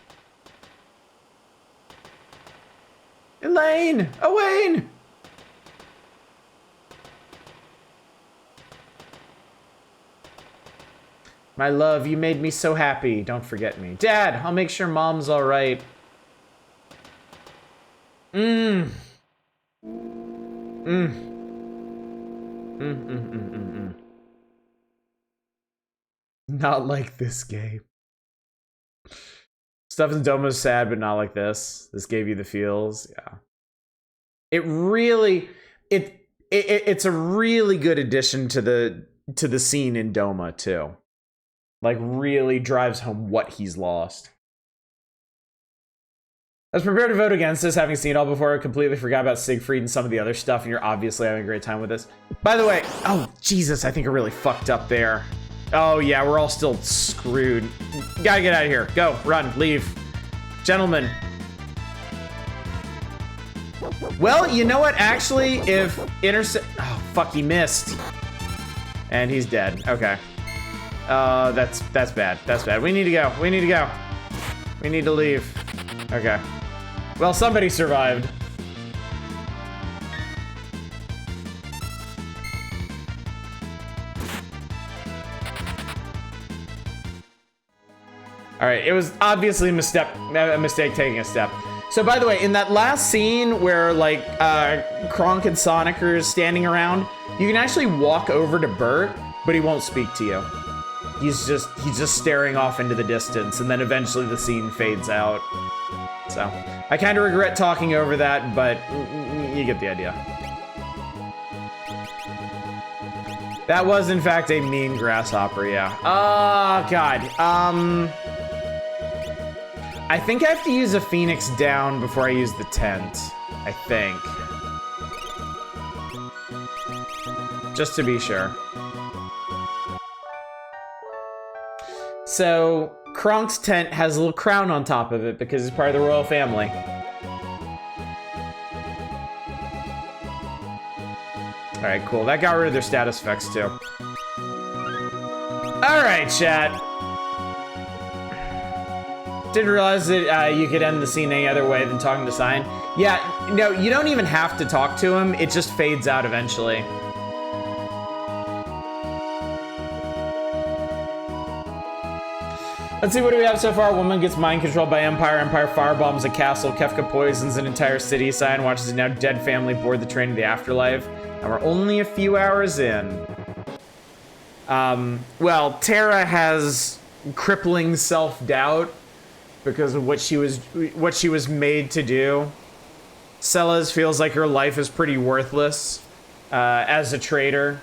Elaine! Owain! My love, you made me so happy. Don't forget me. Dad, I'll make sure Mom's all right. Not like this game. Stuff in Doma's sad, but not like this. This gave you the feels. Yeah. It really, it's a really good addition to the scene in Doma too. Like, really drives home what he's lost. I was prepared to vote against this, having seen it all before. I completely forgot about Siegfried and some of the other stuff, and you're obviously having a great time with this. By the way, oh, Jesus, I think I really fucked up there. Oh, yeah, we're all still screwed. Gotta get out of here. Go, run, leave. Gentlemen. Well, you know what? Actually, if oh, fuck, he missed. And he's dead. Okay. That's bad. That's bad. We need to go. We need to go. We need to leave. Okay. Well, somebody survived. All right, it was obviously a mistake taking a step. So, by the way, in that last scene where, like, Kronk and Sonic are standing around, you can actually walk over to Bert, but he won't speak to you. He's just staring off into the distance, and then eventually the scene fades out. So, I kind of regret talking over that, but you get the idea. That was, in fact, a mean grasshopper, yeah. Oh, God. I think I have to use a Phoenix down before I use the tent. I think. Just to be sure. So Kronk's tent has a little crown on top of it because he's part of the royal family. Alright, cool. That got rid of their status effects too. Alright, chat. Didn't realize that you could end the scene any other way than talking to Cyan. Yeah, no, you don't even have to talk to him. It just fades out eventually. Let's see, what do we have so far? Woman gets mind controlled by Empire. Empire firebombs a castle. Kefka poisons an entire city. Cyan watches a now dead family board the train to the afterlife. And we're only a few hours in. Well, Terra has crippling self-doubt because of what she was made to do. Celes feels like her life is pretty worthless as a traitor.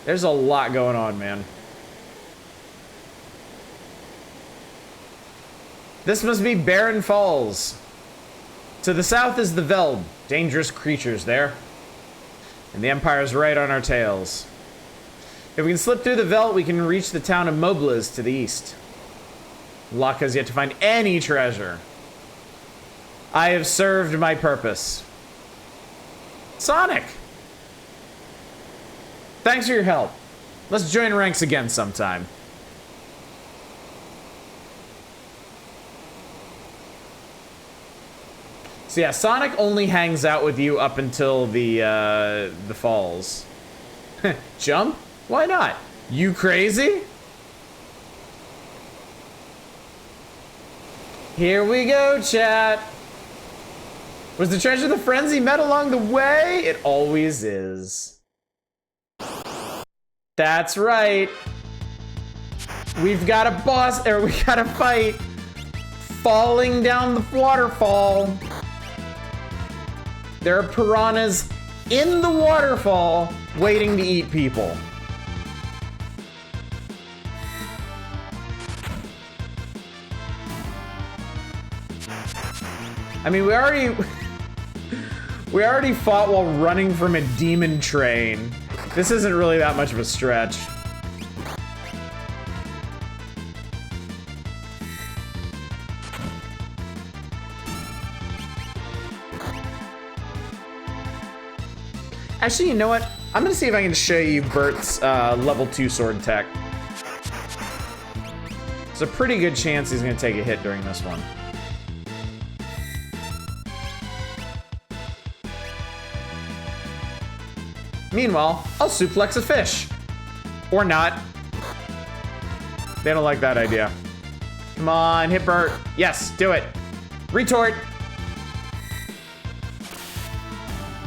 There's a lot going on, man. This must be Barren Falls. To the south is the Veld. Dangerous creatures there. And the Empire's right on our tails. If we can slip through the Veld, we can reach the town of Mobliz to the east. Locke has yet to find any treasure. I have served my purpose. Sonic! Thanks for your help. Let's join ranks again sometime. So yeah, Sonic only hangs out with you up until the falls. Jump? Why not? You crazy? Here we go, chat. Was the treasure the friends he met along the way? It always is. That's right. We've got a boss, or we got a fight falling down the waterfall. There are piranhas in the waterfall waiting to eat people. I mean, we already fought while running from a demon train. This isn't really that much of a stretch. Actually, you know what? I'm gonna see if I can show you Bert's level 2 sword tech. There's a pretty good chance he's gonna take a hit during this one. Meanwhile, I'll suplex a fish. Or not. They don't like that idea. Come on, hit Bert. Yes, do it. Retort.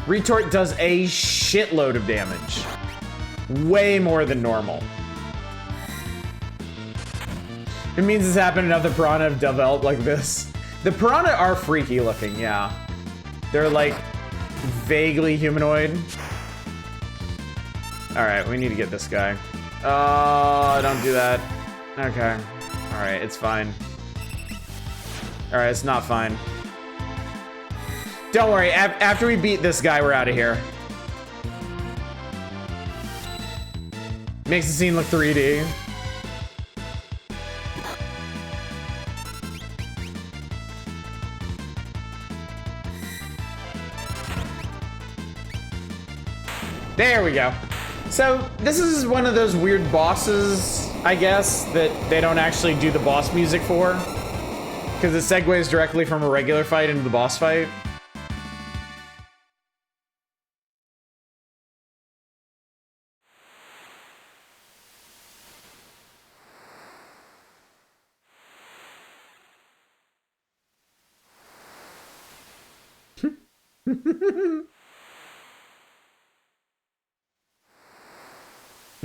Retort does a shitload of damage. Way more than normal. It means it's happened enough that piranha have developed like this. The piranha are freaky looking, yeah. They're like vaguely humanoid. Alright, we need to get this guy. Oh, don't do that. Okay. Alright, it's fine. Alright, it's not fine. Don't worry, after we beat this guy, we're out of here. Makes the scene look 3D. There we go. So, this is one of those weird bosses, I guess, that they don't actually do the boss music for. Because it segues directly from a regular fight into the boss fight.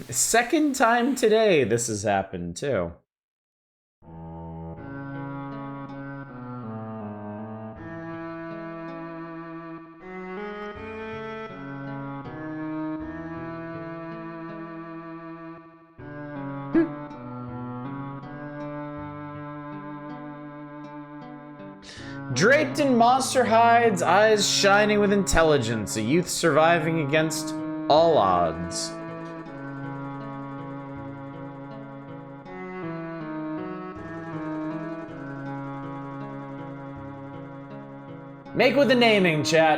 Second time today this has happened, too. Draped in monster hides, eyes shining with intelligence, a youth surviving against all odds. Make with the naming, chat.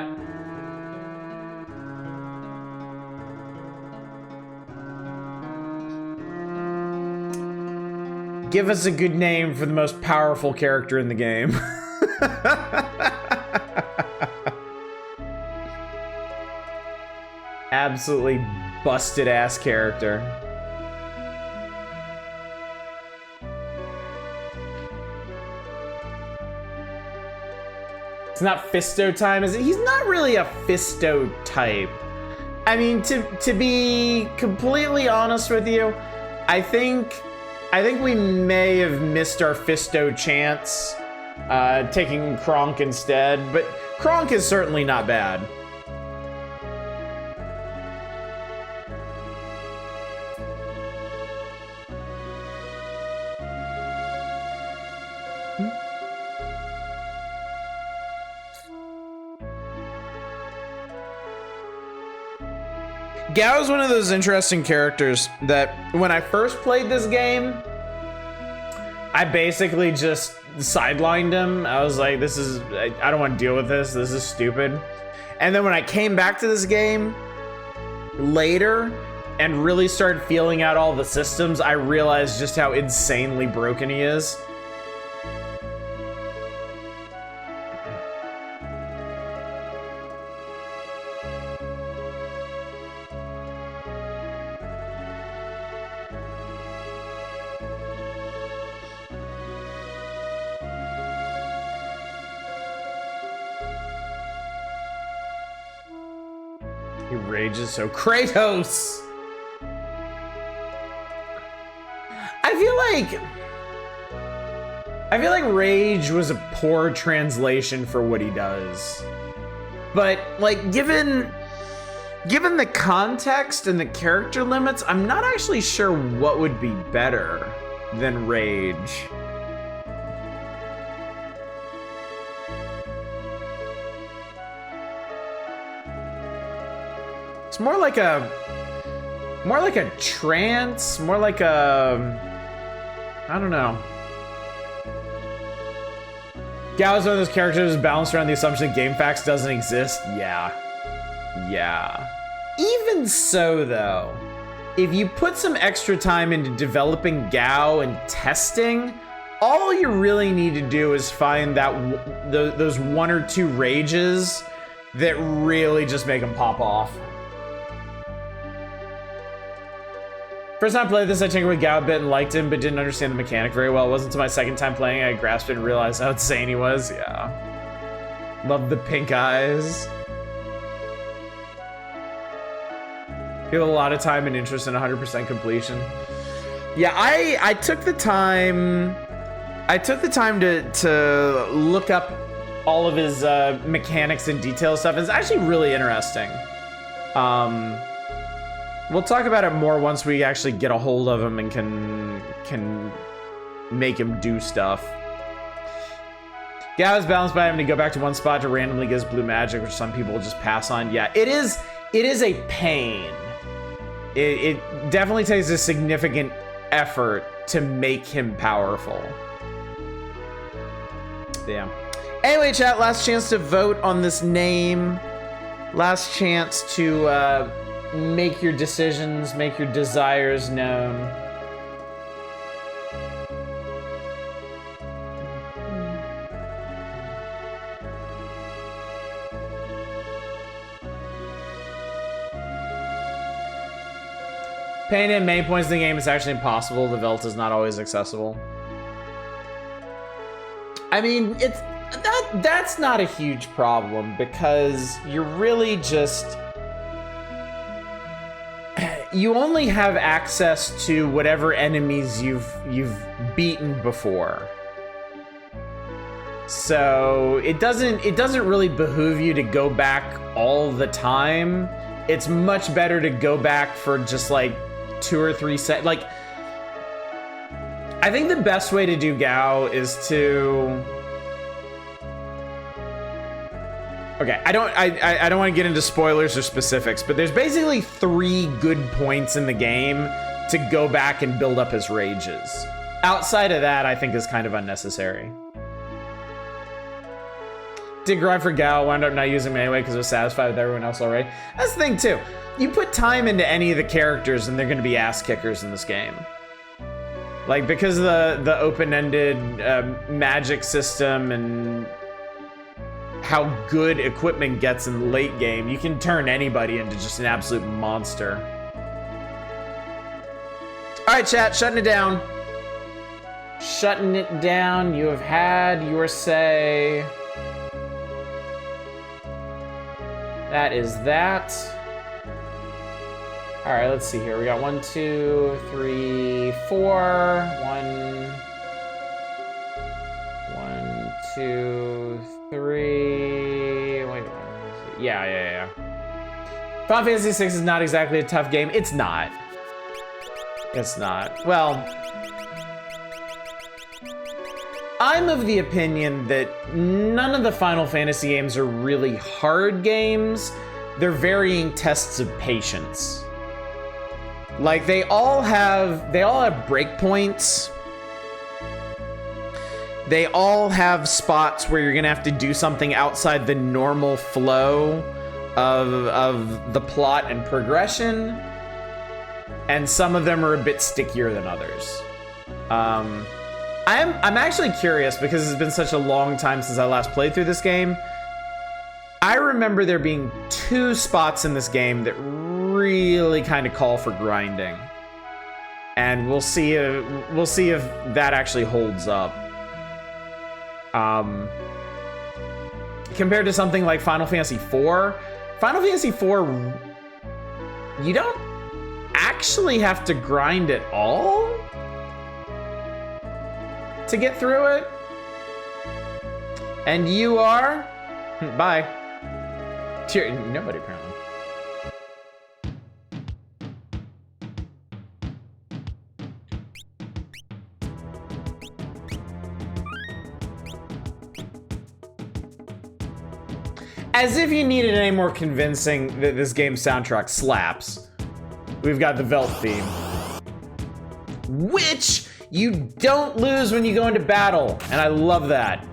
Give us a good name for the most powerful character in the game. Absolutely busted ass character. It's not Fisto time, is it? He's not really a Fisto type. I mean, to be completely honest with you, I think we may have missed our Fisto chance, taking Kronk instead, but Kronk is certainly not bad. Gao is one of those interesting characters that when I first played this game, I basically just sidelined him. I was like, I don't want to deal with this. This is stupid. And then when I came back to this game later and really started feeling out all the systems, I realized just how insanely broken he is. He rages so Kratos. I feel like rage was a poor translation for what he does. But like given the context and the character limits, I'm not actually sure what would be better than rage. It's more like a trance, more like a, I don't know. Gao is one of those characters balanced around the assumption that GameFAQs doesn't exist. Yeah. Even so, though, if you put some extra time into developing Gao and testing, all you really need to do is find those one or two rages that really just make him pop off. First time I played this, I tinkered with Gao a bit and liked him, but didn't understand the mechanic very well. It wasn't until my second time playing I grasped it and realized how insane he was. Yeah. Love the pink eyes. Feel a lot of time and interest in 100% completion. Yeah, I took the time. I took the time to look up all of his mechanics and detail stuff. It's actually really interesting. We'll talk about it more once we actually get a hold of him and can make him do stuff. Gao is balanced by having to go back to one spot to randomly get his blue magic, which some people will just pass on. Yeah, it is a pain. It definitely takes a significant effort to make him powerful. Damn. Anyway, chat, last chance to vote on this name. Last chance to make your decisions, make your desires known. Paying in main points in the game is actually impossible. The Velt is not always accessible. I mean, that's not a huge problem because you're really just... You only have access to whatever enemies you've beaten before. So it doesn't really behoove you to go back all the time. It's much better to go back for just like 2 or 3 sets. Like, I think the best way to do Gao is to... Okay, I don't want to get into spoilers or specifics, but there's basically 3 good points in the game to go back and build up his rages. Outside of that, I think is kind of unnecessary. did grind for Gao, wound up not using him anyway because I was satisfied with everyone else already. That's the thing too. You put time into any of the characters and they're going to be ass kickers in this game. Like, because of the open-ended magic system and how good equipment gets in the late game, you can turn anybody into just an absolute monster. All right, chat, shutting it down. Shutting it down. You have had your say. That is that. All right, let's see here. We got 1, 2, 3, 4. 1, 2, 3. Wait. Yeah. Final Fantasy VI is not exactly a tough game. It's not. It's not. Well, I'm of the opinion that none of the Final Fantasy games are really hard games. They're varying tests of patience. Like, they all have breakpoints. They all have spots where you're gonna have to do something outside the normal flow of the plot and progression. And some of them are a bit stickier than others. I'm actually curious because it's been such a long time since I last played through this game. I remember there being 2 spots in this game that really kind of call for grinding, and we'll see if that actually holds up. Compared to something like Final Fantasy IV, Final Fantasy IV, you don't actually have to grind at all to get through it. And you are bye. Nobody apparently. As if you needed any more convincing that this game's soundtrack slaps, we've got the Velt theme, which you don't lose when you go into battle, and I love that.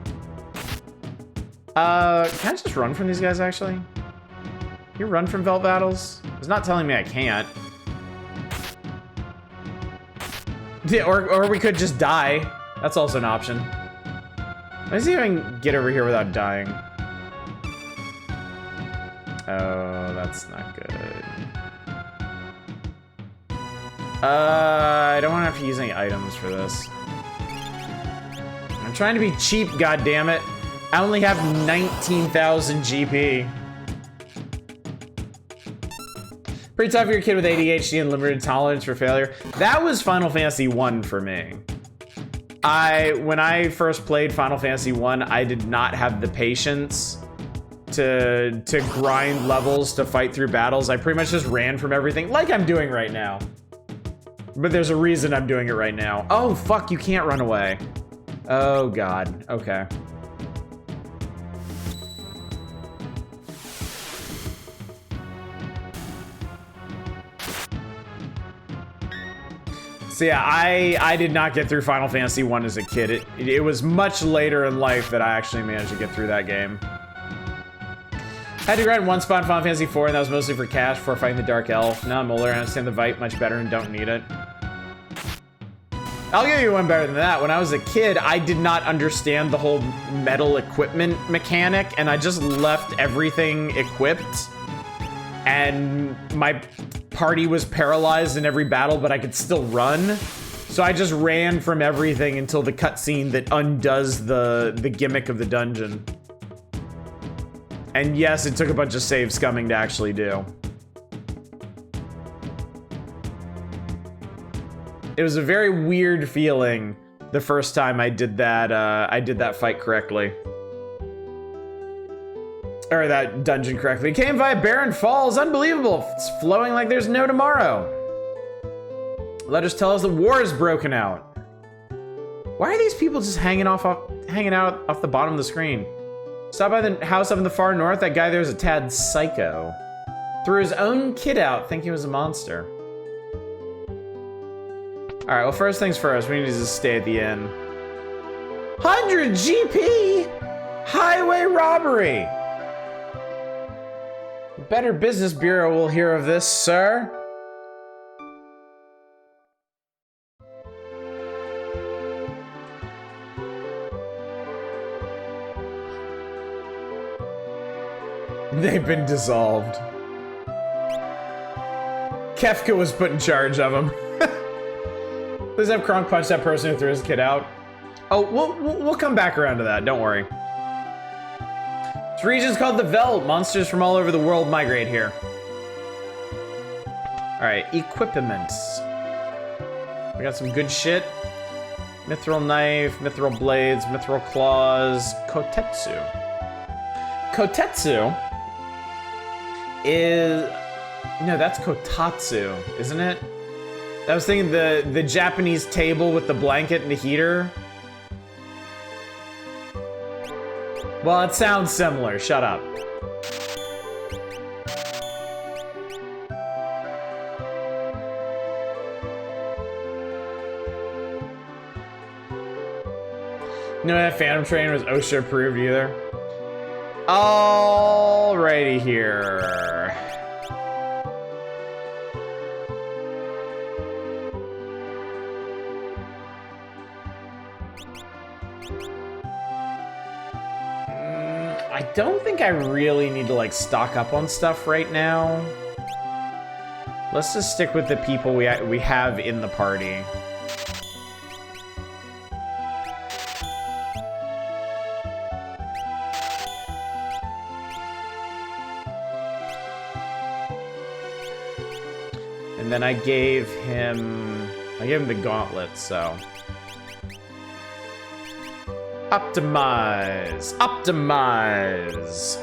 Can I just run from these guys, actually? Can you run from Velt battles? It's not telling me I can't. Yeah, or we could just die. That's also an option. Let me see if I can get over here without dying. Oh, that's not good. I don't want to have to use any items for this. I'm trying to be cheap, goddammit. I only have 19,000 GP. Pretty tough for your kid with ADHD and limited tolerance for failure. That was Final Fantasy I for me. When I first played Final Fantasy I, I did not have the patience to grind levels to fight through battles. I pretty much just ran from everything, like I'm doing right now. But there's a reason I'm doing it right now. Oh, fuck, you can't run away. Oh, God. Okay. So yeah, I did not get through Final Fantasy I as a kid. It was much later in life that I actually managed to get through that game. I had to grind one spot in Final Fantasy IV, and that was mostly for cash before fighting the Dark Elf. Now I'm older, I understand the Vite much better and don't need it. I'll give you one better than that. When I was a kid, I did not understand the whole metal equipment mechanic, and I just left everything equipped. And my party was paralyzed in every battle, but I could still run. So I just ran from everything until the cutscene that undoes the gimmick of the dungeon. And yes, it took a bunch of save scumming to actually do. It was a very weird feeling the first time I did that fight correctly. Or that dungeon correctly. It came via Barren Falls. Unbelievable. It's flowing like there's no tomorrow. Letters tell us the war is broken out. Why are these people just hanging out off the bottom of the screen? Stop by the house up in the far north. That guy there is a tad psycho. Threw his own kid out thinking he was a monster. Alright, well, first things first. We need to just stay at the inn. 100 GP! Highway robbery! The Better Business Bureau will hear of this, sir. They've been dissolved. Kefka was put in charge of them. Please have Kronk punch that person who threw his kid out. Oh, we'll come back around to that. Don't worry. This region's called the Veld. Monsters from all over the world migrate here. All right, equipments. We got some good shit. Mithril knife, mithril blades, mithril claws, kotetsu. Kotetsu is... No, that's kotatsu, isn't it? I was thinking the Japanese table with the blanket and the heater. Well, it sounds similar. Shut up. No, that Phantom Train was OSHA approved either. Alrighty here. I don't think I really need to like stock up on stuff right now. Let's just stick with the people we have in the party. And then I gave him the gauntlet, so. Optimize! Optimize!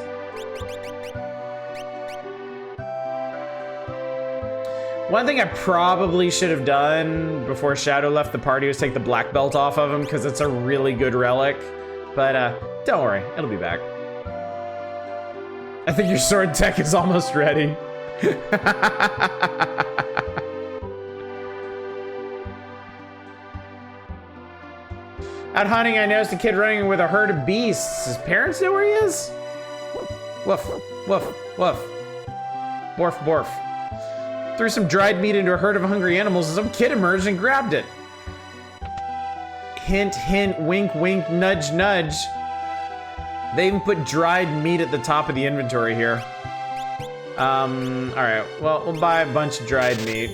One thing I probably should have done before Shadow left the party was take the black belt off of him, because it's a really good relic. But, don't worry, it'll be back. I think your sword tech is almost ready. Out hunting, I noticed a kid running with a herd of beasts. His parents know where he is? Woof, woof, woof. Borf, borf. Threw some dried meat into a herd of hungry animals and some kid emerged and grabbed it. Hint, hint, wink, wink, nudge, nudge. They even put dried meat at the top of the inventory here. Alright, well, we'll buy a bunch of dried meat.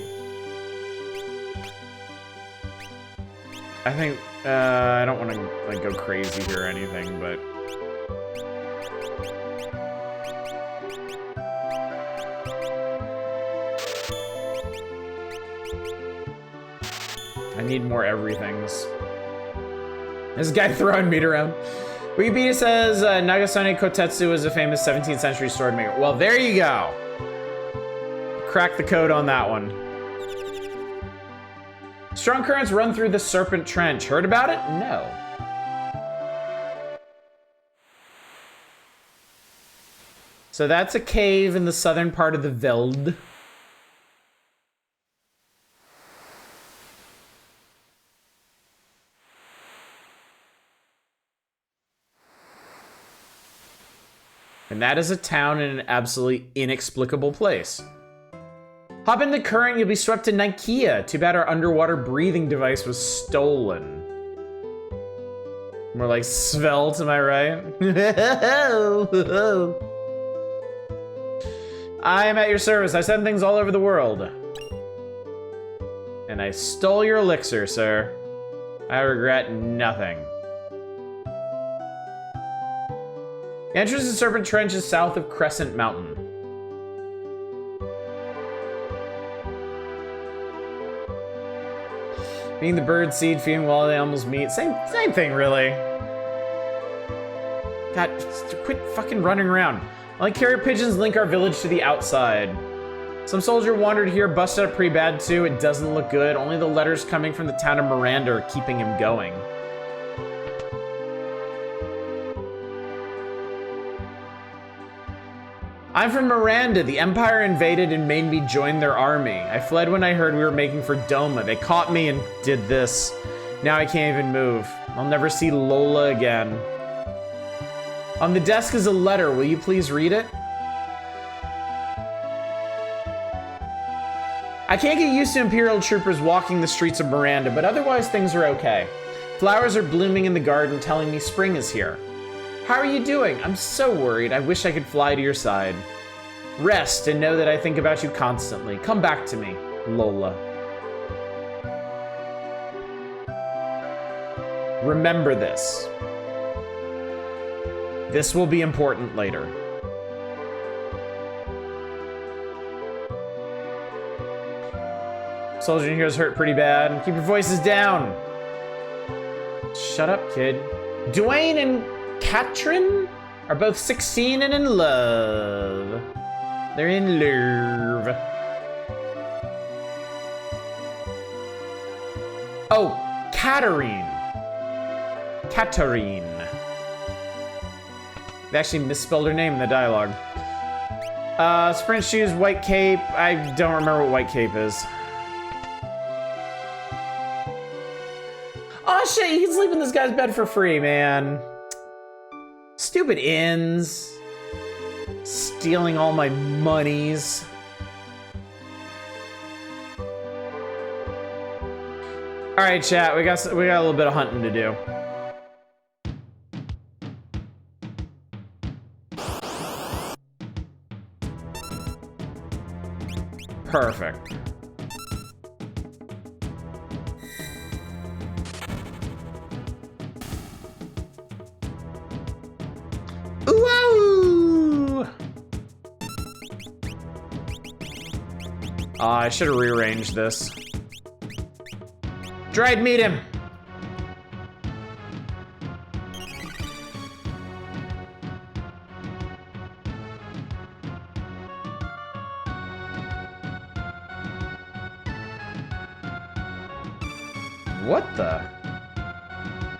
I think, I don't want to, like, go crazy here or anything, but... I need more everythings. This guy throwing meat around. Wikipedia says Nagasone Kotetsu is a famous 17th century sword maker. Well, there you go. Crack the code on that one. Strong currents run through the Serpent Trench. Heard about it? No. So that's a cave in the southern part of the Veld. And that is a town in an absolutely inexplicable place. Hop in the current, you'll be swept to Nicaea. Too bad our underwater breathing device was stolen. More like svelte, am I right? I am at your service. I send things all over the world. And I stole your elixir, sir. I regret nothing. The entrance to Serpent Trench is south of Crescent Mountain. Being the bird seed, feeding wild animals meat. Same thing, really. God, quit fucking running around. Like carrier pigeons link our village to the outside. Some soldier wandered here, busted up pretty bad too. It doesn't look good. Only the letters coming from the town of Miranda are keeping him going. I'm from Miranda. The Empire invaded and made me join their army. I fled when I heard we were making for Doma. They caught me and did this. Now I can't even move. I'll never see Lola again. On the desk is a letter. Will you please read it? I can't get used to Imperial troopers walking the streets of Miranda, but otherwise things are okay. Flowers are blooming in the garden, telling me spring is here. How are you doing? I'm so worried. I wish I could fly to your side. Rest and know that I think about you constantly. Come back to me, Lola. Remember this. This will be important later. Soldier in here's hurt pretty bad. Keep your voices down. Shut up, kid. Dwayne and Katrin are both 16 and in love. They're in love. Oh, Katarine. Katarine. They actually misspelled her name in the dialogue. Sprint shoes, white cape. I don't remember what white cape is. Oh shit, you can sleep in this guy's bed for free, man. Stupid inns. Stealing all my monies. Alright, chat, we got a little bit of hunting to do. Perfect. Ooh! I should have rearranged this. Dried meet him. What the?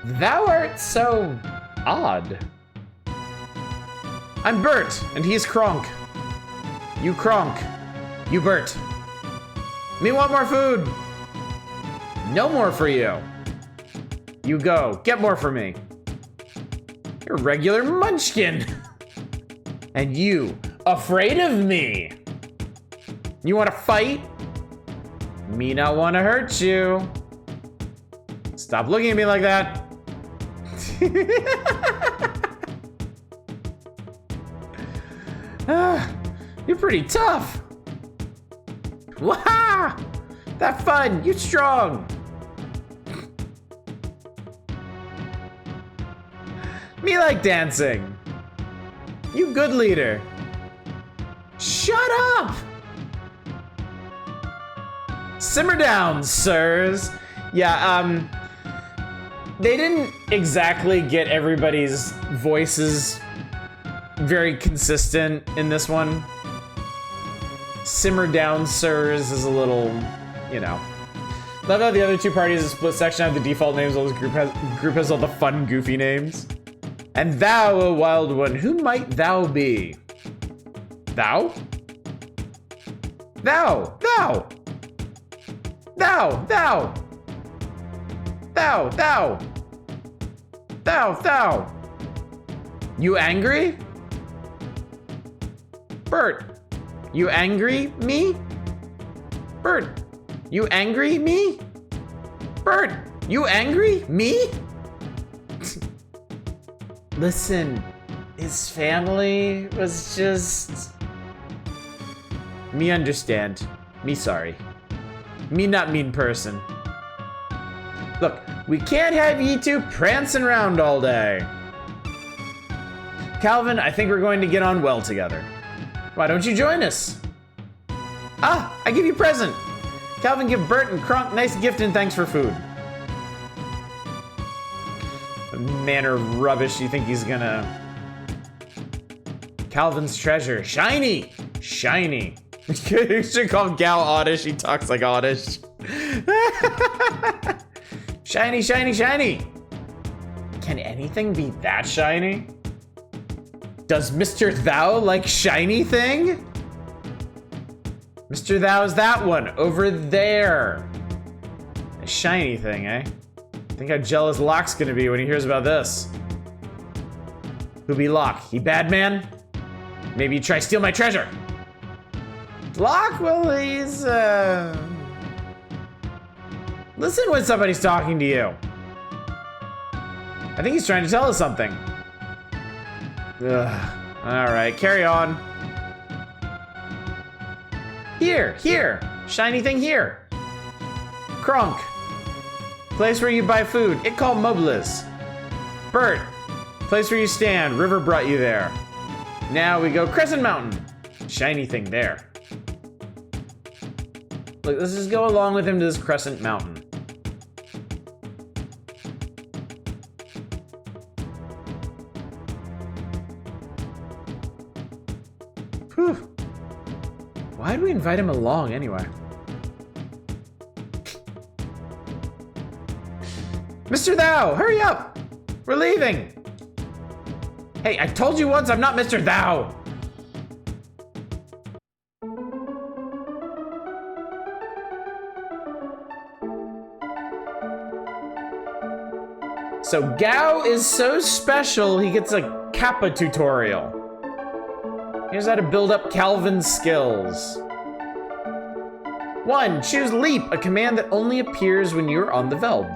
Thou art so odd. I'm Bert, and he's Kronk. You Kronk. You Bert. Me want more food. No more for you. You go. Get more for me. You're a regular munchkin. And you, afraid of me. You want to fight? Me not want to hurt you. Stop looking at me like that. You're pretty tough. Wah! That fun. You strong. Me like dancing. You good leader. Shut up. Simmer down, sirs. Yeah, they didn't exactly get everybody's voices very consistent in this one. Simmer down, sirs is a little, you know. Love how the other two parties is split section have the default names, while this group has all the fun, goofy names. And thou, a wild one, who might thou be? Thou? Thou! Thou! Thou! Thou! Thou! Thou! Thou! Thou! You angry? Bert! You angry me? Bert! You angry me? Bert! You angry me? Listen, his family was just... Me understand. Me sorry. Me not mean person. Look, we can't have ye two prancing around all day. Calvin, I think we're going to get on well together. Why don't you join us? Ah, I give you a present. Calvin, give Bert and Kronk nice gift and thanks for food. Manner of rubbish, you think he's gonna... Calvin's treasure. Shiny! Shiny. You should call Gal Oddish. He talks like Oddish. Shiny, shiny, shiny. Can anything be that shiny? Does Mr. Thou like shiny thing? Mr. Thou's that one over there. A shiny thing, eh? Think how jealous Locke's gonna be when he hears about this. Who be Locke? He bad man? Maybe you try steal my treasure. Locke? Well, he's, Listen when somebody's talking to you. I think he's trying to tell us something. Ugh. Alright, carry on. Here. Shiny thing here. Kronk. Place where you buy food. It called Mobilis. Bert. Place where you stand. River brought you there. Now we go Crescent Mountain. Shiny thing there. Look, let's just go along with him to this Crescent Mountain. Whew. Why'd we invite him along anyway? Mr. Thou, hurry up! We're leaving! Hey, I told you once I'm not Mr. Thou! So Gao is so special, he gets a Kappa tutorial. Here's how to build up Calvin's skills. 1. Choose Leap, a command that only appears when you're on the Veld.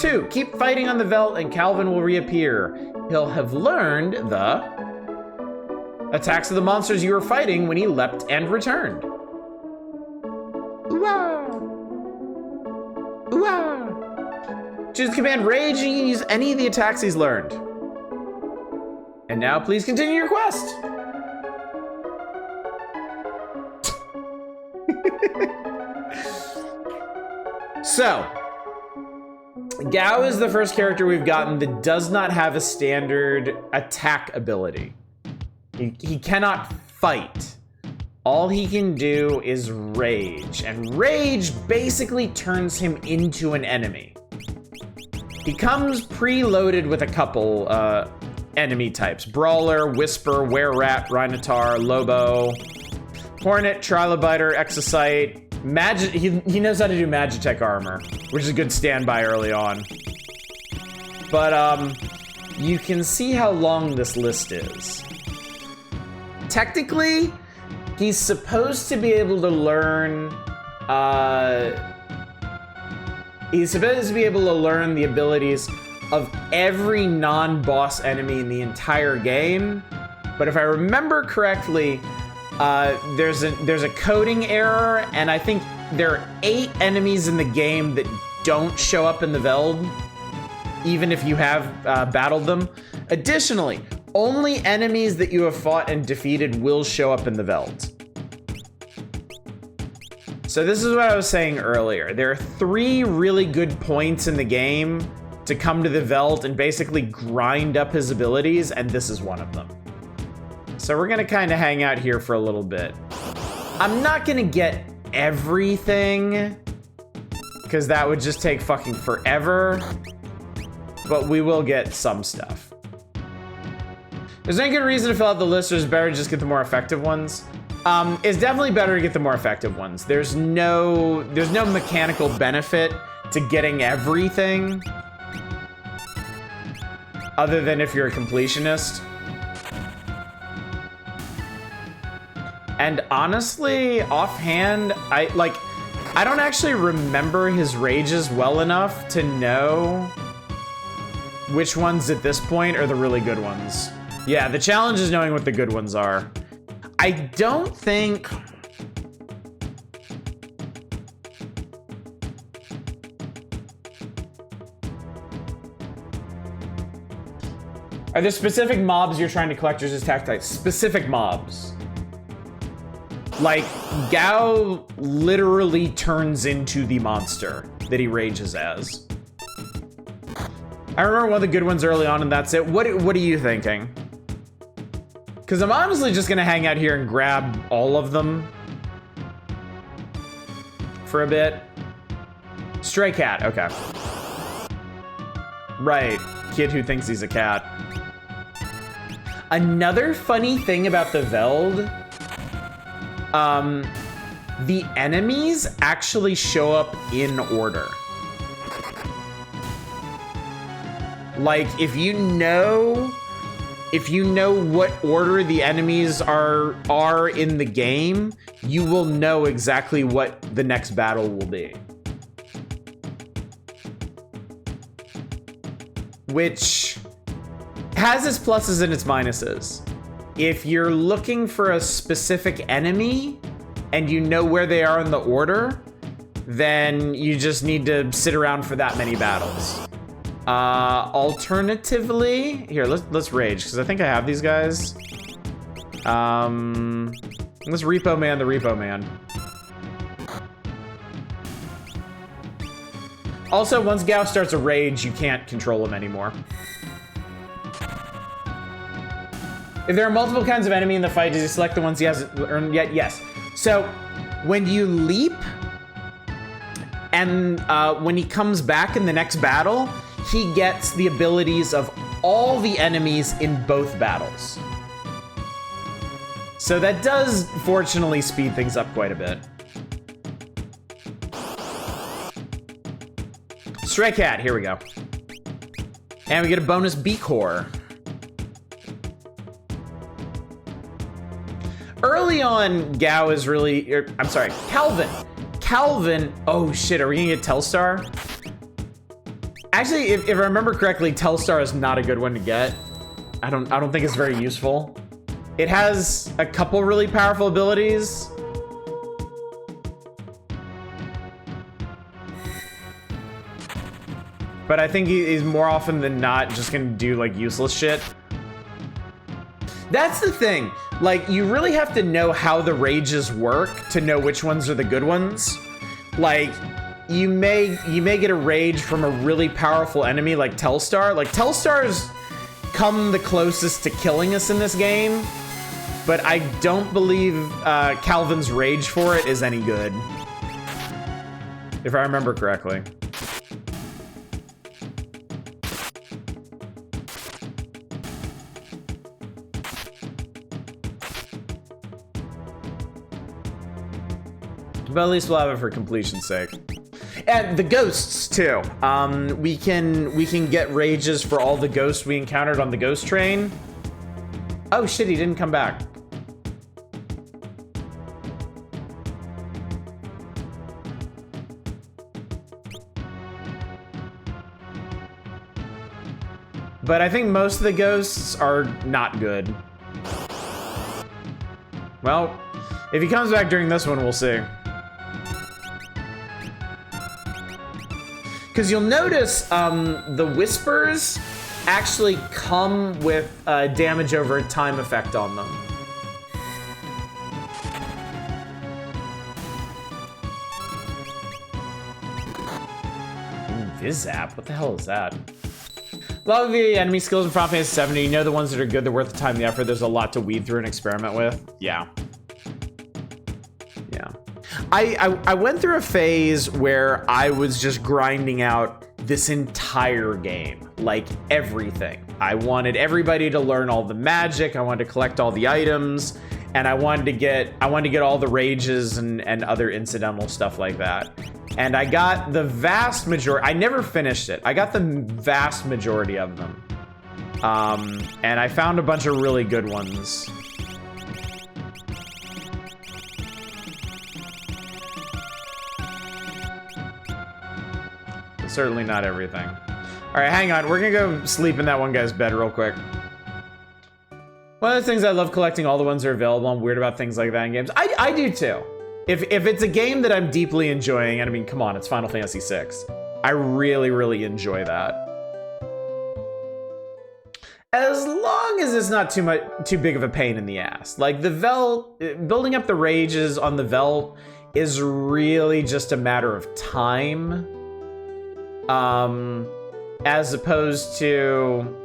2. Keep fighting on the Veld and Calvin will reappear. He'll have learned the attacks of the monsters you were fighting when he leapt and returned. Ooh-ah! Ooh-ah! Choose the command Rage and you can use any of the attacks he's learned. And now please continue your quest. So, Gao is the first character we've gotten that does not have a standard attack ability. He cannot fight. All he can do is rage, and rage basically turns him into an enemy. He comes preloaded with a couple enemy types: Brawler, Whisper, Were-Rat, Rhinotaur, Lobo, Hornet, Trilobiter, Exocyte, he knows how to do Magitech armor, which is a good standby early on. But you can see how long this list is. Technically, he's supposed to be able to learn the abilities of every non-boss enemy in the entire game. But if I remember correctly, there's a coding error, and I think there are 8 enemies in the game that don't show up in the Veld, even if you have battled them. Additionally, only enemies that you have fought and defeated will show up in the Veld. So this is what I was saying earlier. There are 3 really good points in the game to come to the Veld and basically grind up his abilities, and this is one of them. So we're gonna kind of hang out here for a little bit. I'm not gonna get everything, because that would just take fucking forever, but we will get some stuff. There's no good reason to fill out the list, or is it better to just get the more effective ones? It's definitely better to get the more effective ones. There's no mechanical benefit to getting everything, other than if you're a completionist. And honestly, offhand, I don't actually remember his rages well enough to know which ones at this point are the really good ones. Yeah, the challenge is knowing what the good ones are. I don't think... Are there specific mobs you're trying to collect, or just attack types? Specific mobs. Like, Gao literally turns into the monster that he rages as. I remember one of the good ones early on, and that's it. What are you thinking? Because I'm honestly just gonna hang out here and grab all of them for a bit. Stray cat, okay. Right, kid who thinks he's a cat. Another funny thing about the Veld, the enemies actually show up in order. Like, if you know what order the enemies are in the game, you will know exactly what the next battle will be. Which has its pluses and its minuses. If you're looking for a specific enemy and you know where they are in the order, then you just need to sit around for that many battles. Alternatively, here, let's rage, because I think I have these guys. Let's Repo Man the Repo Man. Also, once Gao starts a rage, you can't control him anymore. If there are multiple kinds of enemy in the fight, does he select the ones he hasn't earned yet? Yes. So, when you leap, and when he comes back in the next battle, he gets the abilities of all the enemies in both battles. So that does, fortunately, speed things up quite a bit. Stray Cat, here we go. And we get a bonus B-Core. Early on, Gao is really... I'm sorry, Calvin, oh shit, are we gonna get Telstar? Actually, if I remember correctly, Telstar is not a good one to get. I don't think it's very useful. It has a couple really powerful abilities. But I think he's more often than not just gonna do like useless shit. That's the thing. Like, you really have to know how the rages work to know which ones are the good ones. Like, you may get a rage from a really powerful enemy like Telstar. Like, Telstar's come the closest to killing us in this game, but I don't believe Calvin's rage for it is any good, if I remember correctly. But at least we'll have it for completion's sake. And the ghosts too. We can get rages for all the ghosts we encountered on the ghost train. Oh shit, he didn't come back. But I think most of the ghosts are not good. Well, if he comes back during this one, we'll see. Because you'll notice the whispers actually come with damage over time effect on them. Ooh, Vizap, what the hell is that? A lot of the enemy skills in Final Fantasy 70, you know the ones that are good, they're worth the time and the effort. There's a lot to weed through and experiment with. Yeah. Yeah. I went through a phase where I was just grinding out this entire game, like everything. I wanted everybody to learn all the magic, I wanted to collect all the items, and I wanted to get all the rages and other incidental stuff like that. And I got the vast majority. I never finished it. I got the vast majority of them. And I found a bunch of really good ones. Certainly not everything. All right, hang on. We're gonna go sleep in that one guy's bed real quick. One of the things I love collecting all the ones that are available. I'm weird about things like that in games. I do too. If it's a game that I'm deeply enjoying, and I mean, come on, it's Final Fantasy VI. I really, really enjoy that. As long as it's not too big of a pain in the ass. Like the Velt, building up the rages on the Velt is really just a matter of time. As opposed to,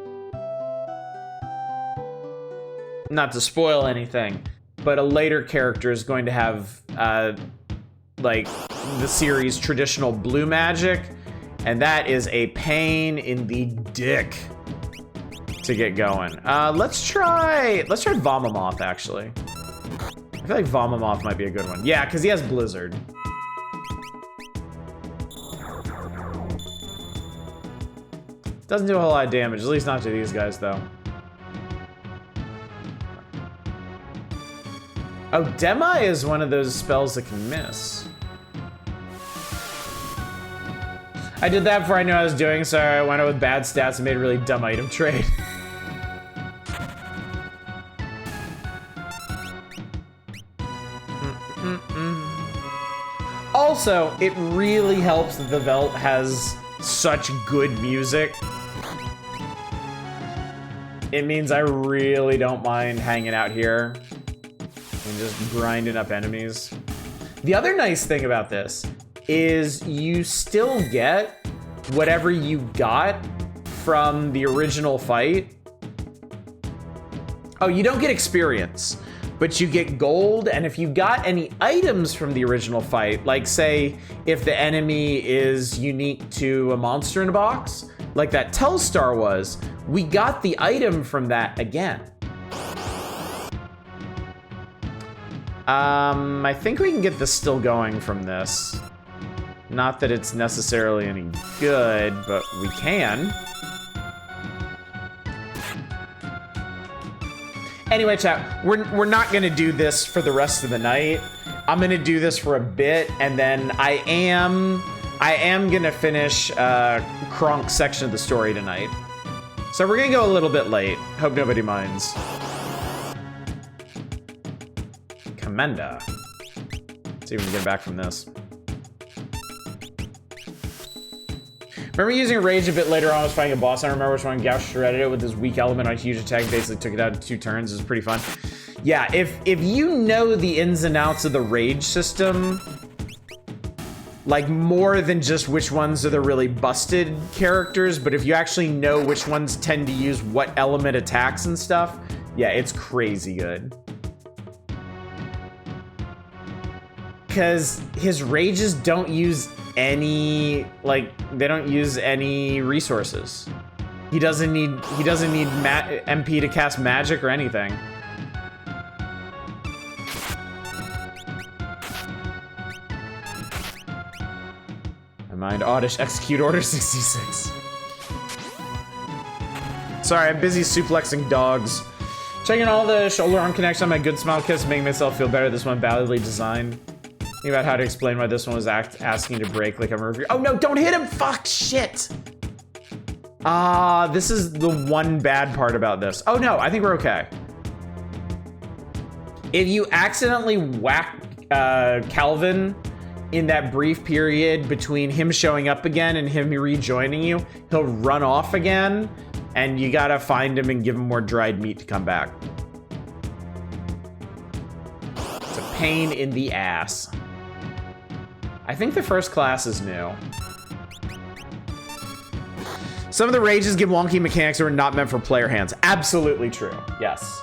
not to spoil anything, but a later character is going to have, like, the series' traditional blue magic, and that is a pain in the dick to get going. Let's try Vomamoth, actually. I feel like Vomamoth might be a good one. Yeah, because he has Blizzard. Doesn't do a whole lot of damage, at least not to these guys, though. Oh, Demi is one of those spells that can miss. I did that before I knew what I was doing, so I went out with bad stats and made a really dumb item trade. Also, it really helps that the Velt has such good music. It means I really don't mind hanging out here and just grinding up enemies. The other nice thing about this is you still get whatever you got from the original fight. Oh, you don't get experience, but you get gold, and if you got any items from the original fight, like say if the enemy is unique to a monster in a box, like that Telstar was, we got the item from that again. I think we can get this still going from this. Not that it's necessarily any good, but we can. Anyway, chat, we're not gonna do this for the rest of the night. I'm gonna do this for a bit, and then I am gonna finish Kronk's section of the story tonight. So we're gonna go a little bit late. Hope nobody minds. Commenda. Let's see if we can get back from this. Remember using Rage a bit later on, I was fighting a boss. I don't remember which one. Gauss shredded it with his weak element on huge attack. Basically took it out in 2 turns. It was pretty fun. Yeah, if you know the ins and outs of the Rage system, like more than just which ones are the really busted characters, but if you actually know which ones tend to use what element attacks and stuff, yeah, it's crazy good. Because his Rages don't use any, like, they don't use any resources. He doesn't need MP to cast magic or anything. My mind, Oddish, execute order 66. Sorry, I'm busy suplexing dogs. Checking all the shoulder arm connections on my good smile kiss, making myself feel better. This one badly designed. Think about how to explain why this one was asking to break like I'm a review. Oh no, don't hit him! Fuck, shit! This is the one bad part about this. Oh no, I think we're okay. If you accidentally whack Calvin in that brief period between him showing up again and him rejoining you, he'll run off again, and you gotta find him and give him more dried meat to come back. It's a pain in the ass. I think the first class is new. Some of the rages give wonky mechanics that are not meant for player hands. Absolutely true, yes.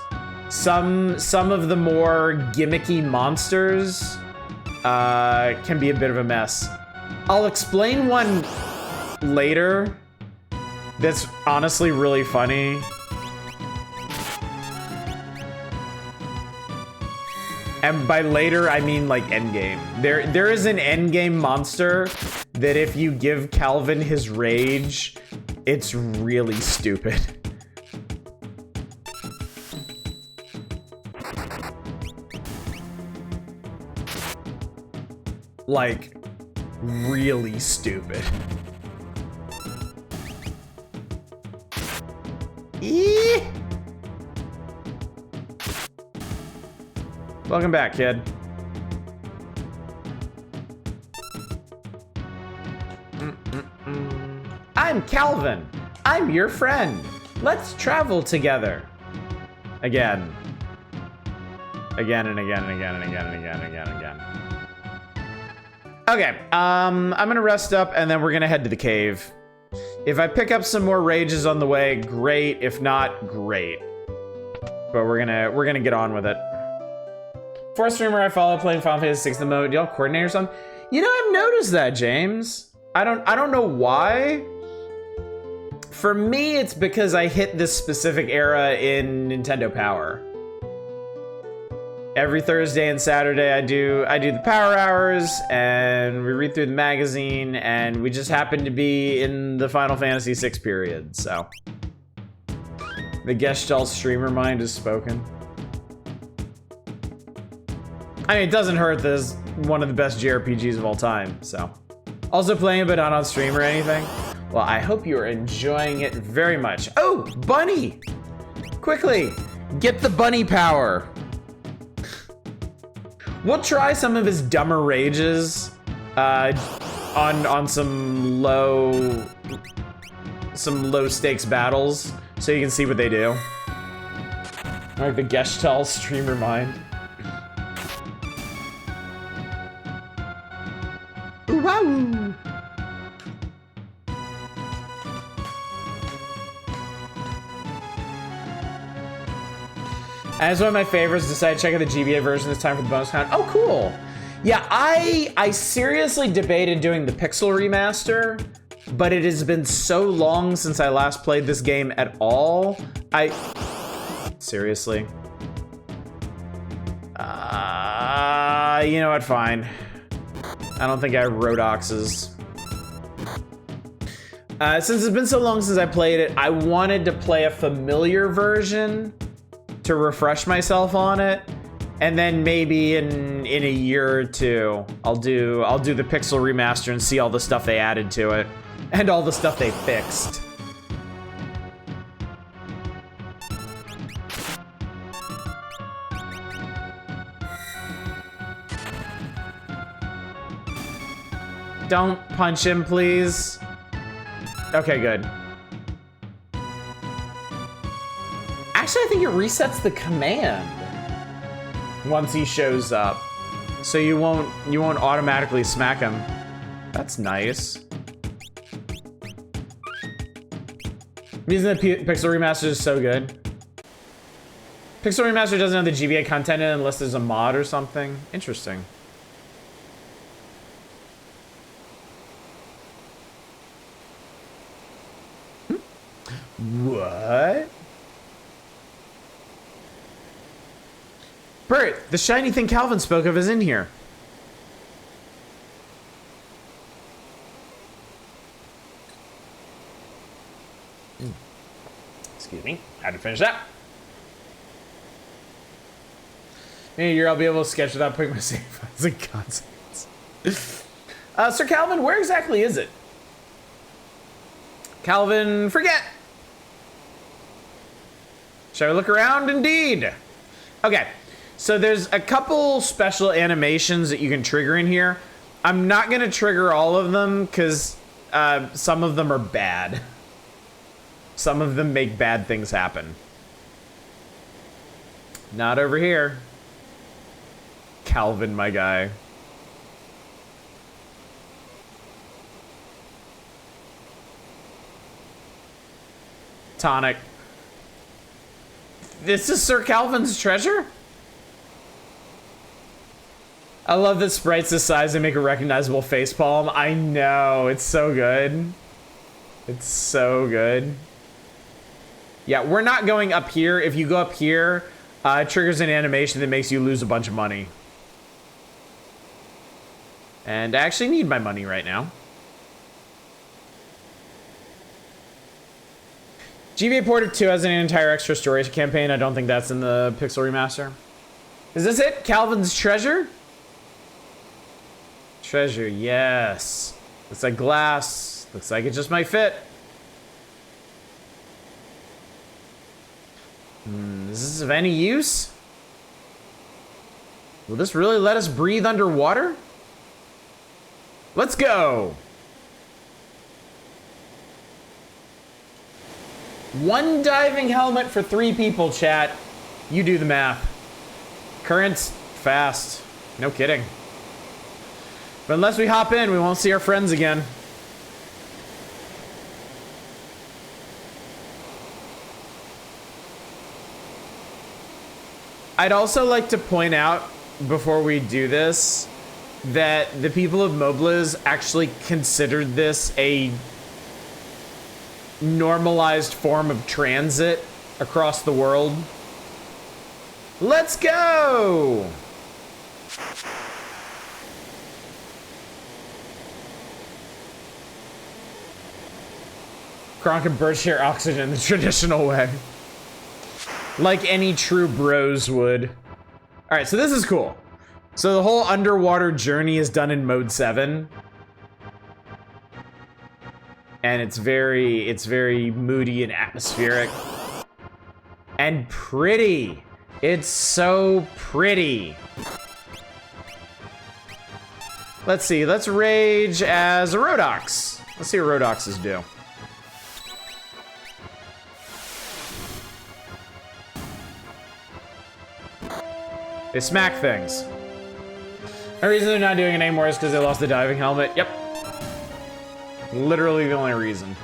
Some of the more gimmicky monsters can be a bit of a mess. I'll explain one later that's honestly really funny. And by later, I mean like endgame. There is an endgame monster that if you give Calvin his rage, it's really stupid. Like, really stupid. Eee! Welcome back, kid. I'm Calvin. I'm your friend. Let's travel together. Again. Again and again and again and again and again and again and again. Okay, I'm gonna rest up and then we're gonna head to the cave. If I pick up some more rages on the way, great. If not, great. But we're gonna get on with it. For a streamer I follow playing Final Fantasy 6 the mode, do y'all coordinate or something? You know, I've noticed that, James. I don't know why. For me, it's because I hit this specific era in Nintendo Power. Every Thursday and Saturday I do the power hours, and we read through the magazine, and we just happen to be in the Final Fantasy VI period, so. The Gestalt streamer mind is spoken. I mean, it doesn't hurt that it's one of the best JRPGs of all time, so. Also playing, but not on stream or anything. Well, I hope you're enjoying it very much. Oh, Bunny! Quickly, get the bunny power. We'll try some of his dumber rages on some low stakes battles, so you can see what they do. Like the Gestalt streamer mind. Ooh, wow. As one of my favorites, decided to check out the GBA version this time for the bonus count. Oh, cool. Yeah, I seriously debated doing the Pixel remaster, but it has been so long since I last played this game at all. Seriously. You know what, fine. I don't think I have Rodoxes. Since it's been so long since I played it, I wanted to play a familiar version to refresh myself on it, and then maybe in a year or two, I'll do the Pixel remaster and see all the stuff they added to it, and all the stuff they fixed. Don't punch him, please. Okay, good. Actually, I think it resets the command once he shows up, so you won't automatically smack him. That's nice. Reason the Pixel remaster is so good. Pixel remaster doesn't have the GBA content in it unless there's a mod or something. Interesting. What? Bert, the shiny thing Calvin spoke of is in here. Excuse me, had to finish that. In a year, I'll be able to sketch without putting my save files in concepts. Sir Calvin, where exactly is it? Calvin, forget. Shall we look around? Indeed. Okay. So there's a couple special animations that you can trigger in here. I'm not gonna trigger all of them because some of them are bad. Some of them make bad things happen. Not over here. Calvin, my guy. Tonic. This is Sir Calvin's treasure? I love that sprites this size they make a recognizable facepalm. I know, it's so good. It's so good. Yeah, we're not going up here. If you go up here, it triggers an animation that makes you lose a bunch of money. And I actually need my money right now. GBA Port 2 has an entire extra story campaign. I don't think that's in the Pixel remaster. Is this it? Calvin's treasure? Treasure, yes. Looks like glass. Looks like it just might fit. Is this of any use? Will this really let us breathe underwater? Let's go. One diving helmet for 3 people, chat. You do the math. Current's fast. No kidding. But unless we hop in, we won't see our friends again. I'd also like to point out, before we do this, that the people of Mobliz actually considered this a normalized form of transit across the world. Let's go! Kronk and Bird share oxygen the traditional way. Like any true bros would. Alright, so this is cool. So the whole underwater journey is done in mode 7. And it's very moody and atmospheric. And pretty. It's so pretty. Let's see, let's rage as a Rhodox. Let's see what Rhodoxes do. They smack things. The reason they're not doing it anymore is because they lost the diving helmet. Yep. Literally the only reason.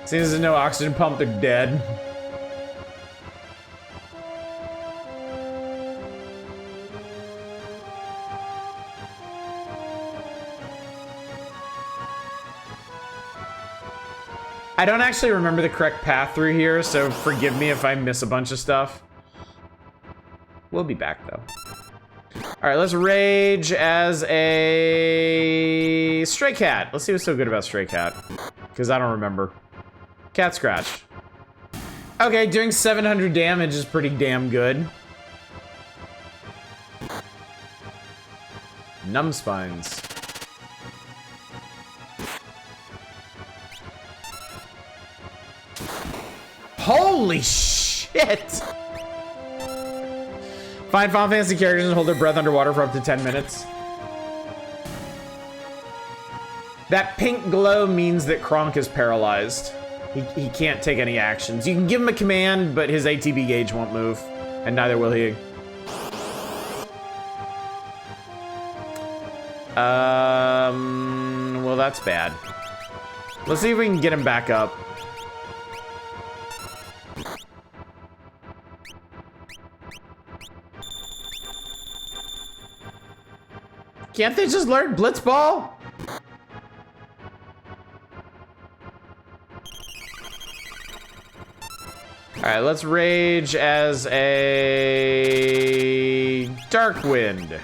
Since there's no oxygen pump, they're dead. I don't actually remember the correct path through here, so forgive me if I miss a bunch of stuff. We'll be back, though. All right, let's rage as a Stray Cat. Let's see what's so good about Stray Cat, because I don't remember. Cat Scratch. Okay, doing 700 damage is pretty damn good. Numbspines. Holy shit! Find Final Fantasy characters and hold their breath underwater for up to 10 minutes. That pink glow means that Kronk is paralyzed. He can't take any actions. You can give him a command, but his ATB gauge won't move, and neither will he. Well, that's bad. Let's see if we can get him back up. Can't they just learn Blitzball? Alright, let's rage as a Dark Wind.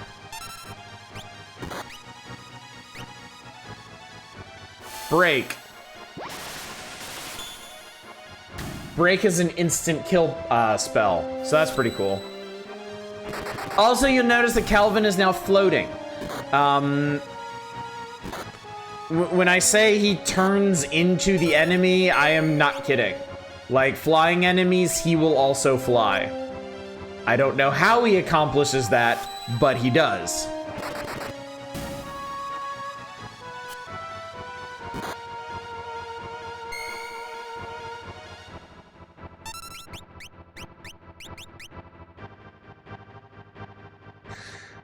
Break. Break is an instant kill spell, so that's pretty cool. Also, you'll notice that Calvin is now floating. When I say he turns into the enemy, I am not kidding. Like, flying enemies, he will also fly. I don't know how he accomplishes that, but he does.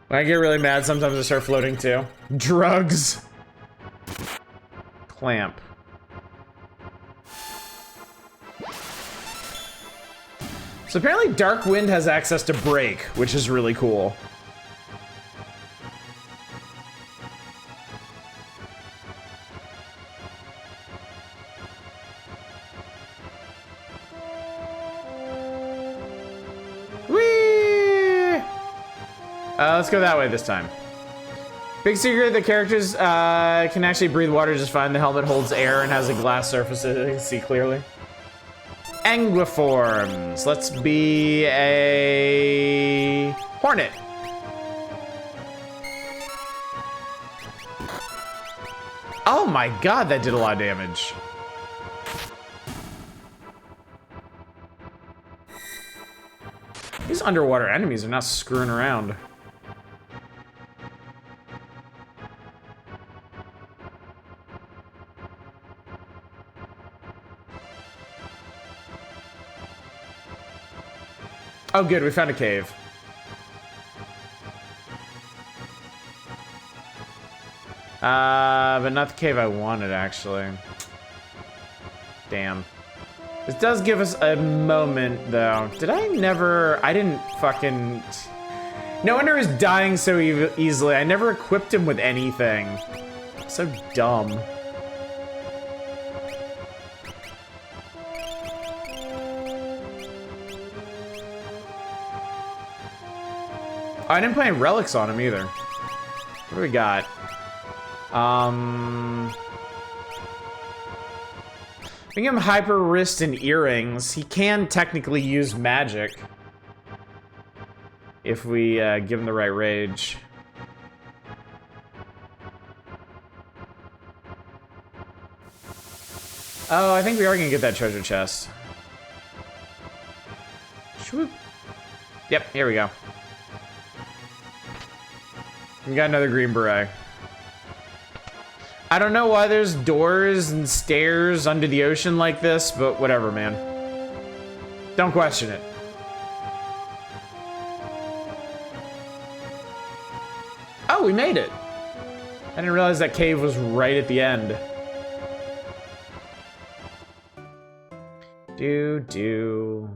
When I get really mad, sometimes I start floating too. Drugs. Clamp. So apparently Dark Wind has access to Break, which is really cool. Let's go that way this time. Big secret, the characters can actually breathe water just fine. The helmet holds air and has a glass surface that they can see clearly. Anguiforms. Let's be a Hornet. Oh my god, that did a lot of damage. These underwater enemies are not screwing around. Oh good, we found a cave. But not the cave I wanted, actually. Damn. This does give us a moment, though. I didn't fucking... No wonder he's dying so easily. I never equipped him with anything. So dumb. I didn't put any relics on him either. What do we got? We give him hyper wrist and earrings. He can technically use magic if we give him the right rage. Oh, I think we are gonna get that treasure chest. Swoop. Yep, here we go. We got another green beret. I don't know why there's doors and stairs under the ocean like this, but whatever, man. Don't question it. Oh, we made it. I didn't realize that cave was right at the end. Do.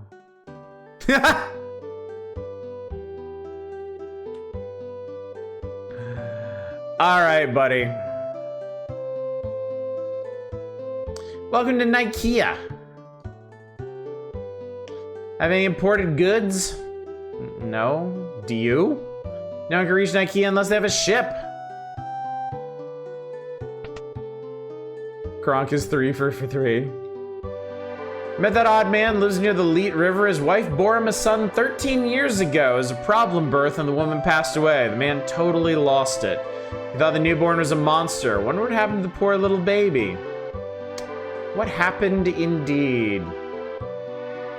All right, buddy. Welcome to Nikea. Have any imported goods? No. Do you? No one can reach Nikea unless they have a ship. Kronk is 3 for 3. Met that odd man, lives near the Leet River. His wife bore him a son 13 years ago. It was a problem birth and the woman passed away. The man totally lost it. He thought the newborn was a monster. Wonder what happened to the poor little baby. What happened indeed?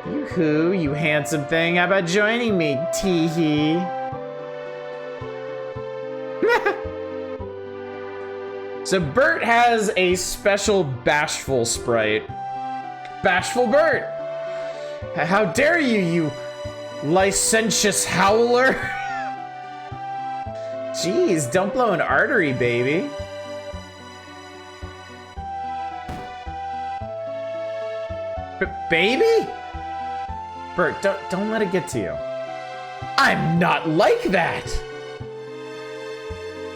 Yoo-hoo, you handsome thing. How about joining me, tee-hee? So Bert has a special bashful sprite. Bashful Bert! How dare you, you licentious howler! Jeez, don't blow an artery, baby. Baby? Bert, don't let it get to you. I'm not like that!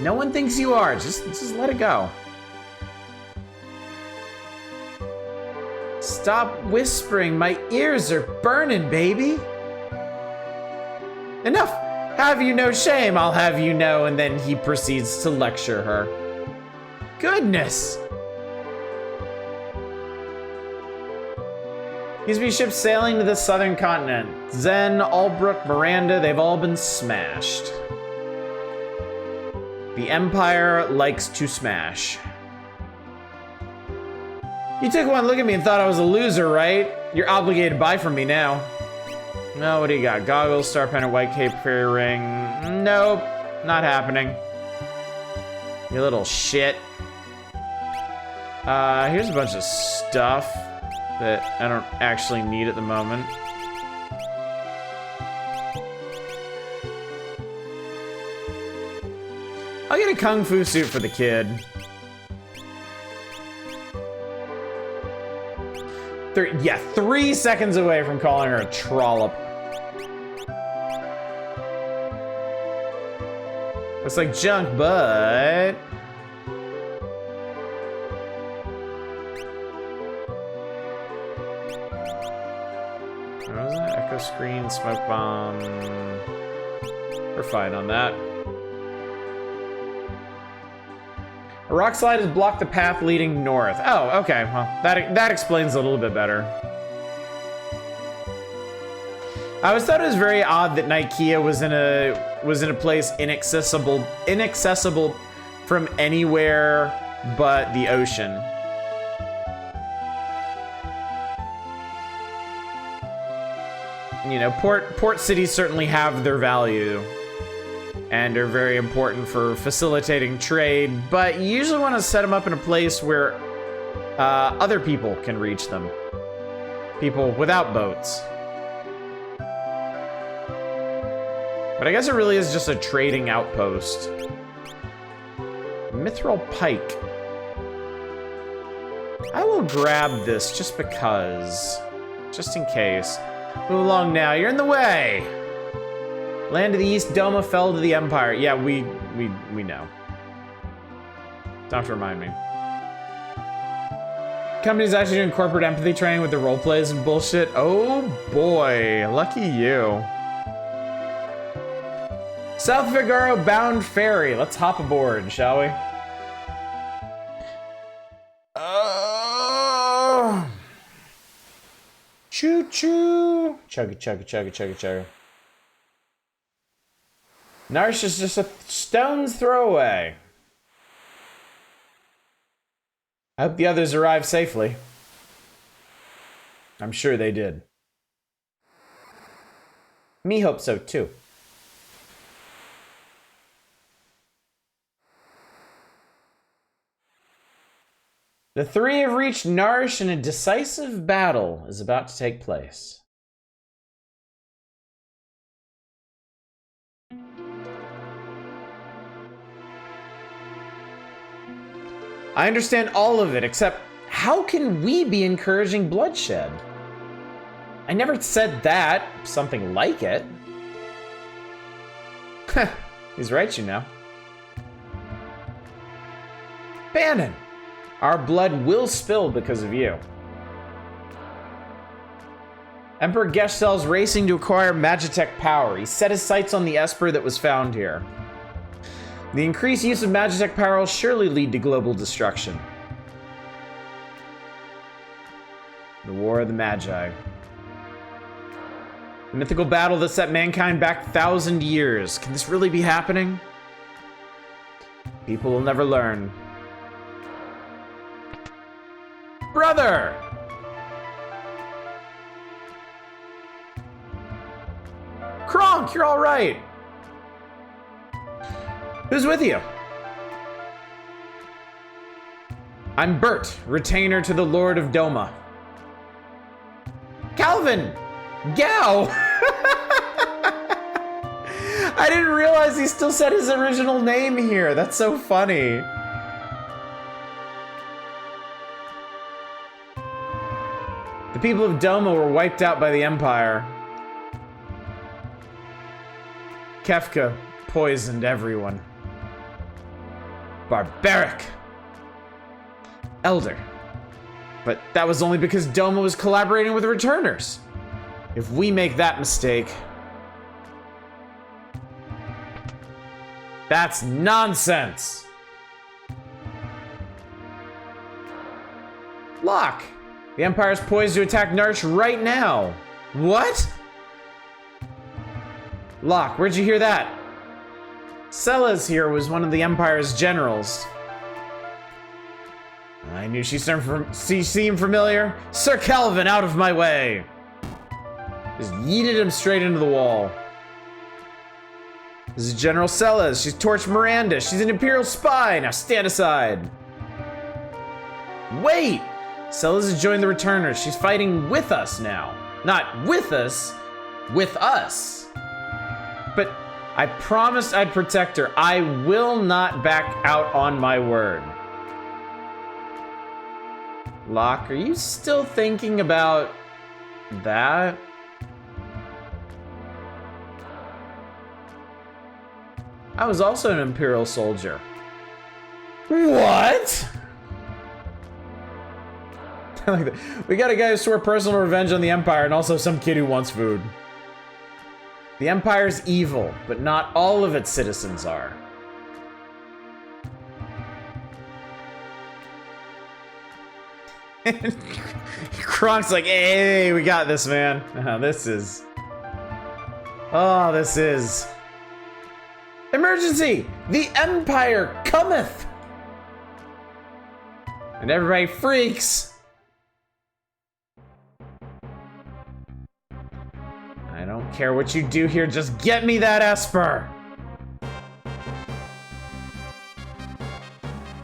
No one thinks you are. Just let it go. Stop whispering. My ears are burning, baby. Enough. Have you no shame? I'll have you know. And then he proceeds to lecture her. Goodness. Used to be ships sailing to the southern continent. Zen, Albrook, Miranda, they've all been smashed. The Empire likes to smash. You took one look at me and thought I was a loser, right? You're obligated to buy from me now. No, what do you got? Goggles, star pennant, white cape, fairy ring. Nope, not happening. You little shit. Here's a bunch of stuff that I don't actually need at the moment. I'll get a kung fu suit for the kid. Yeah, 3 seconds away from calling her a trollop. Looks like junk, but... What was that? Echo screen, smoke bomb. We're fine on that. A rock slide has blocked the path leading north. Oh, okay. Well, that explains a little bit better. I always thought it was very odd that Nikea was in a place inaccessible from anywhere but the ocean. You know, port cities certainly have their value and are very important for facilitating trade, but you usually want to set them up in a place where other people can reach them. People without boats. But I guess it really is just a trading outpost. Mithril pike. I will grab this just because. Just in case. Move along now, you're in the way! Land of the East, Doma fell to the Empire. Yeah, we know. Don't have to remind me. Company's actually doing corporate empathy training with the role plays and bullshit. Oh boy, lucky you. South Vigaro bound ferry. Let's hop aboard, shall we? Choo choo. Chugga chugga chugga chugga chugga. Narsh is just a stone's throw away. I hope the others arrived safely. I'm sure they did. Me hope so too. The three have reached Narsh and a decisive battle is about to take place. I understand all of it, except how can we be encouraging bloodshed? I never said that. Something like it. He's right, you know. Bannon! Our blood will spill because of you. Emperor Geshel's racing to acquire Magitech power. He set his sights on the Esper that was found here. The increased use of Magitech power will surely lead to global destruction. The War of the Magi. The mythical battle that set mankind back 1,000 years. Can this really be happening? People will never learn. Brother! Kronk, you're all right. Who's with you? I'm Bert, retainer to the Lord of Doma. Calvin! Gao! I didn't realize he still said his original name here. That's so funny. The people of Doma were wiped out by the Empire. Kefka poisoned everyone. Barbaric. Elder. But that was only because Doma was collaborating with the Returners. If we make that mistake... That's nonsense! Locke! The Empire's poised to attack Narsh right now. What? Locke, where'd you hear that? Celes here was one of the Empire's generals. I knew she seemed familiar. Sir Calvin, out of my way! Just yeeted him straight into the wall. This is General Celes. She's torched Miranda. She's an Imperial spy. Now stand aside. Wait! Celes has joined the Returners. She's fighting with us now. Not with us, with us. But I promised I'd protect her. I will not back out on my word. Locke, are you still thinking about that? I was also an Imperial soldier. What? We got a guy who swore personal revenge on the Empire and also some kid who wants food. The Empire's evil, but not all of its citizens are. Kronk's like, hey, we got this, man. This is... Emergency! The Empire cometh! And everybody freaks. I don't care what you do here, just get me that Esper!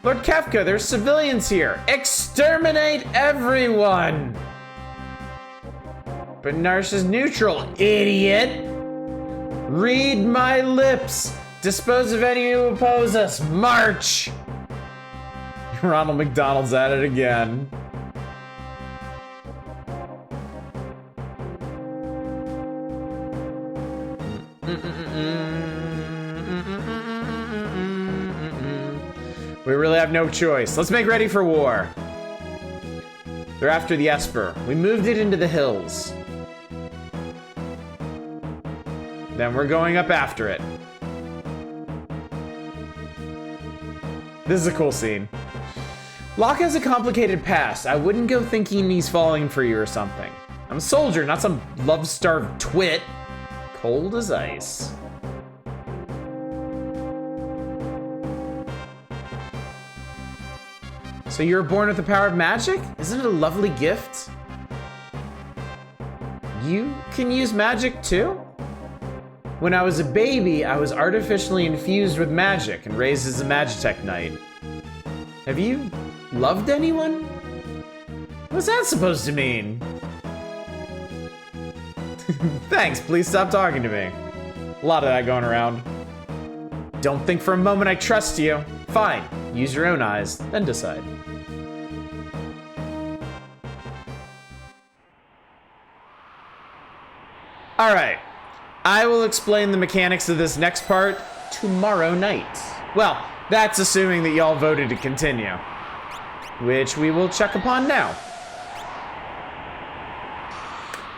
Lord Kefka, there's civilians here. Exterminate everyone! But Narsh is neutral, idiot! Read my lips! Dispose of any who oppose us! March! Ronald McDonald's at it again. We really have no choice. Let's make ready for war. They're after the Esper. We moved it into the hills. Then we're going up after it. This is a cool scene. Locke has a complicated past. I wouldn't go thinking he's falling for you or something. I'm a soldier, not some love-starved twit. Cold as ice. So you were born with the power of magic? Isn't it a lovely gift? You can use magic too? When I was a baby, I was artificially infused with magic and raised as a Magitech Knight. Have you loved anyone? What's that supposed to mean? Thanks, please stop talking to me. A lot of that going around. Don't think for a moment I trust you. Fine, use your own eyes, then decide. All right, I will explain the mechanics of this next part tomorrow night. Well, that's assuming that y'all voted to continue, which we will check upon now.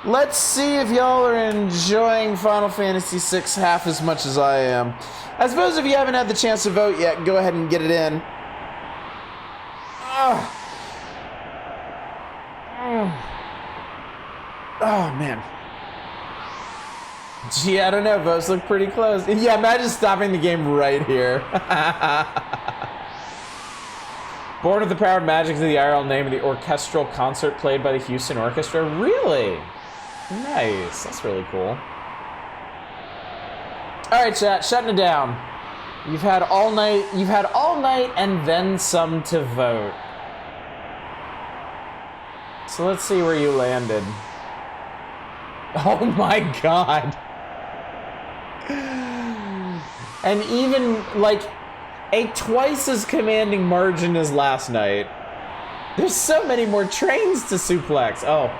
Let's see if y'all are enjoying Final Fantasy VI half as much as I am. I suppose if you haven't had the chance to vote yet, go ahead and get it in. Oh, man. Gee, I don't know, votes look pretty close. Yeah, imagine stopping the game right here. Born with the power of magic is the IRL name of the orchestral concert played by the Houston Orchestra. Really? Nice, that's really cool. All right, chat, shutting it down. You've had all night and then some to vote. So let's see where you landed. Oh my God. And even like a twice as commanding margin as last night. There's so many more trains to suplex. Oh,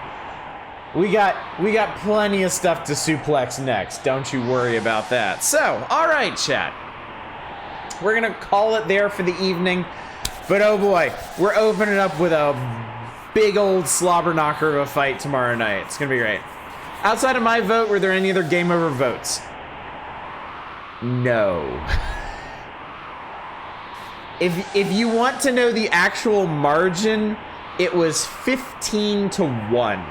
we got plenty of stuff to suplex next. Don't you worry about that. So, all right, chat. We're gonna call it there for the evening. But oh boy, we're opening up with a big old slobber knocker of a fight tomorrow night. It's gonna be great. Outside of my vote, were there any other game over votes? No. If you want to know the actual margin, it was 15-1.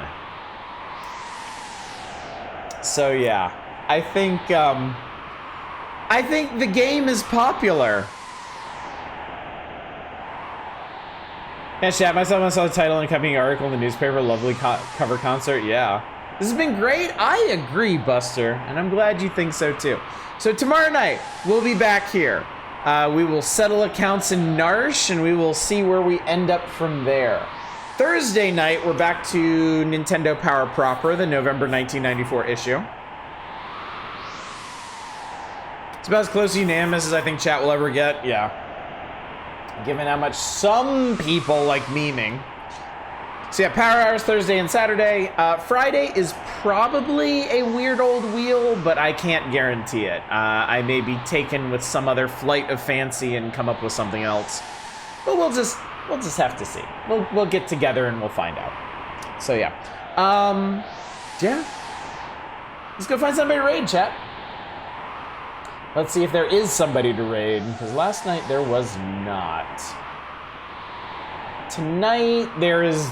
So yeah, I think the game is popular. Yeah, chat, myself saw the title and accompanying article in the newspaper. Lovely cover concert. Yeah. This has been great. I agree, Buster, and I'm glad you think so too. So tomorrow night, we'll be back here. We will settle accounts in Narsh, and we will see where we end up from there. Thursday night, we're back to Nintendo Power Proper, the November 1994 issue. It's about as close to unanimous as I think chat will ever get. Yeah. Given how much some people like memeing. So yeah, Power Hours Thursday and Saturday. Friday is probably a weird old wheel, but I can't guarantee it. I may be taken with some other flight of fancy and come up with something else. But we'll just have to see. We'll get together and we'll find out. So yeah. Yeah. Let's go find somebody to raid, chat. Let's see if there is somebody to raid, because last night there was not. Tonight there is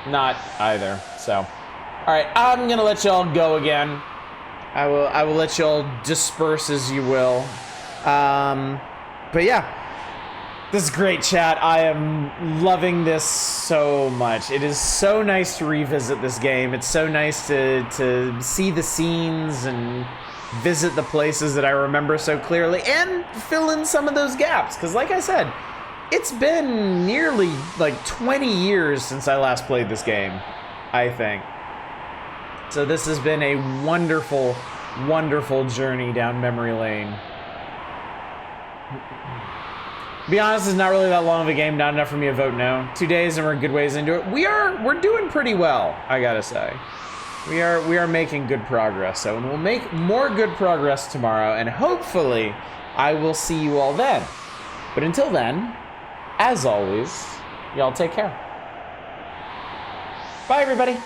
not either. So, all right, I'm gonna let y'all go again. I will let y'all disperse as you will. But yeah, this is great, chat. I am loving this so much. It is so nice to revisit this game. It's so nice to see the scenes and visit the places that I remember so clearly and fill in some of those gaps. Because like I said, it's been nearly like 20 years since I last played this game, I think. So this has been a wonderful, wonderful journey down memory lane. To be honest, it's not really that long of a game, not enough for me to vote no. 2 days and we're a good ways into it. We're doing pretty well, I gotta say. We are making good progress, so we'll make more good progress tomorrow, and hopefully I will see you all then. But until then, as always, y'all take care. Bye, everybody.